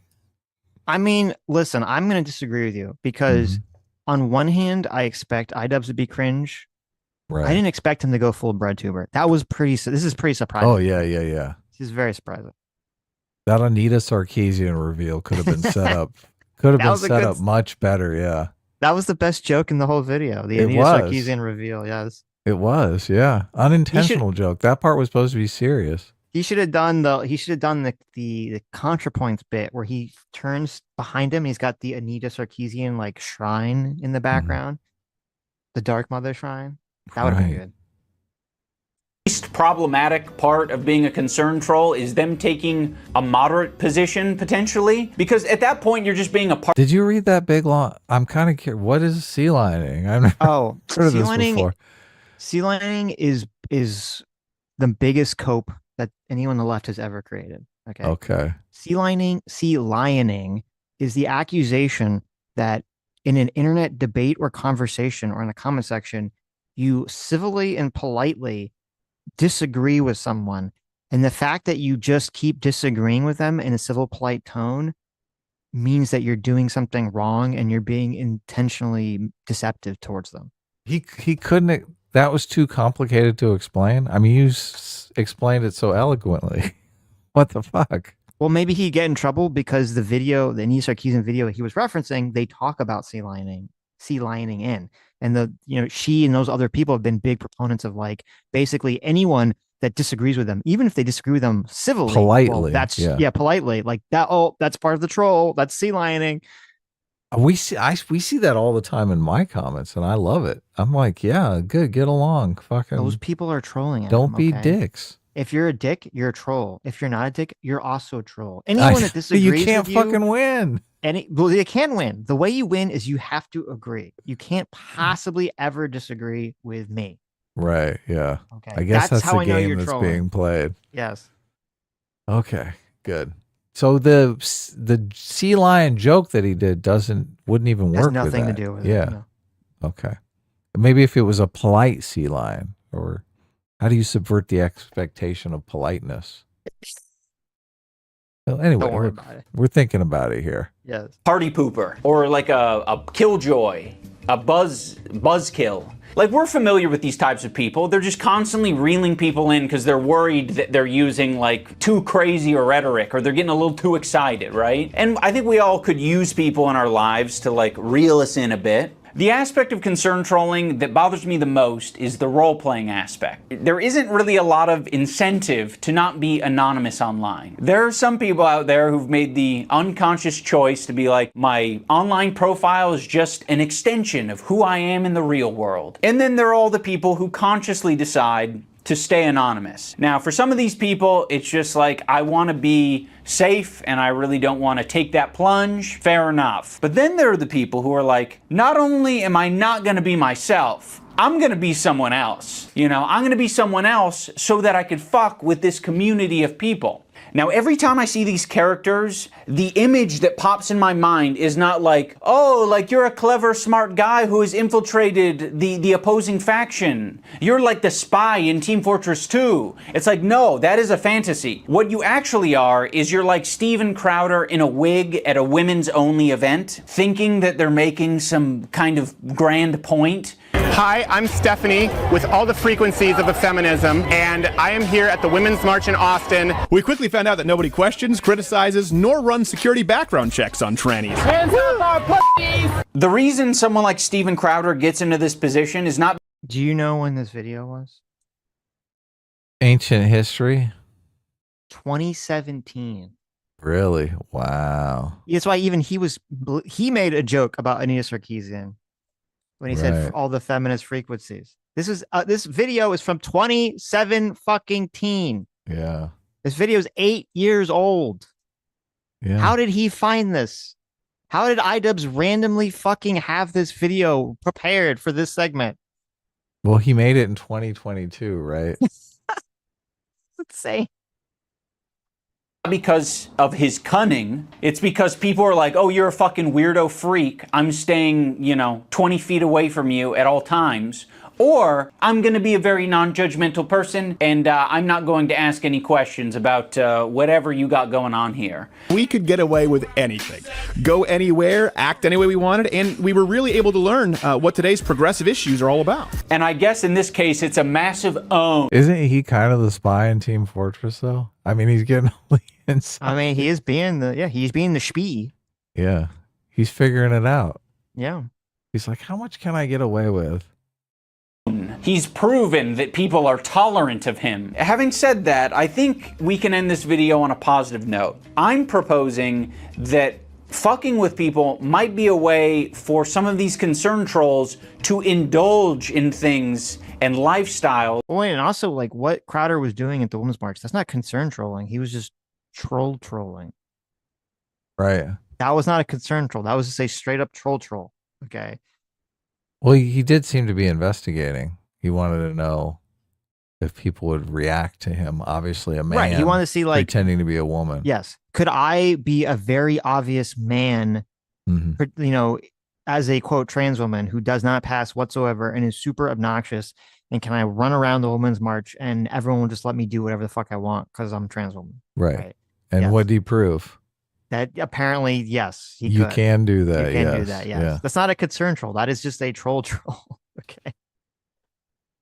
Listen, I'm going to disagree with you because on one hand, I expect Idubbbz to be cringe. Right. I didn't expect him to go full breadtuber. This is pretty surprising. Oh, yeah. This is very surprising. That Anita Sarkeesian reveal could have been set up. Could have been set up much better, yeah. That was the best joke in the whole video. The Anita Sarkeesian reveal, yes. It was, yeah. Unintentional joke. That part was supposed to be serious. He should have done the ContraPoints bit where he turns behind him. He's got the Anita Sarkeesian like shrine in the background, the Dark Mother shrine. That would have been good. The least problematic part of being a concern troll is them taking a moderate position potentially, because at that point you're just being a part. Did you read that big long? I'm kind of curious. What is sea lining? I've never heard of this before. Sea lining is the biggest cope that anyone on the left has ever created. Okay. Sea lioning is the accusation that in an internet debate or conversation or in a comment section, you civilly and politely disagree with someone. And the fact that you just keep disagreeing with them in a civil, polite tone means that you're doing something wrong and you're being intentionally deceptive towards them. He couldn't. That was too complicated to explain. You explained it so eloquently. What the fuck? Well, maybe he'd get in trouble because the Anita Sarkeesian video he was referencing, they talk about sea lining in. And she and those other people have been big proponents of like basically anyone that disagrees with them, even if they disagree with them civilly, politely. Politely, like that. Oh, that's part of the troll. That's sea lining. We see that all the time in my comments, and I love it. I'm like, yeah, good, get along. Fucking those people are trolling. Don't be dicks. If you're a dick, you're a troll. If you're not a dick, you're also a troll. Anyone that disagrees you can't with you, fucking win. Well, you can win. The way you win is you have to agree. You can't possibly ever disagree with me. Right. Yeah. Okay. I guess that's how the I know game you're that's trolling. being played. Yes. Okay. Good. So the sea lion joke that he did wouldn't even work. Has nothing with to that. do with it. it. No. Okay. Maybe if it was a polite sea lion, or how do you subvert the expectation of politeness? Well, anyway, Don't worry about it. We're thinking about it here. Yes. Party pooper, or like a killjoy, a buzzkill. Like, we're familiar with these types of people. They're just constantly reeling people in because they're worried that they're using like too crazy a rhetoric, or they're getting a little too excited, right? And I think we all could use people in our lives to like reel us in a bit. The aspect of concern trolling that bothers me the most is the role-playing aspect. There isn't really a lot of incentive to not be anonymous online. There are some people out there who've made the unconscious choice to be like, my online profile is just an extension of who I am in the real world. And then there are all the people who consciously decide to stay anonymous. Now, for some of these people, it's just like, I want to be safe and I really don't want to take that plunge. Fair enough. But then there are the people who are like, not only am I not going to be myself, I'm going to be someone else. You know, I'm going to be someone else so that I could fuck with this community of people. Now, every time I see these characters, the image that pops in my mind is not like, oh, like you're a clever, smart guy who has infiltrated the opposing faction. You're like the spy in Team Fortress 2. It's like, no, that is a fantasy. What you actually are is you're like Steven Crowder in a wig at a women's only event, thinking that they're making some kind of grand point. Hi, I'm Stephanie with all the frequencies of the feminism, and I am here at the Women's March in Austin. We quickly found out that nobody questions, criticizes, nor runs security background checks on trannies. Hands up our pussies! The reason someone like Steven Crowder gets into this position is not... Do you know when this video was? Ancient history? 2017. Really? Wow. That's why even he made a joke about Anita Sarkeesian when he said all the feminist frequencies. This video is from 2017. Yeah. This video is 8 years old. Yeah. How did he find this? How did Idubbbz randomly fucking have this video prepared for this segment? Well, he made it in 2022, right? Let's say. Because of his cunning, it's because people are like, oh, you're a fucking weirdo freak. I'm staying, 20 feet away from you at all times. Or I'm going to be a very non-judgmental person, and I'm not going to ask any questions about whatever you got going on here. We could get away with anything. Go anywhere, act any way we wanted, and we were really able to learn what today's progressive issues are all about. And I guess in this case, it's a massive own. Isn't he kind of the spy in Team Fortress, though? I mean, he's getting all the inside. I mean, he is being he's being the spy. Yeah. He's figuring it out. Yeah. He's like, how much can I get away with? He's proven that people are tolerant of him. Having said that, I think we can end this video on a positive note. I'm proposing that fucking with people might be a way for some of these concern trolls to indulge in things and lifestyle. Oh, and also, like, what Crowder was doing at the Women's March, that's not concern trolling. He was just trolling. Right. That was not a concern troll. That was just a straight up troll. Okay. Well, he did seem to be investigating. He wanted to know if people would react to him. Obviously, a man. Right. He wanted to see, like, pretending to be a woman. Yes. Could I be a very obvious man, as a quote trans woman who does not pass whatsoever and is super obnoxious? And can I run around the Women's March and everyone will just let me do whatever the fuck I want because I'm a trans woman? Right. And what do you prove? That apparently, yes, you can do that. You can do that. Yes. Yeah. That's not a concern troll. That is just a troll. Okay.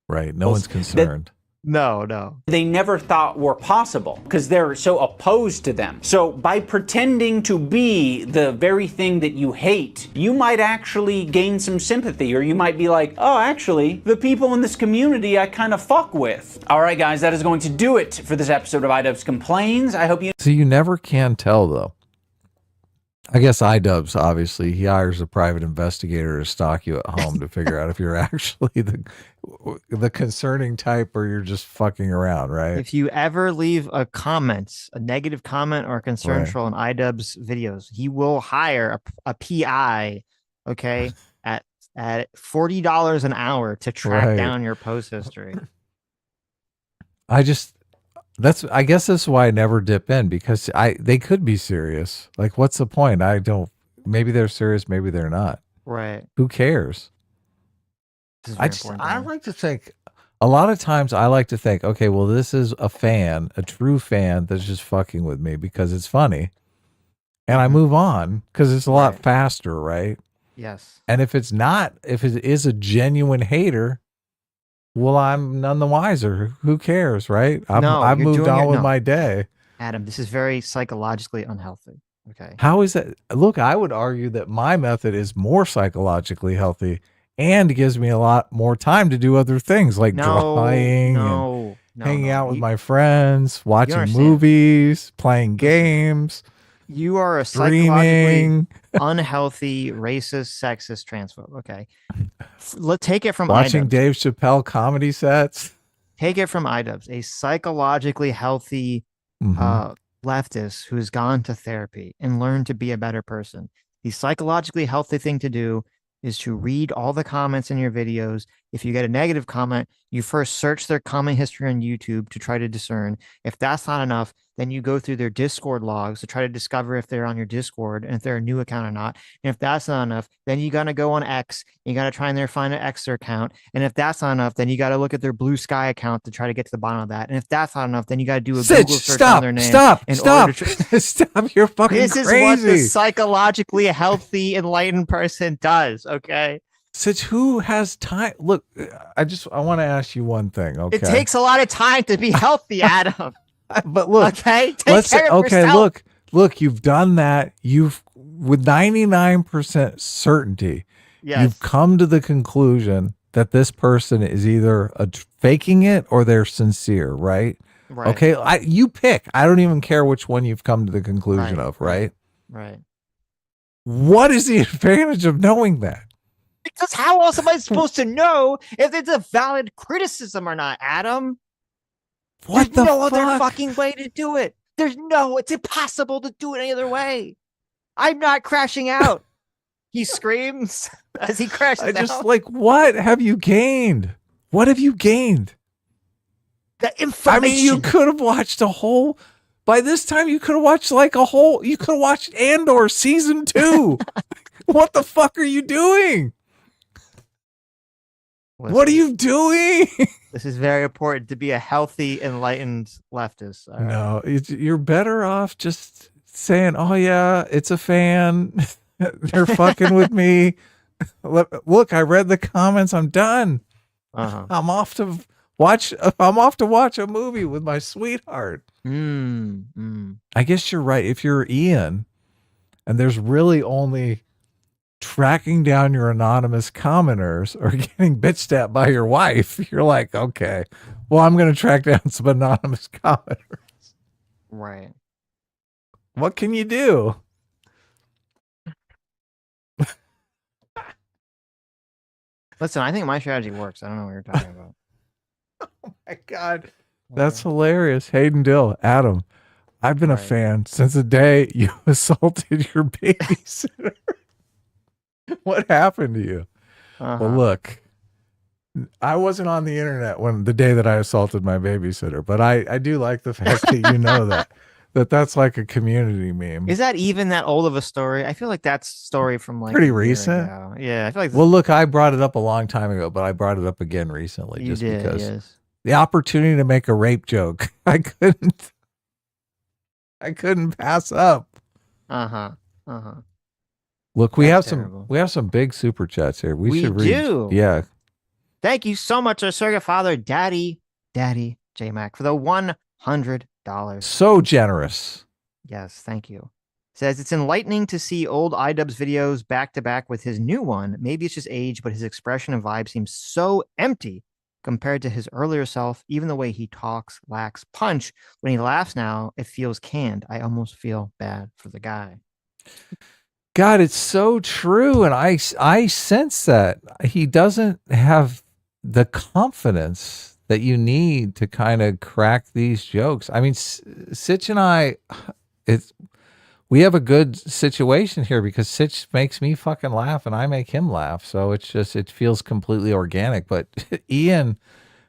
Right. No one's concerned. No. They never thought were possible because they're so opposed to them. So by pretending to be the very thing that you hate, you might actually gain some sympathy, or you might be like, oh, actually, the people in this community I kind of fuck with. All right, guys, that is going to do it for this episode of Idubbbz Complains. I hope you... So you never can tell, though. I guess Idubbbz, obviously, he hires a private investigator to stalk you at home to figure out if you're actually the concerning type or you're just fucking around, right? If you ever leave a negative comment or a concern Right. troll in Idubbbz videos, he will hire a PI, okay, at $40 an hour to track down your post history. I guess that's why I never dip in, because they could be serious. Like, what's the point? Maybe they're serious, maybe they're not. Right. Who cares? I like to think, a lot of times I like to think, okay, well, this is a true fan that's just fucking with me because it's funny. And I move on because it's a lot faster, right? Yes. And if it is a genuine hater, well, I'm none the wiser. Who cares, right? I've moved on with my day. Adam, this is very psychologically unhealthy. Okay. How is that? Look, I would argue that my method is more psychologically healthy and gives me a lot more time to do other things like drawing, hanging out with my friends, watching movies, playing games. You are a psychologically unhealthy, racist, sexist, transphobe. Okay. Let's take it from watching Idubbbz. Dave Chappelle comedy sets. Take it from Idubbbz, a psychologically healthy leftist who's gone to therapy and learned to be a better person. The psychologically healthy thing to do is to read all the comments in your videos. If you get a negative comment, you first search their comment history on YouTube to try to discern. If that's not enough, then you go through their Discord logs to try to discover if they're on your Discord and if they're a new account or not. And if that's not enough, then you got to go on X. You got to try and find an X account. And if that's not enough, then you got to look at their Blue Sky account to try to get to the bottom of that. And if that's not enough, then you got to do a Sitch, Google search on their name. Stop! Stop! You're fucking this crazy. This is what the psychologically healthy, enlightened person does, okay? Sitch, who has time? Look, I want to ask you one thing, okay? It takes a lot of time to be healthy, Adam. But look, okay, take care of yourself. Look, you've done that. You've, with 99% certainty, you've come to the conclusion that this person is either faking it or they're sincere, right? Right. Okay, you pick. I don't even care which one you've come to the conclusion of, right? Right. What is the advantage of knowing that? Because how else am I supposed to know if it's a valid criticism or not, Adam? There's no other fucking way to do it. It's impossible to do it any other way. I'm not crashing out. He screams as he crashes out. What have you gained? What have you gained? The information. I mean, you could have watched by this time you could have watched you could have watched Andor season 2. What the fuck are you doing? Listen, what are you doing? This is very important to be a healthy, enlightened leftist. No, you're better off just saying, oh yeah, it's a fan. They're fucking with me. Look, I read the comments. I'm done. I'm off to watch a movie with my sweetheart. I guess you're right. If you're Ian and there's really only tracking down your anonymous commenters or getting bitched at by your wife, you're like, okay, well, I'm going to track down some anonymous commenters. Right. What can you do? Listen, I think my strategy works. I don't know what you're talking about. Oh my God. That's hilarious. Hayden Dill, Adam, I've been a fan since the day you assaulted your babysitter. What happened to you? Well, look, I wasn't on the internet the day that I assaulted my babysitter, but I do like the fact that you know that's like a community meme. Is that even that old of a story? I feel like that's a story from like pretty recent. Yeah, I feel like. Well, look, I brought it up a long time ago, but I brought it up again recently because the opportunity to make a rape joke, I couldn't pass up. Look, we have some big super chats here. We should read. Yeah. Thank you so much, our surrogate father, Daddy J-Mac, for the $100. So generous. Yes, thank you. Says it's enlightening to see old Idubbbz videos back to back with his new one. Maybe it's just age, but his expression and vibe seems so empty compared to his earlier self. Even the way he talks lacks punch. When he laughs now, it feels canned. I almost feel bad for the guy. God, it's so true. And I sense that he doesn't have the confidence that you need to kind of crack these jokes. I mean, Sitch and I, we have a good situation here because Sitch makes me fucking laugh and I make him laugh. So it's just, it feels completely organic. But Ian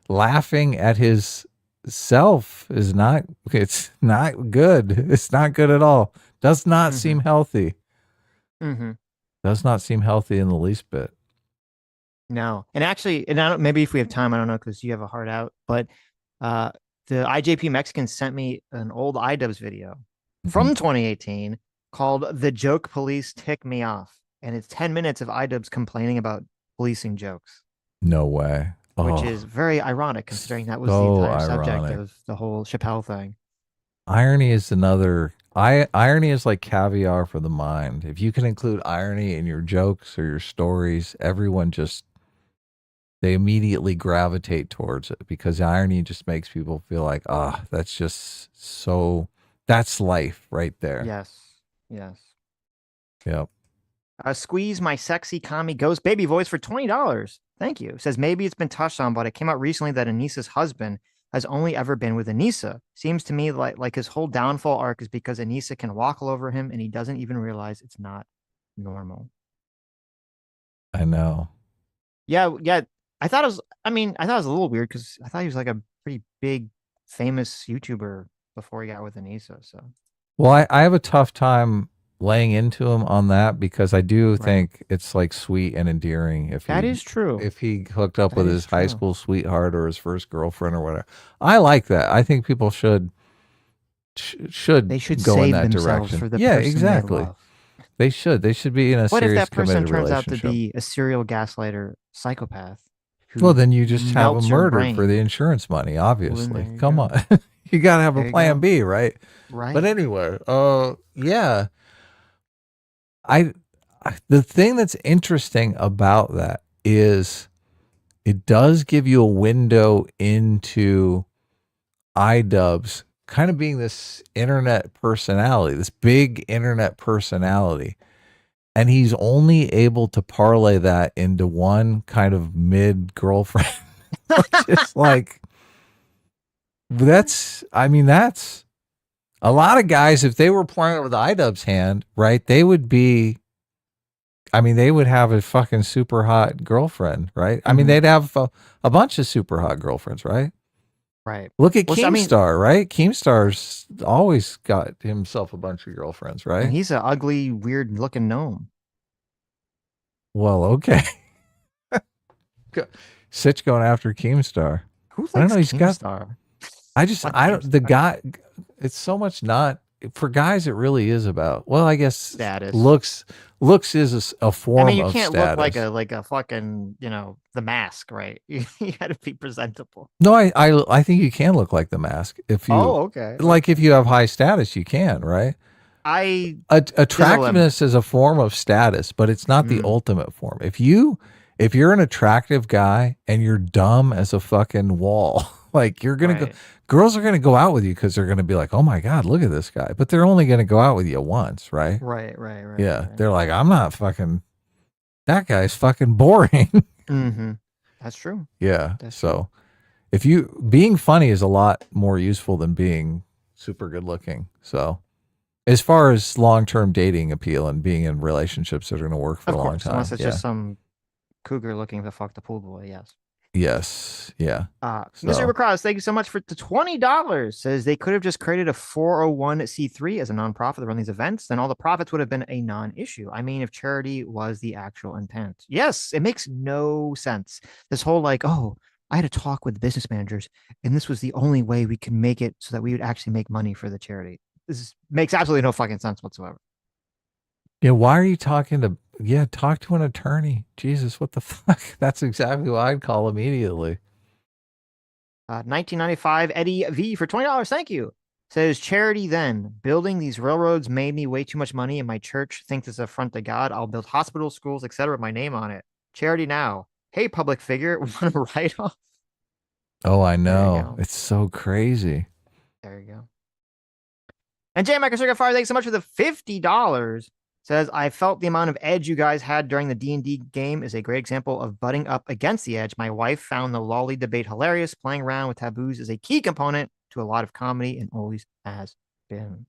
laughing at his self is not, it's not good. It's not good at all. Does not seem healthy. Does not seem healthy in the least bit. No. And actually, and I don't, maybe if we have time, I don't know, because you have a heart out, but the IJP Mexican sent me an old Idubbbz video from 2018 called "The Joke Police Tick Me Off," and it's 10 minutes of Idubbbz complaining about policing jokes. No way. Which is very ironic considering that was the entire subject of the whole Chappelle thing. Irony is another. Irony is like caviar for the mind. If you can include irony in your jokes or your stories, everyone just, they immediately gravitate towards it because irony just makes people feel like, that's just so, that's life right there. Yes. Yes. Yep. Squeeze my sexy commie ghost baby voice for $20. Thank you. Says maybe it's been touched on, but it came out recently that Anissa's husband has only ever been with Anissa. Seems to me like his whole downfall arc is because Anissa can walk all over him and he doesn't even realize it's not normal. I know. Yeah. I thought it was a little weird because I thought he was like a pretty big, famous YouTuber before he got with Anissa. So, well, I have a tough time laying into him on that because I do think it's like sweet and endearing. If that is true. If he hooked up with his high school sweetheart or his first girlfriend or whatever, I like that. I think people should go in that direction. For the yeah, person exactly. They should be in a what serious if that person committed turns out to relationship? be a serial gaslighter psychopath? Well, then you just have melts him your murdered brain. for the insurance money, obviously. you Come go. on. You got to have There a you plan go. B, right? Right. But anyway, yeah. The thing that's interesting about that is it does give you a window into Idubbbz kind of being this internet personality, this big internet personality. And he's only able to parlay that into one kind of mid girlfriend. Just like, that's a lot of guys, if they were playing with Idubbbz hand, right, they would have a fucking super hot girlfriend, right? I mean, they'd have a bunch of super hot girlfriends, right? Right. Look at Keemstar, right? Keemstar's always got himself a bunch of girlfriends, right? And he's an ugly, weird looking gnome. Well, okay. Sitch going after Keemstar. Who likes I don't know. He's Keemstar? the guy, it's so much not, for guys, it really is about, well, I guess status. Looks is a form of status. You can't look like a fucking, The Mask, right? You got to be presentable. No, I think you can look like The Mask if you. Oh, okay. Like if you have high status, you can, right? Attractiveness is a form of status, but it's not the ultimate form. If you're an attractive guy and you're dumb as a fucking wall, like you're gonna go, girls are gonna go out with you because they're gonna be like, oh my god, look at this guy, but they're only gonna go out with you once, right? Right. Yeah, they're like, I'm not fucking. That guy's fucking boring. That's true. Yeah. So, if being funny is a lot more useful than being super good looking. So, as far as long-term dating appeal and being in relationships that are going to work for a long time, Unless it's just some cougar looking to fuck the pool boy. Yes. Yes. Yeah. Mr. Ubercross, thank you so much for the $20. Says they could have just created a 401c3 as a nonprofit to run these events, then all the profits would have been a non-issue. I mean, if charity was the actual intent. Yes, it makes no sense. This whole I had a talk with the business managers, and this was the only way we could make it so that we would actually make money for the charity. This makes absolutely no fucking sense whatsoever. Yeah, why are you talking to? Yeah, talk to an attorney. Jesus, what the fuck? That's exactly what I'd call immediately. 1995 Eddie V for $20. Thank you. Says charity. Then building these railroads made me way too much money, and my church thinks it's an affront to God. I'll build hospitals, schools, etc. with my name on it. Charity now. Hey, public figure, want to write off? Oh, I know. It's so crazy. There you go. And J. Michael Circuit Fire, thanks so much for the $50. Says, I felt the amount of edge you guys had during the D&D game is a great example of butting up against the edge. My wife found the lolly debate hilarious. Playing around with taboos is a key component to a lot of comedy and always has been.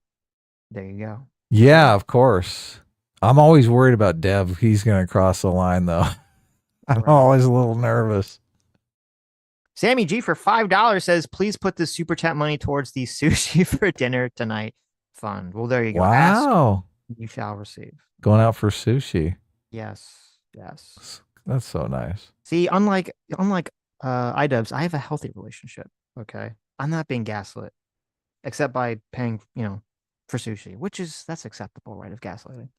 There you go. Yeah, of course. I'm always worried about Dev. He's going to cross the line, though. I'm always a little nervous. Sammy G for $5 says, please put the super chat money towards the sushi for dinner tonight fund. Well, there you go. Wow. Ask, you shall receive. Going out for sushi. Yes. Yes. That's so nice. See, unlike Idubbbz, I have a healthy relationship. Okay. I'm not being gaslit except by paying, for sushi, that's acceptable, right? Of gaslighting.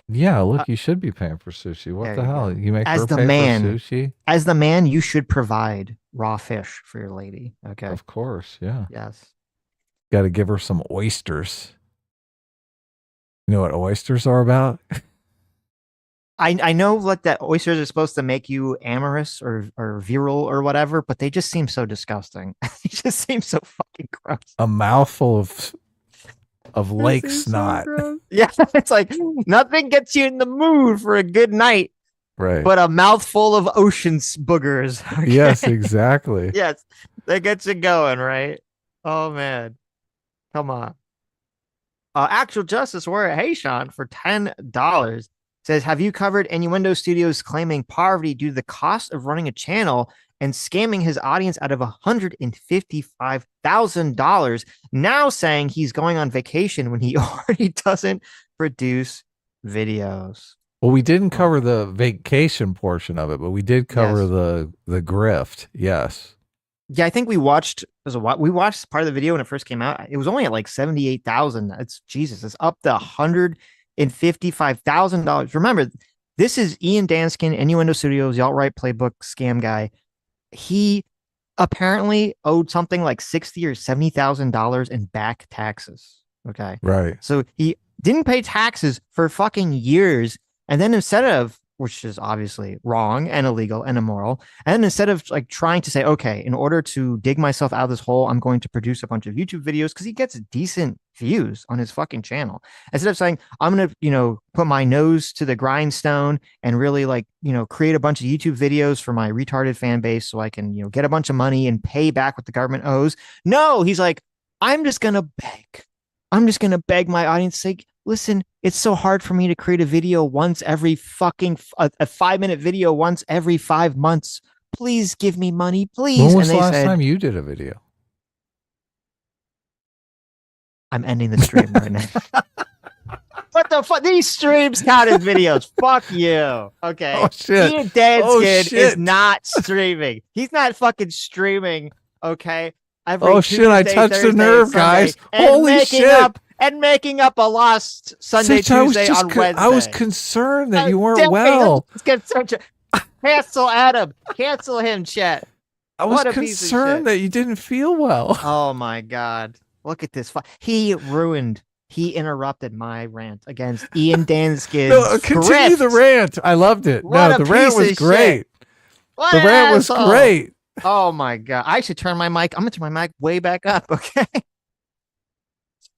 Yeah, look, you should be paying for sushi. What the hell? You make her pay for sushi? As the man, you should provide raw fish for your lady. Okay. Of course, yeah. Yes. Got to give her some oysters. You know what oysters are about? I know like that oysters are supposed to make you amorous or virile or whatever, but they just seem so disgusting. They just seem so fucking gross. A mouthful of lake snot. So yeah, it's like nothing gets you in the mood for a good night. Right. But a mouthful of ocean boogers. Okay? Yes, exactly. Yes. That gets you going, right? Oh man. Come on. Actual Justice Warrior, hey Sean, for $10 says, have you covered Innuendo Studios claiming poverty due to the cost of running a channel and scamming his audience out of $155,000, now saying he's going on vacation when he already doesn't produce videos? Well, we didn't cover the vacation portion of it, but we did cover the grift. Yes. Yeah, I think we watched part of the video when it first came out. It was only at like 78,000. It's Jesus. It's up to $155,000. Remember, this is Ian Danskin, Innuendo Studios, the alt-right playbook scam guy. He apparently owed something like $60,000 or $70,000 in back taxes. Okay. Right. So he didn't pay taxes for fucking years. And then instead of, which is obviously wrong and illegal and immoral, and instead of like trying to say, okay, in order to dig myself out of this hole, I'm going to produce a bunch of YouTube videos because he gets decent views on his fucking channel. Instead of saying, I'm going to, put my nose to the grindstone and really create a bunch of YouTube videos for my retarded fan base so I can, get a bunch of money and pay back what the government owes. No, he's like, I'm just going to beg. I'm just going to beg my audience, say, listen, it's so hard for me to create a video once every fucking a 5-minute video once every 5 months. Please give me money, please. When was the last time you did a video? I'm ending the stream right now. What the fuck? These streams count as videos. Fuck you. Okay. Oh shit. Ian Danskin is not streaming. He's not fucking streaming. Okay. Every Tuesday, I touched Thursday, the nerve, Sunday, guys. Holy shit. Making up a lost Sunday, Sitch, Tuesday on Wednesday. I was concerned that you weren't well. Cancel Adam. Cancel him, chat. I was concerned that you didn't feel well. Oh my God. Look at this. He interrupted my rant against Ian Danskin. No, continue the rant. I loved it. The rant was great. The rant was great. Oh my God. I should turn my mic. I'm going to turn my mic way back up. Okay.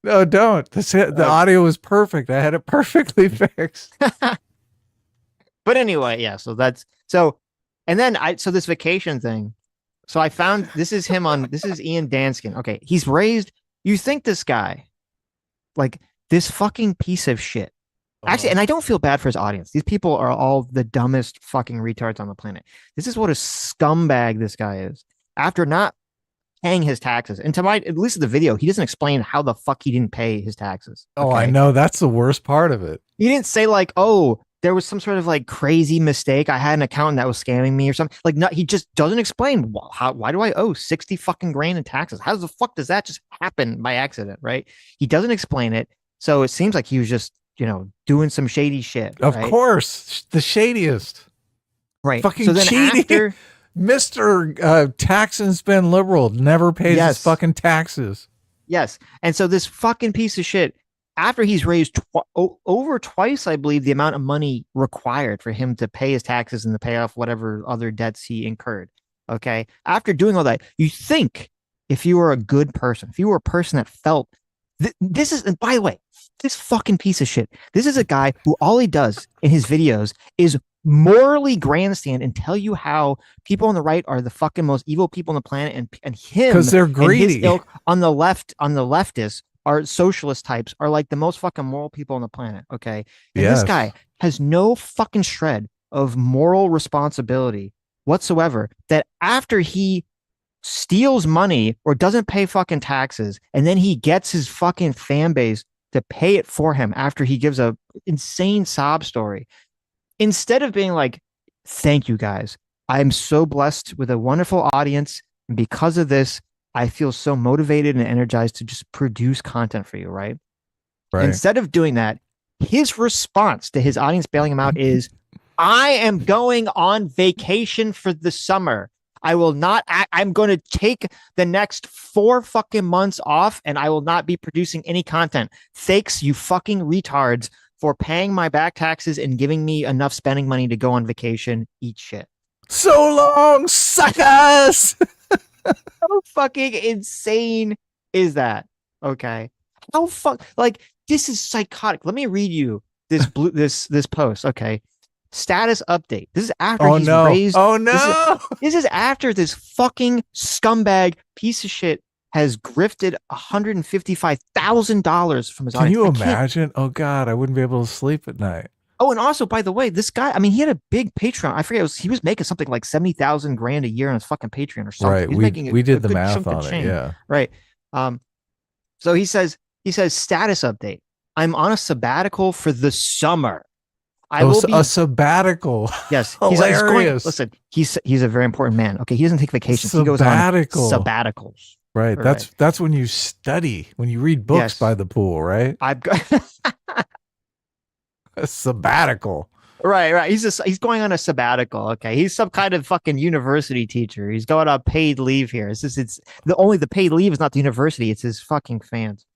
No, don't. The audio was perfect. I had it perfectly fixed. But anyway, yeah. So and then this vacation thing. So I found this is Ian Danskin. Okay. He's raised, you think this guy, like this fucking piece of shit. Actually, and I don't feel bad for his audience. These people are all the dumbest fucking retards on the planet. This is what a scumbag this guy is. After not paying his taxes, and at least in the video, he doesn't explain how the fuck he didn't pay his taxes. Okay? Oh, I know. That's the worst part of it. He didn't say like, oh, there was some sort of like crazy mistake. I had an accountant that was scamming me or something. Like, no, he just doesn't explain why do I owe 60 fucking grand in taxes? How the fuck does that just happen by accident? Right? He doesn't explain it. So it seems like he was just, doing some shady shit. Of course. The shadiest. Right. Fucking so then shady. Mr. Tax and Spend Liberal never pays his fucking taxes. Yes. And so this fucking piece of shit, after he's raised over twice, I believe, the amount of money required for him to pay his taxes and to pay off whatever other debts he incurred. Okay. After doing all that, you think if you were a good person, if you were a person that felt this is, and by the way, This fucking piece of shit. This is a guy who all he does in his videos is morally grandstand and tell you how people on the right are the fucking most evil people on the planet, and him because they're greedy. And his ilk on the leftists are socialist types are like the most fucking moral people on the planet. Okay, and this guy has no fucking shred of moral responsibility whatsoever. That after he steals money or doesn't pay fucking taxes, and then he gets his fucking fan base to pay it for him after he gives a insane sob story. Instead of being like, thank you guys, I'm so blessed with a wonderful audience. And because of this, I feel so motivated and energized to just produce content for you, right? Instead of doing that, his response to his audience bailing him out is, I am going on vacation for the summer. I will not, I'm going to take the next 4 fucking months off and I will not be producing any content. Thanks, you fucking retards, for paying my back taxes and giving me enough spending money to go on vacation. Eat shit. So long, suckers! How fucking insane is that? Okay. How like, this is psychotic. Let me read you this this post. Okay. Status update. This is after he's raised. Oh no! This is after this fucking scumbag piece of shit has grifted $155,000 from his audience. Can you imagine? Oh god, I wouldn't be able to sleep at night. Oh, and also, by the way, this guy, I mean, he had a big Patreon. I forget, he was making something like 70,000 grand a year on his fucking Patreon or something. Right. We did the math on it. Yeah. Right. So he says status update. I'm on a sabbatical for the summer. I will be a sabbatical. Yes. Hilarious. Listen, he's a very important man. Okay. He doesn't take vacations. Sabbatical. He goes on sabbaticals. Right. That's when you study, when you read books by the pool, right? I've got a sabbatical. Right. He's going on a sabbatical. Okay. He's some kind of fucking university teacher. He's going on paid leave here. It's the paid leave is not the university. It's his fucking fans.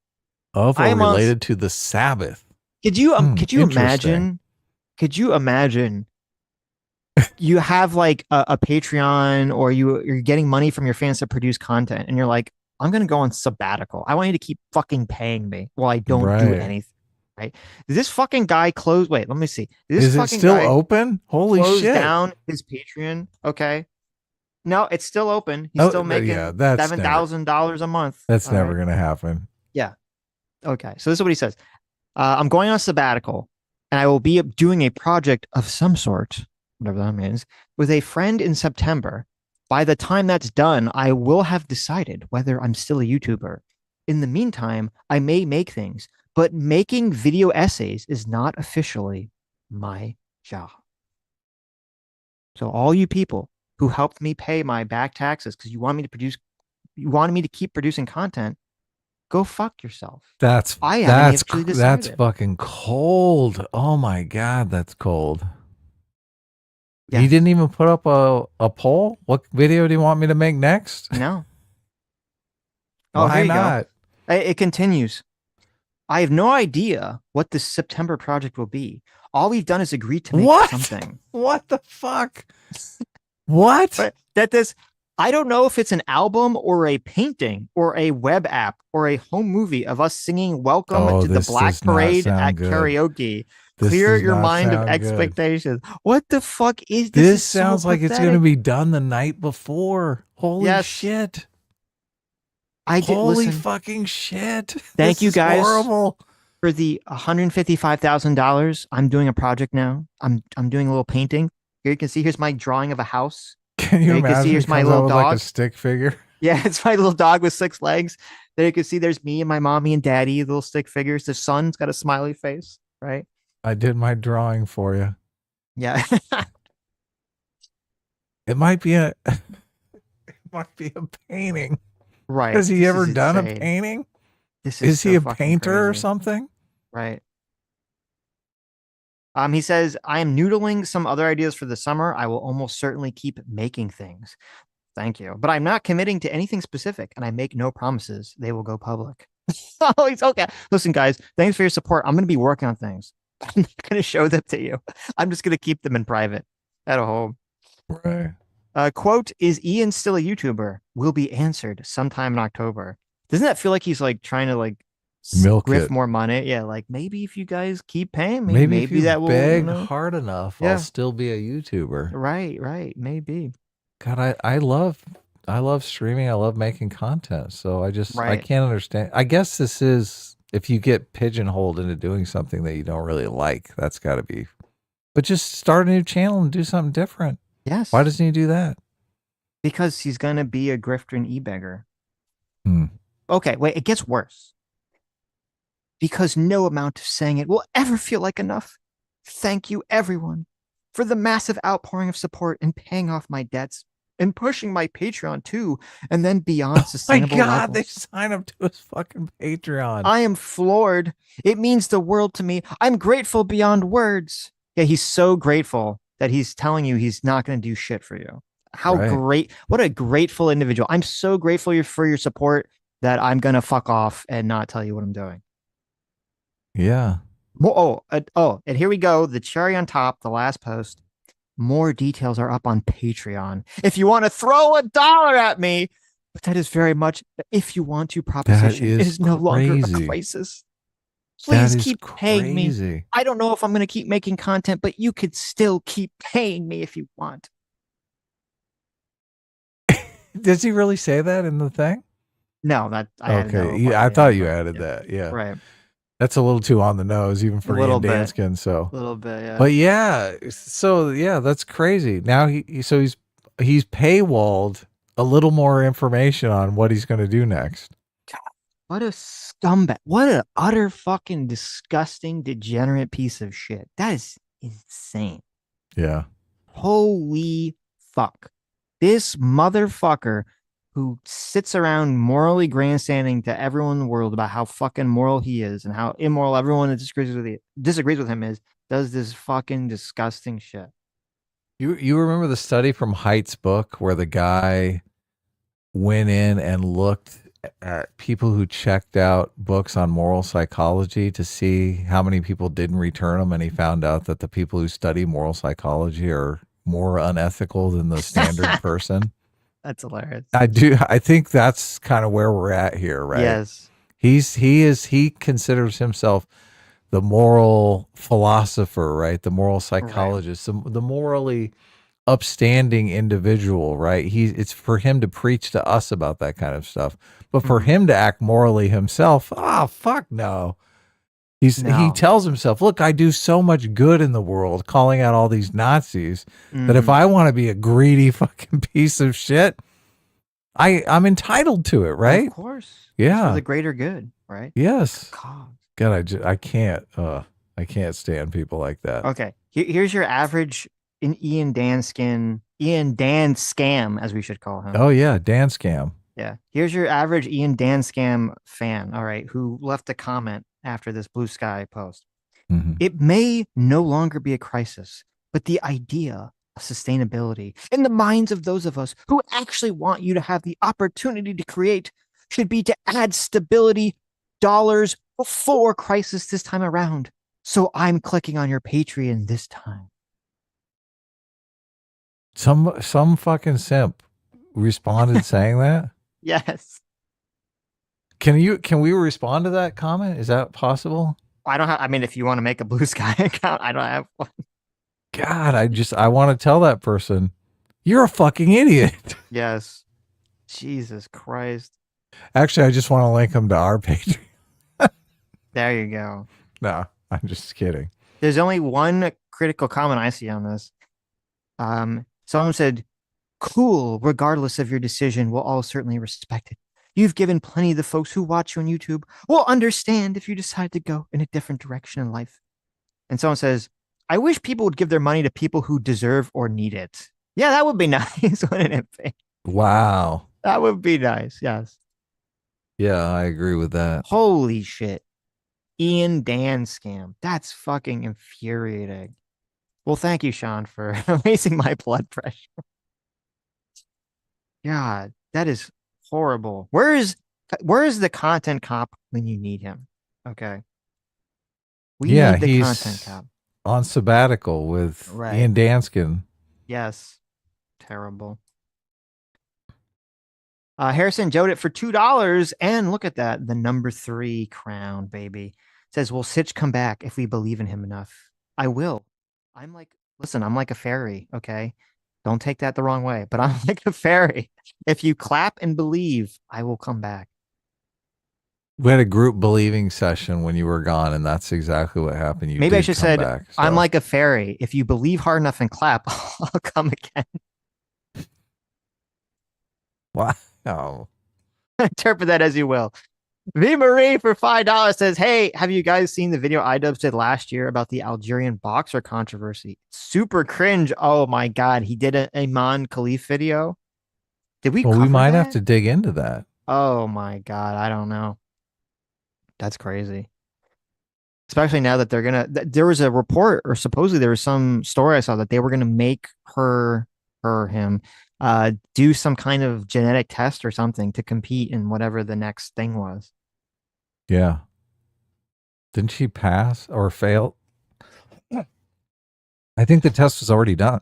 Oh, related to the Sabbath. Could you imagine? Could you imagine you have like a Patreon or you're getting money from your fans to produce content and you're like, I'm going to go on sabbatical. I want you to keep fucking paying me while I don't do anything. Right? Did this fucking guy close? Wait, let me see. Is it still open? Holy shit. Down his Patreon. Okay. No, it's still open. He's still making $7,000 a month. That's never going to happen. Yeah. Okay. So this is what he says. I'm going on a sabbatical and I will be doing a project of some sort, whatever that means, with a friend in September. By the time that's done, I will have decided whether I'm still a YouTuber. In the meantime, I may make things, but making video essays is not officially my job. So all you people who helped me pay my back taxes because you wanted me to keep producing content, go fuck yourself. That's fucking cold. Oh my god, that's cold. Yeah. You didn't even put up a poll? What video do you want me to make next? No. Why not? It continues. I have no idea what this September project will be. All we've done is agree to make something. What the fuck? What? I don't know if it's an album or a painting or a web app or a home movie of us singing Welcome to the Black Parade at karaoke. Clear your mind of expectations. What the fuck is this? This sounds like it's going to be done the night before. Holy shit. Holy fucking shit. Thank you guys for the $155,000. I'm doing a project now. I'm doing a little painting. Here you can see, here's my drawing of a house. Can you imagine? See, here's my little dog. Like a stick figure. Yeah, it's my little dog with 6 legs. There you can see there's me and my mommy and daddy, little stick figures. The sun's got a smiley face, right? I did my drawing for you. Yeah. It might be a painting. Right. Has he ever done a painting? Is he a painter or something? Right. He says, I am noodling some other ideas for the summer. I will almost certainly keep making things. Thank you. But I'm not committing to anything specific, and I make no promises they will go public. Oh, it's okay. Listen, guys, thanks for your support. I'm going to be working on things. I'm not going to show them to you. I'm just going to keep them in private at home. Right. Quote, is Ian still a YouTuber? Will be answered sometime in October. Doesn't that feel like he's like trying to like Milk grift it. more money. Yeah, like maybe if you guys keep paying me, Maybe if you that will beg hard enough, Yeah. I'll still be a YouTuber. Right, maybe. God, I love streaming. I love making content. So I Right. can't understand. I guess this is, if you get pigeonholed into doing something that you don't really like, that's got to be. But just start a new channel and do something different. Yes. Why doesn't he do that? Because he's gonna be a grifter and e-beggar. Hmm. Okay, wait, it gets worse. Because no amount of saying it will ever feel like enough. Thank you, everyone, for the massive outpouring of support and paying off my debts and pushing my Patreon too, and then beyond sustainable My God, levels. they sign up to his fucking Patreon. I am floored. It means the world to me. I'm grateful beyond words. Yeah, he's so grateful that he's telling you he's not going to do shit for you. How great. What a grateful individual. I'm so grateful for your support that I'm going to fuck off and not tell you what I'm doing. Yeah. And here we go. The cherry on top, the last post. More details are up on Patreon. If you want to throw $1 at me, but that is very much if you want to proposition. It is no longer a crisis. Please keep paying me. I don't know if I'm going to keep making content, but you could still keep paying me if you want. Does he really say that in the thing? No, that I thought you added that. Yeah. Right. That's a little too on the nose, even for Ian Danskin. So a little bit, yeah. But yeah, that's crazy. Now he's paywalled a little more information on what he's going to do next. God, what a scumbag! What an utter fucking disgusting, degenerate piece of shit. That is insane. Yeah. Holy fuck! This motherfucker who sits around morally grandstanding to everyone in the world about how fucking moral he is and how immoral everyone that disagrees with him is, does this fucking disgusting shit. You remember the study from Haidt's book where the guy went in and looked at people who checked out books on moral psychology to see how many people didn't return them, and he found out that the people who study moral psychology are more unethical than the standard person. That's hilarious. I think that's kind of where we're at here, right? Yes. He considers himself the moral philosopher, right? The moral psychologist, right. The morally upstanding individual, right? It's for him to preach to us about that kind of stuff. But for him to act morally himself, fuck no. He tells himself, look, I do so much good in the world, calling out all these Nazis, that if I want to be a greedy fucking piece of shit, I'm entitled to it, right? Of course. Yeah. For the greater good, right? Yes. God, I can't stand people like that. Okay. Here's your average Ian Danskin, Ian Danscam, as we should call him. Oh yeah, Danscam. Yeah. Here's your average Ian Danscam fan, all right, who left a comment after this Blue Sky post. It may no longer be a crisis, but the idea of sustainability in the minds of those of us who actually want you to have the opportunity to create should be to add stability dollars before crisis this time around. So I'm clicking on your Patreon this time. Some fucking simp responded saying that? Yes. Can we respond to that comment? Is that possible? I mean, if you want to make a Blue Sky account, I don't have one. God, I want to tell that person, you're a fucking idiot. Yes. Jesus Christ. Actually, I just want to link them to our Patreon. There you go. No, I'm just kidding. There's only one critical comment I see on this. Someone said, cool, regardless of your decision, we'll all certainly respect it. You've given plenty of the folks who watch you on YouTube will understand if you decide to go in a different direction in life. And someone says, I wish people would give their money to people who deserve or need it. Yeah, that would be nice, wouldn't it be? Wow. That would be nice, yes. Yeah, I agree with that. Holy shit. Ian Danscam. That's fucking infuriating. Well, thank you, Sean, for raising my blood pressure. God, that is horrible. Where is the content cop when you need him? Okay. We need the content cop. On sabbatical with Ian Danskin. Yes. Terrible. Harrison Jodit for $2. And look at that. The number 3 crown, baby. Says, will Sitch come back if we believe in him enough? I will. Listen, I'm like a fairy, okay? Don't take that the wrong way, but I'm like a fairy. If you clap and believe, I will come back. We had a group believing session when you were gone, and that's exactly what happened. You Maybe I should have said, back, I'm like a fairy. If you believe hard enough and clap, I'll come again. Wow. Interpret that as you will. V Marie for $5 says, hey, have you guys seen the video Idubbbz did last year about the Algerian boxer controversy? Super cringe. Oh my God. He did an Iman Khalif video. Did we Well, we might have to dig into that. Oh my God. I don't know. That's crazy. Especially now that they're going to, there was a report, or supposedly there was some story I saw that they were going to make him do some kind of genetic test or something to compete in whatever the next thing was. Yeah. Didn't she pass or fail? I think the test was already done.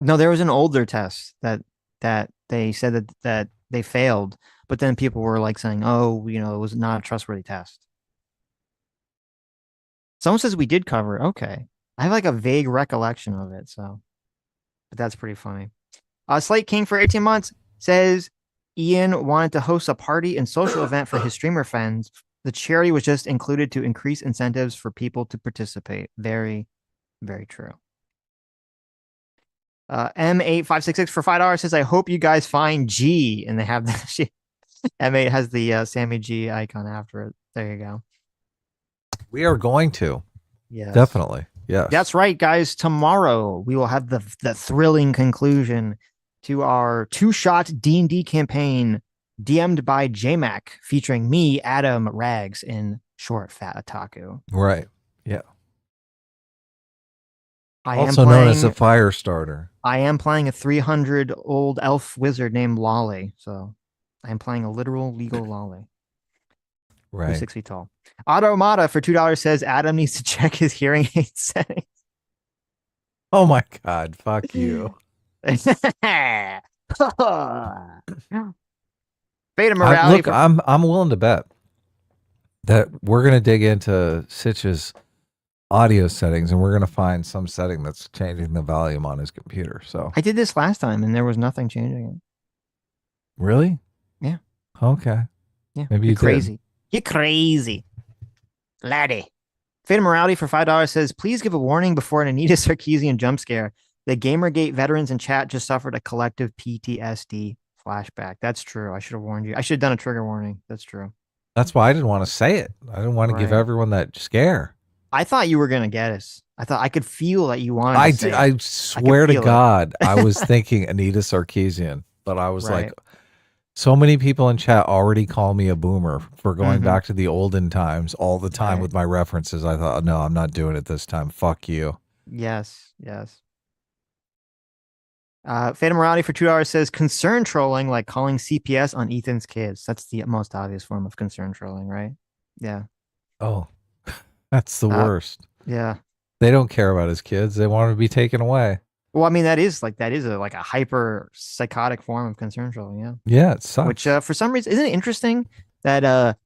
No, there was an older test that they said that they failed, but then people were like saying, oh, it was not a trustworthy test. Someone says we did cover it. Okay. I have like a vague recollection of it, so but that's pretty funny. Slate King for 18 months says Ian wanted to host a party and social event for his streamer friends. The charity was just included to increase incentives for people to participate. Very, very true. M8566 for $5 says, I hope you guys find G. And they have the M8 has the Sammy G icon after it. There you go. We are going to. Yeah. Definitely. Yeah. That's right, guys. Tomorrow we will have the thrilling conclusion to our 2-shot D&D campaign DM'd by JMac, featuring me, Adam, Rags, and Short Fat Otaku. Right. Yeah. Also known as a fire starter. I am playing a 300-old elf wizard named Lolly, so I am playing a literal legal Lolly. Right. Who's 6 feet tall. Automata for $2 says Adam needs to check his hearing aid settings. Oh my God. Fuck you. Beta morality. Look, I'm willing to bet that we're going to dig into Sitch's audio settings and we're going to find some setting that's changing the volume on his computer. So I did this last time and there was nothing changing it. Really? Yeah. Okay. Yeah. Maybe You're crazy. You're crazy. Laddie. Fate of Morality for $5 says, please give a warning before an Anita Sarkeesian jump scare. The Gamergate veterans in chat just suffered a collective PTSD flashback. That's true. I should have warned you. I should have done a trigger warning. That's true. That's why I didn't want to say it. I didn't want to give everyone that scare. I thought you were going to get us. I thought I could feel that you wanted to say it. I swear to God, I was thinking Anita Sarkeesian, but I was like, so many people in chat already call me a boomer for going back to the olden times all the time with my references. I thought, no, I'm not doing it this time. Fuck you. Yes. Yes. Fate of Morality for $2 says concern trolling, like calling CPS on Ethan's kids. That's the most obvious form of concern trolling, right? Yeah. Oh, that's the worst. Yeah. They don't care about his kids. They want him to be taken away. Well, I mean, that is a hyper psychotic form of concern trolling. Yeah. Yeah. It sucks. Which for some reason, isn't it interesting that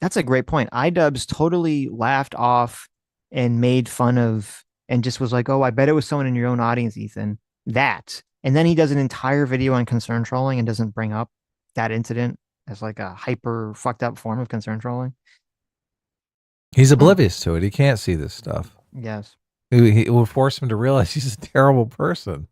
that's a great point. Idubbbz totally laughed off and made fun of and just was like, oh, I bet it was someone in your own audience, Ethan. That. And then he does an entire video on concern trolling and doesn't bring up that incident as like a hyper fucked up form of concern trolling. He's oblivious to it. He can't see this stuff. Yes. It will force him to realize he's a terrible person.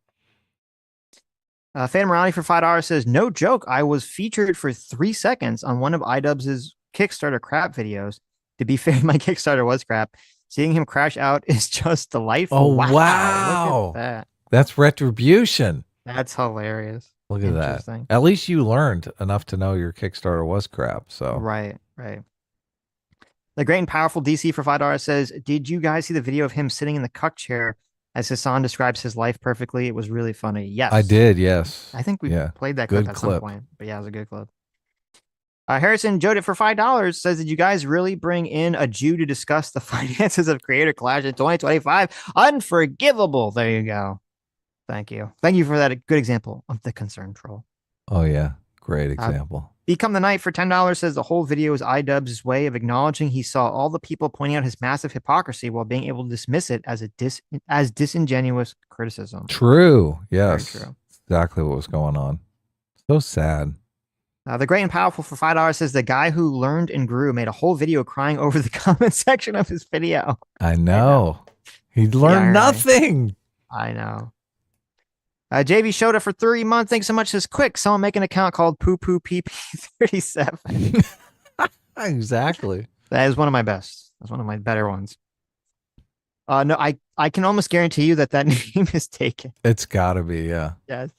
Fan Morality for $5 says, no joke. I was featured for 3 seconds on one of Idubbbz's Kickstarter crap videos. To be fair, my Kickstarter was crap. Seeing him crash out is just delightful. Oh, wow. wow. Look at that. That's retribution. That's hilarious. Look at that. At least you learned enough to know your Kickstarter was crap. So right. The Great and Powerful DC for $5 says, did you guys see the video of him sitting in the cuck chair as Hassan describes his life perfectly? It was really funny. Yes. I did, yes. I think we played that clip at some point. But yeah, it was a good clip. Harrison Jodit for $5 says, did you guys really bring in a Jew to discuss the finances of Creator Clash in 2025? Unforgivable. There you go. Thank you. Thank you for that good example of the concern troll. Oh, yeah. Great example. Become the Night for $10 says the whole video is Idubbbz' way of acknowledging he saw all the people pointing out his massive hypocrisy while being able to dismiss it as as disingenuous criticism. True. Yes. Very true. Exactly what was going on. So sad. The Great and Powerful for $5 says the guy who learned and grew made a whole video crying over the comment section of his video. I know. He learned nothing. I know. JV showed up for 3 months. Thanks so much. Says quick, someone make an account called Poo Poo PP37. Exactly. That is one of my best. That's one of my better ones. No, I can almost guarantee you that name is taken. It's gotta be, yeah. Yes.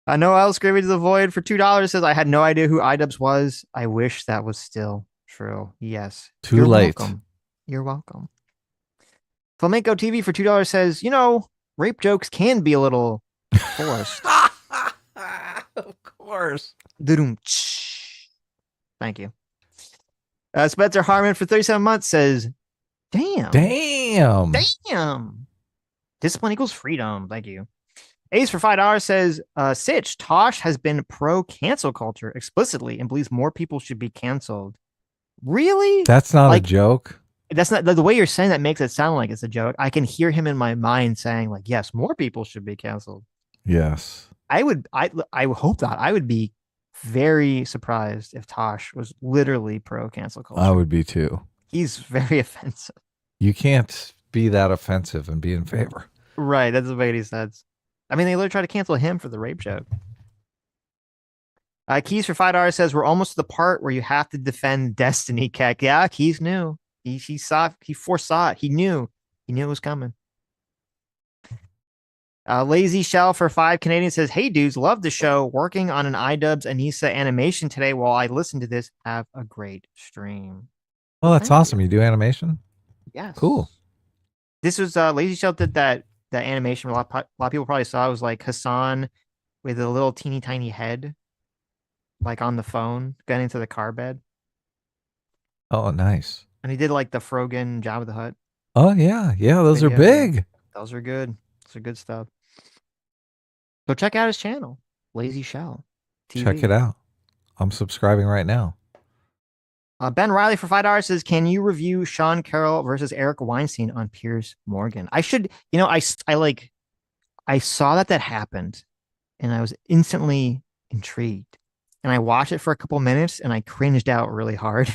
Noel Screaming to the Void for $2 says I had no idea who Idubbbz was. I wish that was still true. Yes. Too late. Welcome. You're welcome. Flamenco TV for $2 says, rape jokes can be a little forced. Of course. Thank you. Spencer Harmon for 37 months says, damn. Discipline equals freedom. Thank you. Ace for $5 says, Sitch, Tosh has been pro cancel culture explicitly and believes more people should be canceled. Really? That's not a joke. That's not the way you're saying that makes it sound like it's a joke. I can hear him in my mind saying like, yes, more people should be canceled. Yes. I hope not. I would be very surprised if Tosh was literally pro cancel culture. I would be too. He's very offensive. You can't be that offensive and be in favor. Right. That's what he says. I mean, they literally tried to cancel him for the rape joke. Keys for $5 says we're almost to the part where you have to defend Destiny, Keck. Yeah, Keys knew. He foresaw it. He knew it was coming. Lazy Shell for 5 Canadian says, hey dudes, love the show. Working on an Idubbbz Anissa animation today while I listen to this. Have a great stream. Oh, that's awesome. You do animation? Yes. Cool. This was Lazy Shell did that animation. A lot of people probably saw it was like Hassan with a little teeny tiny head, like on the phone, getting into the car bed. Oh, nice. And he did like the Frogan Jabba the Hutt. Oh yeah, those are big. Those are good. Those are good stuff. Go check out his channel, Lazy Shell TV. Check it out. I'm subscribing right now. Ben Riley for $5 says, can you review Sean Carroll versus Eric Weinstein on Piers Morgan? I should, I saw that happened and I was instantly intrigued and I watched it for a couple minutes and I cringed out really hard.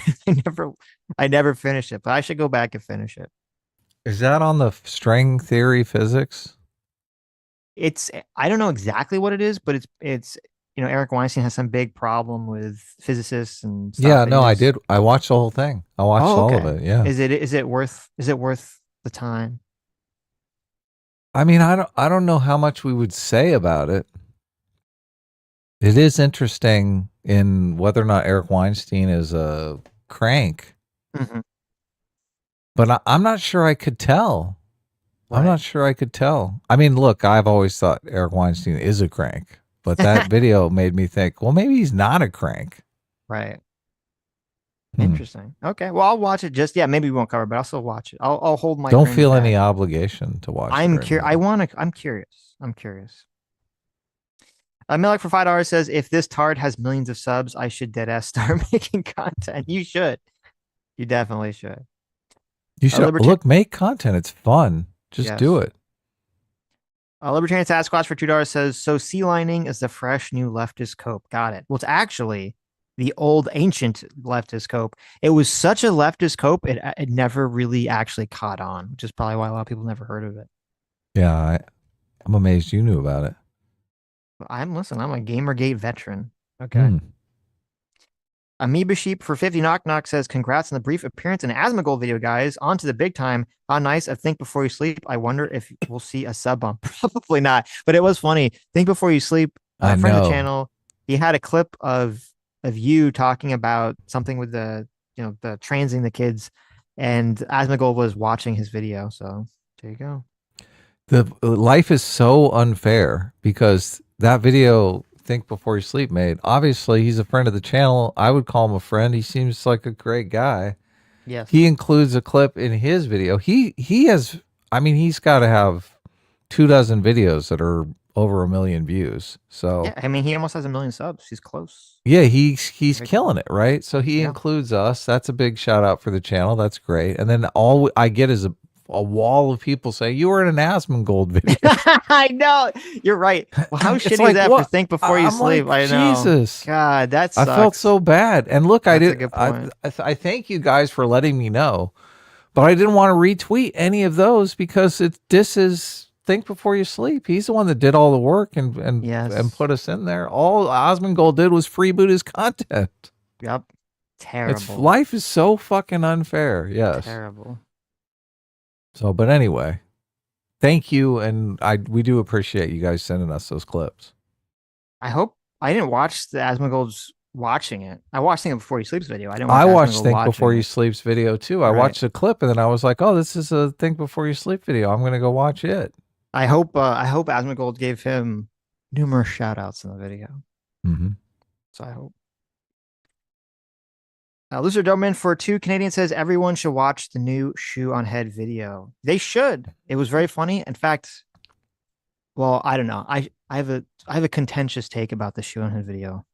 I never finished it, but I should go back and finish it. Is that on the string theory physics? I don't know exactly what it is, but it's Eric Weinstein has some big problem with physicists and stuff. Yeah, no, I did. I watched the whole thing. I watched all of it. Yeah. Is it worth the time? I mean, I don't know how much we would say about it. It is interesting in whether or not Eric Weinstein is a crank. Mm-hmm. But I'm not sure I could tell. Right. I'm not sure I could tell. I mean, look, I've always thought Eric Weinstein is a crank. But that video made me think, well, maybe he's not a crank. Right. Interesting. Okay. Well, I'll watch it. Maybe we won't cover, but I'll still watch it. I'll hold my. Don't feel any obligation to watch. I'm curious. I'm curious. Malik for $5 says, if this tard has millions of subs, I should deadass start making content. You should. You definitely should. You should look, make content. It's fun. Just do it. Libertarian Sasquatch for $2 says, so sea lining is the fresh new leftist cope. Got it. Well, it's actually the old ancient leftist cope. It was such a leftist cope, it never really actually caught on, which is probably why a lot of people never heard of it. Yeah, I'm amazed you knew about it. I'm a Gamergate veteran. Okay. Amoeba Sheep for 50 Knock Knock says, congrats on the brief appearance in Asmongold video, guys. On to the big time. How nice. I think before you sleep, I wonder if we'll see a sub bump. Probably not. But it was funny. Think before you sleep. A friend of the channel, he had a clip of you talking about something with the transing the kids, and Asmongold was watching his video. So there you go. The life is so unfair because that video Think Before You Sleep made. Obviously, he's a friend of the channel. I would call him a friend. He seems like a great guy. Yes. He includes a clip in his video. He has, I mean, he's got to have 24 videos that are over 1 million views. So yeah, I mean, he almost has 1 million subs. He's close. Yeah, he's killing it, right? So he includes us. That's a big shout out for the channel. That's great. And then all I get is a wall of people saying you were in an Asmongold video. I know. You're right. Well, how shitty is that for think before you sleep? Like, I know. Jesus. God, that sucks. I felt so bad. And look, That's I a did. good point. I thank you guys for letting me know, but I didn't want to retweet any of those because this is Think Before You Sleep. He's the one that did all the work and put us in there. All Asmongold did was freeboot his content. Yep. Terrible. Life is so fucking unfair. Yes. Terrible. So, but anyway, thank you, and we do appreciate you guys sending us those clips. I hope I didn't watch the Asmongold's watching it. I watched Think Before You Sleep's video. I watched Think Before You Sleep's video too. I watched a clip, and then I was like, "Oh, this is a Think Before You Sleep video. I'm going to go watch it." I hope Asmongold gave him numerous shout outs in the video. Mm-hmm. So I hope. Loser Doberman for 2 Canadian says everyone should watch the new Shoe on Head video. They should. It was very funny. In fact, well, I don't know. I have a contentious take about the Shoe on Head video,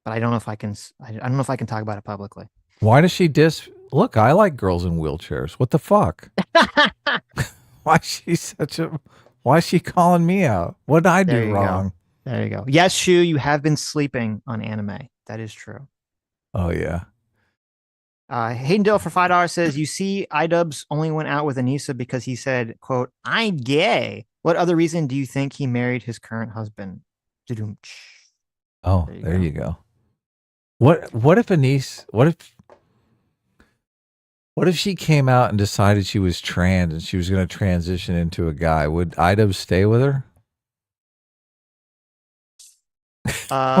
but I don't know if I can. I don't know if I can talk about it publicly. Why does she diss? Look, I like girls in wheelchairs. What the fuck? Why is she calling me out? What did I do wrong? There you go. Yes, Shoe, you have been sleeping on anime. That is true. Oh yeah. Hayden Dill for $5 says, you see, Idubbbz only went out with Anissa because he said, quote, I'm gay. What other reason do you think he married his current husband? Oh, there you go. What if what if she came out and decided she was trans and she was going to transition into a guy? Would Idubbbz stay with her?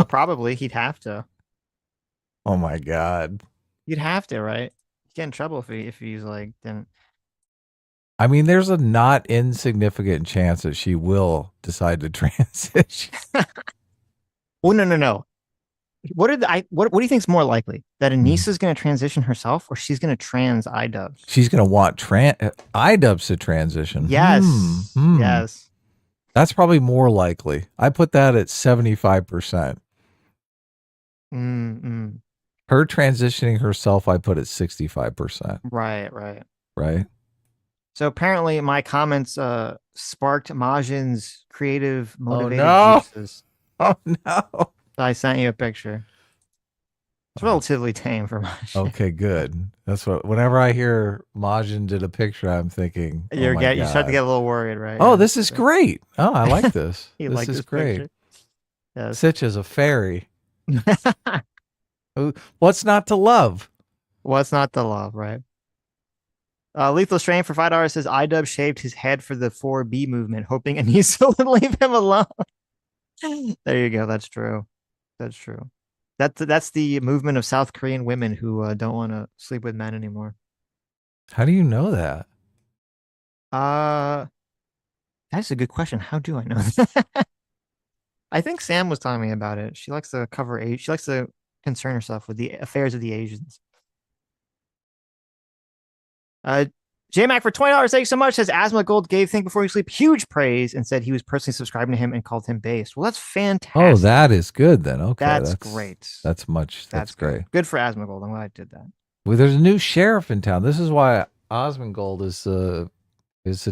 Probably. He'd have to. Oh my God. You'd have to, right? He'd get in trouble if he's like, then. I mean, there's a not insignificant chance that she will decide to transition. Well, no. What do you think is more likely? That Anissa's going to transition herself, or she's going to trans Idubbbz? She's going to want Idubbbz to transition. Yes. Yes. That's probably more likely. I put that at 75%. Her transitioning herself, I put at 65%. Right. So apparently my comments sparked Majin's creative motivated juices. Oh no. So I sent you a picture. It's relatively tame for Majin. Okay, good. That's what whenever I hear Majin did a picture, I'm thinking, you start to get a little worried, right? Oh, this is great. Oh, I like this. This is great. Yes. Sitch is a fairy. What's not to love? What's not to love, right? Lethal Strain for $5 says Idubbbz shaved his head for the 4B movement, hoping Anissa would leave him alone. There you go. That's true. That's true. That's the movement of South Korean women who don't want to sleep with men anymore. How do you know that? That's a good question. How do I know that? I think Sam was telling me about it. She likes to cover age. She likes to concern herself with the affairs of the Asians. J-Mac for $20, thank you so much, says Asmongold gave Think Before You Sleep huge praise and said he was personally subscribing to him and called him based. Well, that's fantastic. Oh, that is good then. Okay. That's great. That's great. Good for Asmongold. I'm glad I did that. Well, there's a new sheriff in town. This is why Asmongold is the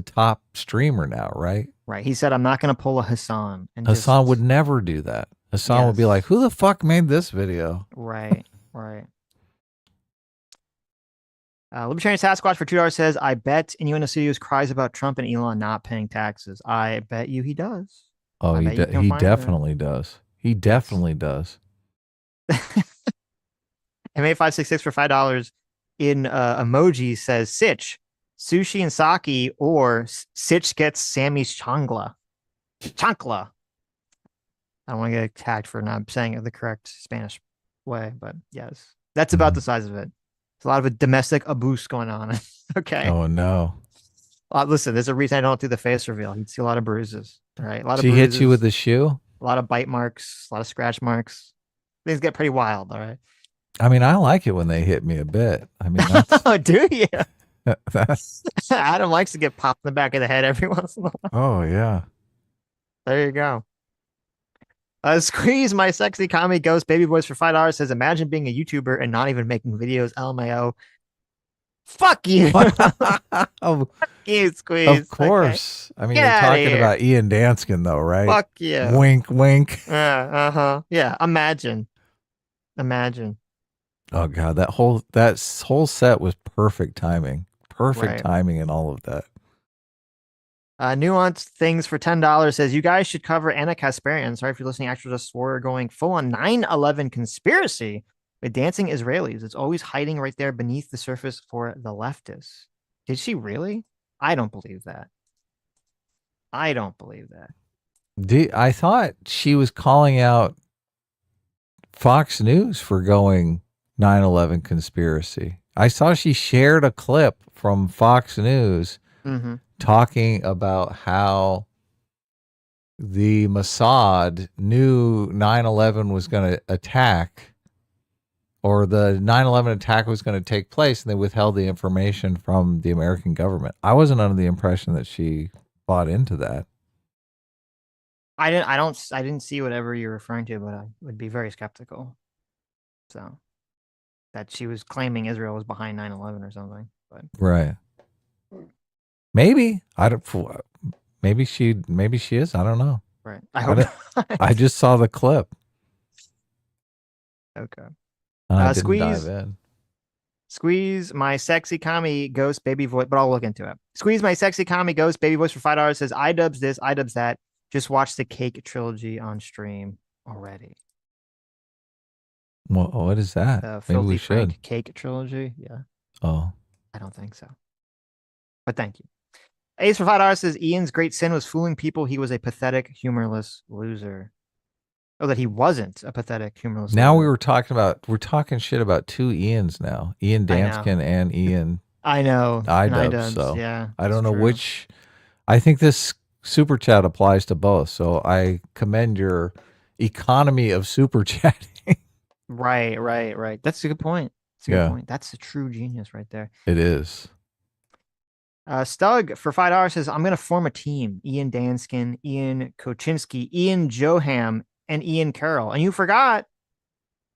top streamer now, right? Right. He said, I'm not going to pull a Hassan. And Hassan would never do that. Hassan would be like, who the fuck made this video? Right. Libertarian Sasquatch for $2 says, I bet Innuendo Studios cries about Trump and Elon not paying taxes. I bet you he does. Oh, he definitely does. He definitely does. MA566 for $5 in emoji says, Sitch, sushi and sake, or Sitch gets Sammy's chancla. Chancla. I don't want to get attacked for not saying it the correct Spanish way, but yes, that's about the size of it. There's a lot of a domestic abuse going on. Okay. Oh no. Listen, there's a reason I don't do the face reveal. You'd see a lot of bruises, right? A lot of she bruises, hit you with the shoe? A lot of bite marks, a lot of scratch marks. Things get pretty wild, all right? I mean, I like it when they hit me a bit. I mean, that's... do you? Adam likes to get popped in the back of the head every once in a while. Oh, yeah. There you go. Squeeze my sexy comedy ghost baby voice for $5 says, imagine being a YouTuber and not even making videos. LMAO. Fuck you. Oh, Fuck you, Squeeze. of course. Okay. I mean, Get you're outta talking here. about Ian Danskin, though, right? Fuck you. Wink, wink. Uh-huh. Yeah, imagine. Oh God, that whole set was perfect timing. Perfect Right. timing in all of that. Nuanced Things for $10 says, you guys should cover Anna Kasparian. Sorry if you're listening. Actually, just we're going full on 9/11 conspiracy with dancing Israelis. It's always hiding right there beneath the surface for the leftists. Did she really? I don't believe that. I thought she was calling out Fox News for going 9/11 conspiracy. I saw she shared a clip from Fox News talking about how the Mossad knew 9/11 was going to attack, or the 9/11 attack was going to take place, and they withheld the information from the American government. I wasn't under the impression that she bought into that. I didn't see whatever you're referring to, but I would be very skeptical. So that she was claiming Israel was behind 9/11 or something. But Right. Maybe. I don't. Maybe she is. I don't know. right. I hope not. I just saw the clip. Okay. And I didn't Squeeze. dive in. Squeeze my sexy commie ghost baby voice, but I'll look into it. Squeeze my sexy commie ghost baby voice for $5 says, Idubbbz this, Idubbbz that. Just watch the Cake trilogy on stream already. What is that? The Maybe Filthy we Frank should. Cake trilogy. Yeah. Oh. I don't think so. But thank you. Ace for $5 says, Ian's great sin was fooling people he was a pathetic, humorless loser. Oh, that he wasn't a pathetic, humorless Now loser. we're talking shit about two Ians now. Ian Danskin and Ian I know. Idubbbz. So yeah, I don't know true. which. I think this super chat applies to both. So I commend your economy of super chatting. Right. That's a good point. That's a good point. That's a true genius right there. It is. Stug for $5 says, I'm going to form a team. Ian Danskin, Ian Koczynski, Ian Joham, and Ian Carroll. And you forgot,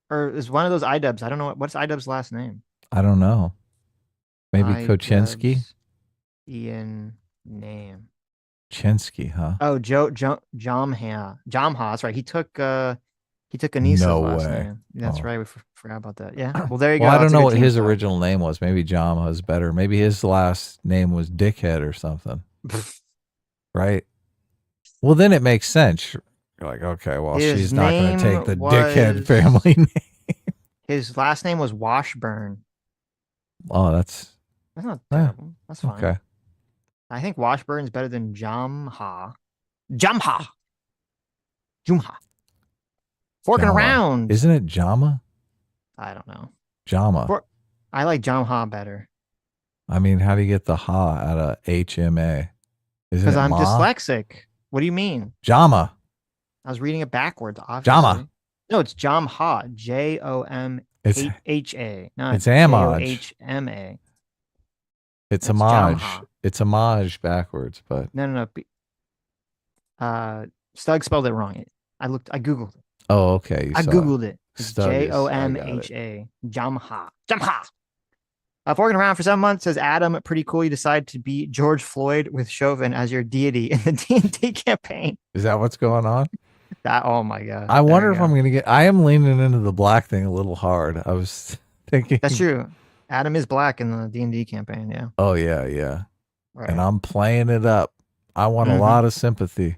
or is one of those Idubbbz. I don't know. What's Idubbbz' last name? I don't know. Maybe Koczynski? Idubbs, Ian name. Chensky, huh? Oh, Jamha. That's right. He took Anissa's last name. That's right. We forgot about that. Yeah. Well, there you go. I don't That's a know good what team his start. original name was. Maybe Jamha is better. Maybe his last name was Dickhead or something. Right? Well, then it makes sense. You're like, okay, well, she's not going to take the Dickhead family name. His last name was Washburn. Oh, that's not terrible. That's fine. Okay. I think Washburn's better than Jamha. Forking Jama. around. Isn't it Jama? I don't know. Jama. I like Jamha better. I mean, how do you get the ha out of HMA? Because I'm dyslexic. What do you mean? Jama. I was reading it backwards, obviously. Jama. No, it's Jamha. Jomha. No, it's Amaj. Johma. It's That's homage. Jamha. It's homage backwards, but No. Stug spelled it wrong. I Googled it. oh, okay. I Googled it. It's Stug Jomha. Jamha. Forking around for 7 months says, Adam, pretty cool. You decide to be George Floyd with Chauvin as your deity in the D&D campaign. Is that what's going on? Oh my God. I wonder if I'm going to get, I am leaning into the black thing a little hard. I was thinking. That's true. Adam is black in the D&D campaign. Yeah. Oh yeah. Right. And I'm playing it up. I want a lot of sympathy.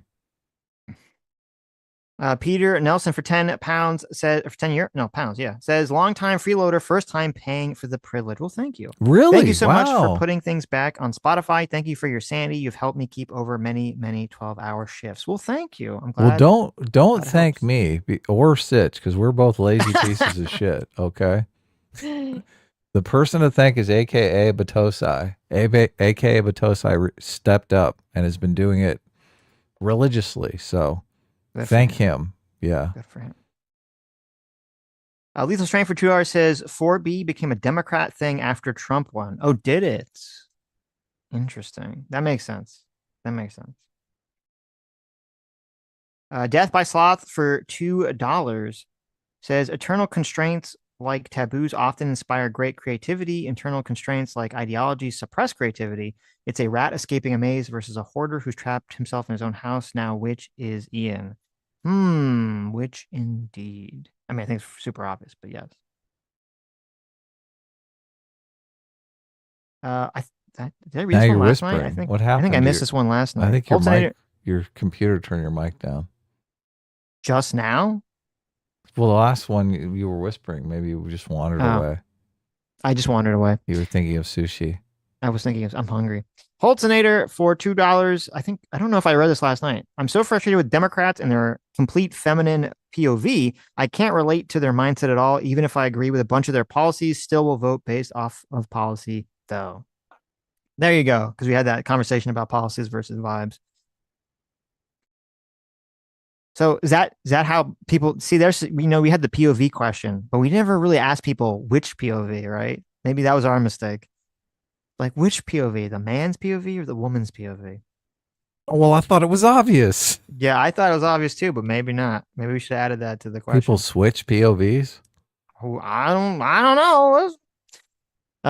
Peter Nelson for £10 says, for 10 years, no, pounds, yeah, says, long-time freeloader, first time paying for the privilege. Well, thank you. Really? Thank you so much Wow. for putting things back on Spotify. Thank you for your sanity. You've helped me keep over many 12-hour shifts. Well, thank you. I'm glad. Well, don't thank me or Sitch, because we're both lazy pieces of shit. Okay. The person to thank is AKA Batosai. AKA Batosai stepped up and has been doing it religiously. So thank him. Yeah. Good for him. Lethal Strain for $2 says 4B became a Democrat thing after Trump won. Oh, did it? Interesting. That makes sense. Death by Sloth for $2 says eternal constraints like taboos often inspire great creativity. Internal constraints like ideologies suppress creativity. It's a rat escaping a maze versus a hoarder who's trapped himself in his own house. Now, which is Ian? Which indeed? I mean, I think it's super obvious, but yes. Did I read this one last night? I think. What happened? I think I missed this one last night. I think your computer turned your mic down. Just now? Well, the last one you were whispering. Maybe you just wandered away. I just wandered away. You were thinking of sushi. I was thinking of, I'm hungry. Holtzinator for $2. I don't know if I read this last night. I'm so frustrated with Democrats and their complete feminine POV. I can't relate to their mindset at all. Even if I agree with a bunch of their policies, still will vote based off of policy, though. There you go. Because we had that conversation about policies versus vibes. So is that how people see? There's, we had the POV question, but we never really asked people which POV, right? Maybe that was our mistake. Like, which POV, the man's POV or the woman's POV? Well, I thought it was obvious. Yeah, I thought it was obvious too, but maybe not. Maybe we should have added that to the question. People switch POVs. I don't know.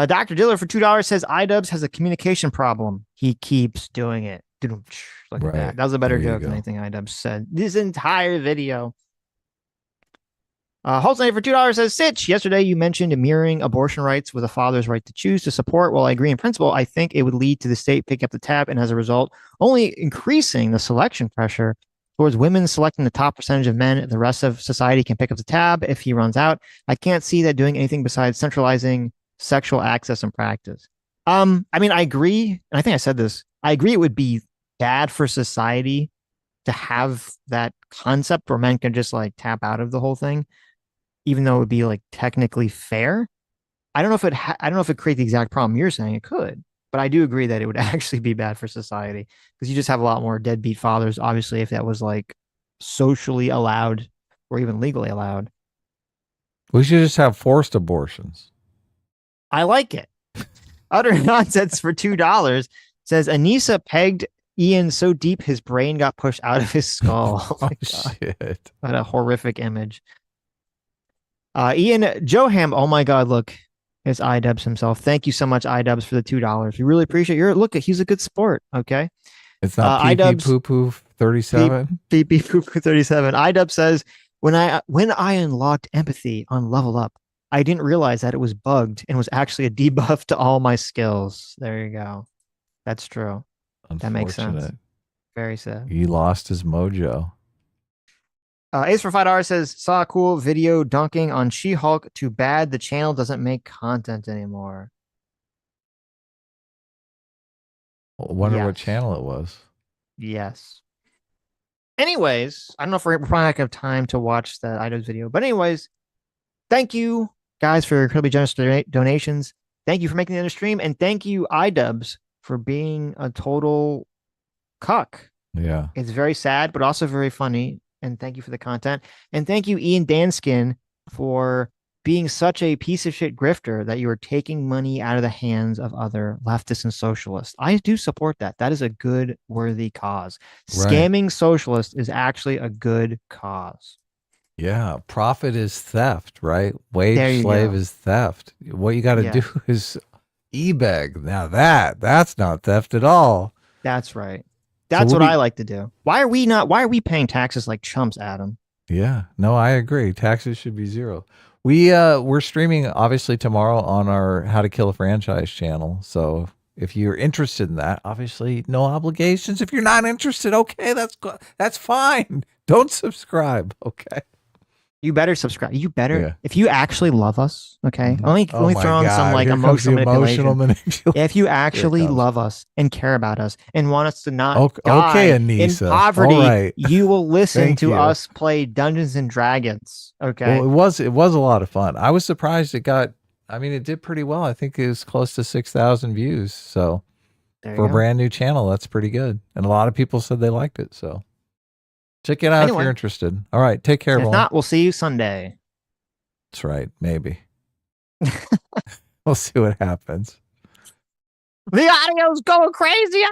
Dr. Diller for $2 says Idubbbz has a communication problem. He keeps doing it. Look at that. That was a better joke than anything Idubbbz said this entire video. Holtznight for $2 says, Sitch, yesterday you mentioned mirroring abortion rights with a father's right to choose to support. While I agree in principle, I think it would lead to the state picking up the tab and as a result, only increasing the selection pressure towards women selecting the top percentage of men. The rest of society can pick up the tab if he runs out. I can't see that doing anything besides centralizing sexual access and practice. I mean, I agree. And I think I said this. I agree it would be bad for society to have that concept where men can just like tap out of the whole thing, even though it would be like technically fair. I don't know if it creates the exact problem you're saying it could, but I do agree that it would actually be bad for society because you just have a lot more deadbeat fathers. Obviously, if that was like socially allowed or even legally allowed, we should just have forced abortions. I like it. Utter nonsense for $2 says Anissa pegged Ian so deep his brain got pushed out of his skull. Oh shit. What a horrific image. Ian Joham, oh my god, look, it's Idubbbz himself. Thank you so much, Idubbbz, for the $2. We really appreciate your look. He's a good sport. Okay. It's not Idubbbz poo poo 37. Pee poo poo 37. Idubbbz says, when I unlocked empathy on Level Up, I didn't realize that it was bugged and was actually a debuff to all my skills. There you go. That's true. That makes sense. Very sad. He lost his mojo. Ace for $5 says, saw a cool video dunking on She-Hulk. Too bad the channel doesn't make content anymore. I wonder what channel it was. Yes. Anyways, I don't know if we're probably not going to have time to watch the Idubbbz video. But anyways, thank you guys for your incredibly generous donations. Thank you for making the other stream. And thank you, Idubbbz, for being a total cuck. Yeah. It's very sad, but also very funny. And thank you for the content. And thank you, Ian Danskin, for being such a piece of shit grifter that you are taking money out of the hands of other leftists and socialists. I do support that. That is a good, worthy cause. Right. Scamming socialists is actually a good cause. Yeah. Profit is theft, right? Wage slave is theft. What you got to do is e-beg. Now that's not theft at all. That's right. That's what I like to do. Why are we paying taxes like chumps, Adam? Yeah, no, I agree. Taxes should be zero. We're streaming obviously tomorrow on our How to Kill a Franchise channel. So if you're interested in that, obviously no obligations. If you're not interested, okay, that's fine. Don't subscribe, okay? You better subscribe. You better, if you actually love us, okay? Mm-hmm. Let me throw in some like emotional manipulation. If you actually love us and care about us and want us to not die in poverty, you will listen to us play Dungeons and Dragons, okay? Well, it was a lot of fun. I was surprised it did pretty well. I think it was close to 6,000 views. So for a brand new channel, that's pretty good. And a lot of people said they liked it, so. Check it out if you're interested. All right. Take care, everyone. If not, we'll see you Sunday. That's right. Maybe. We'll see what happens. The audio's going crazy.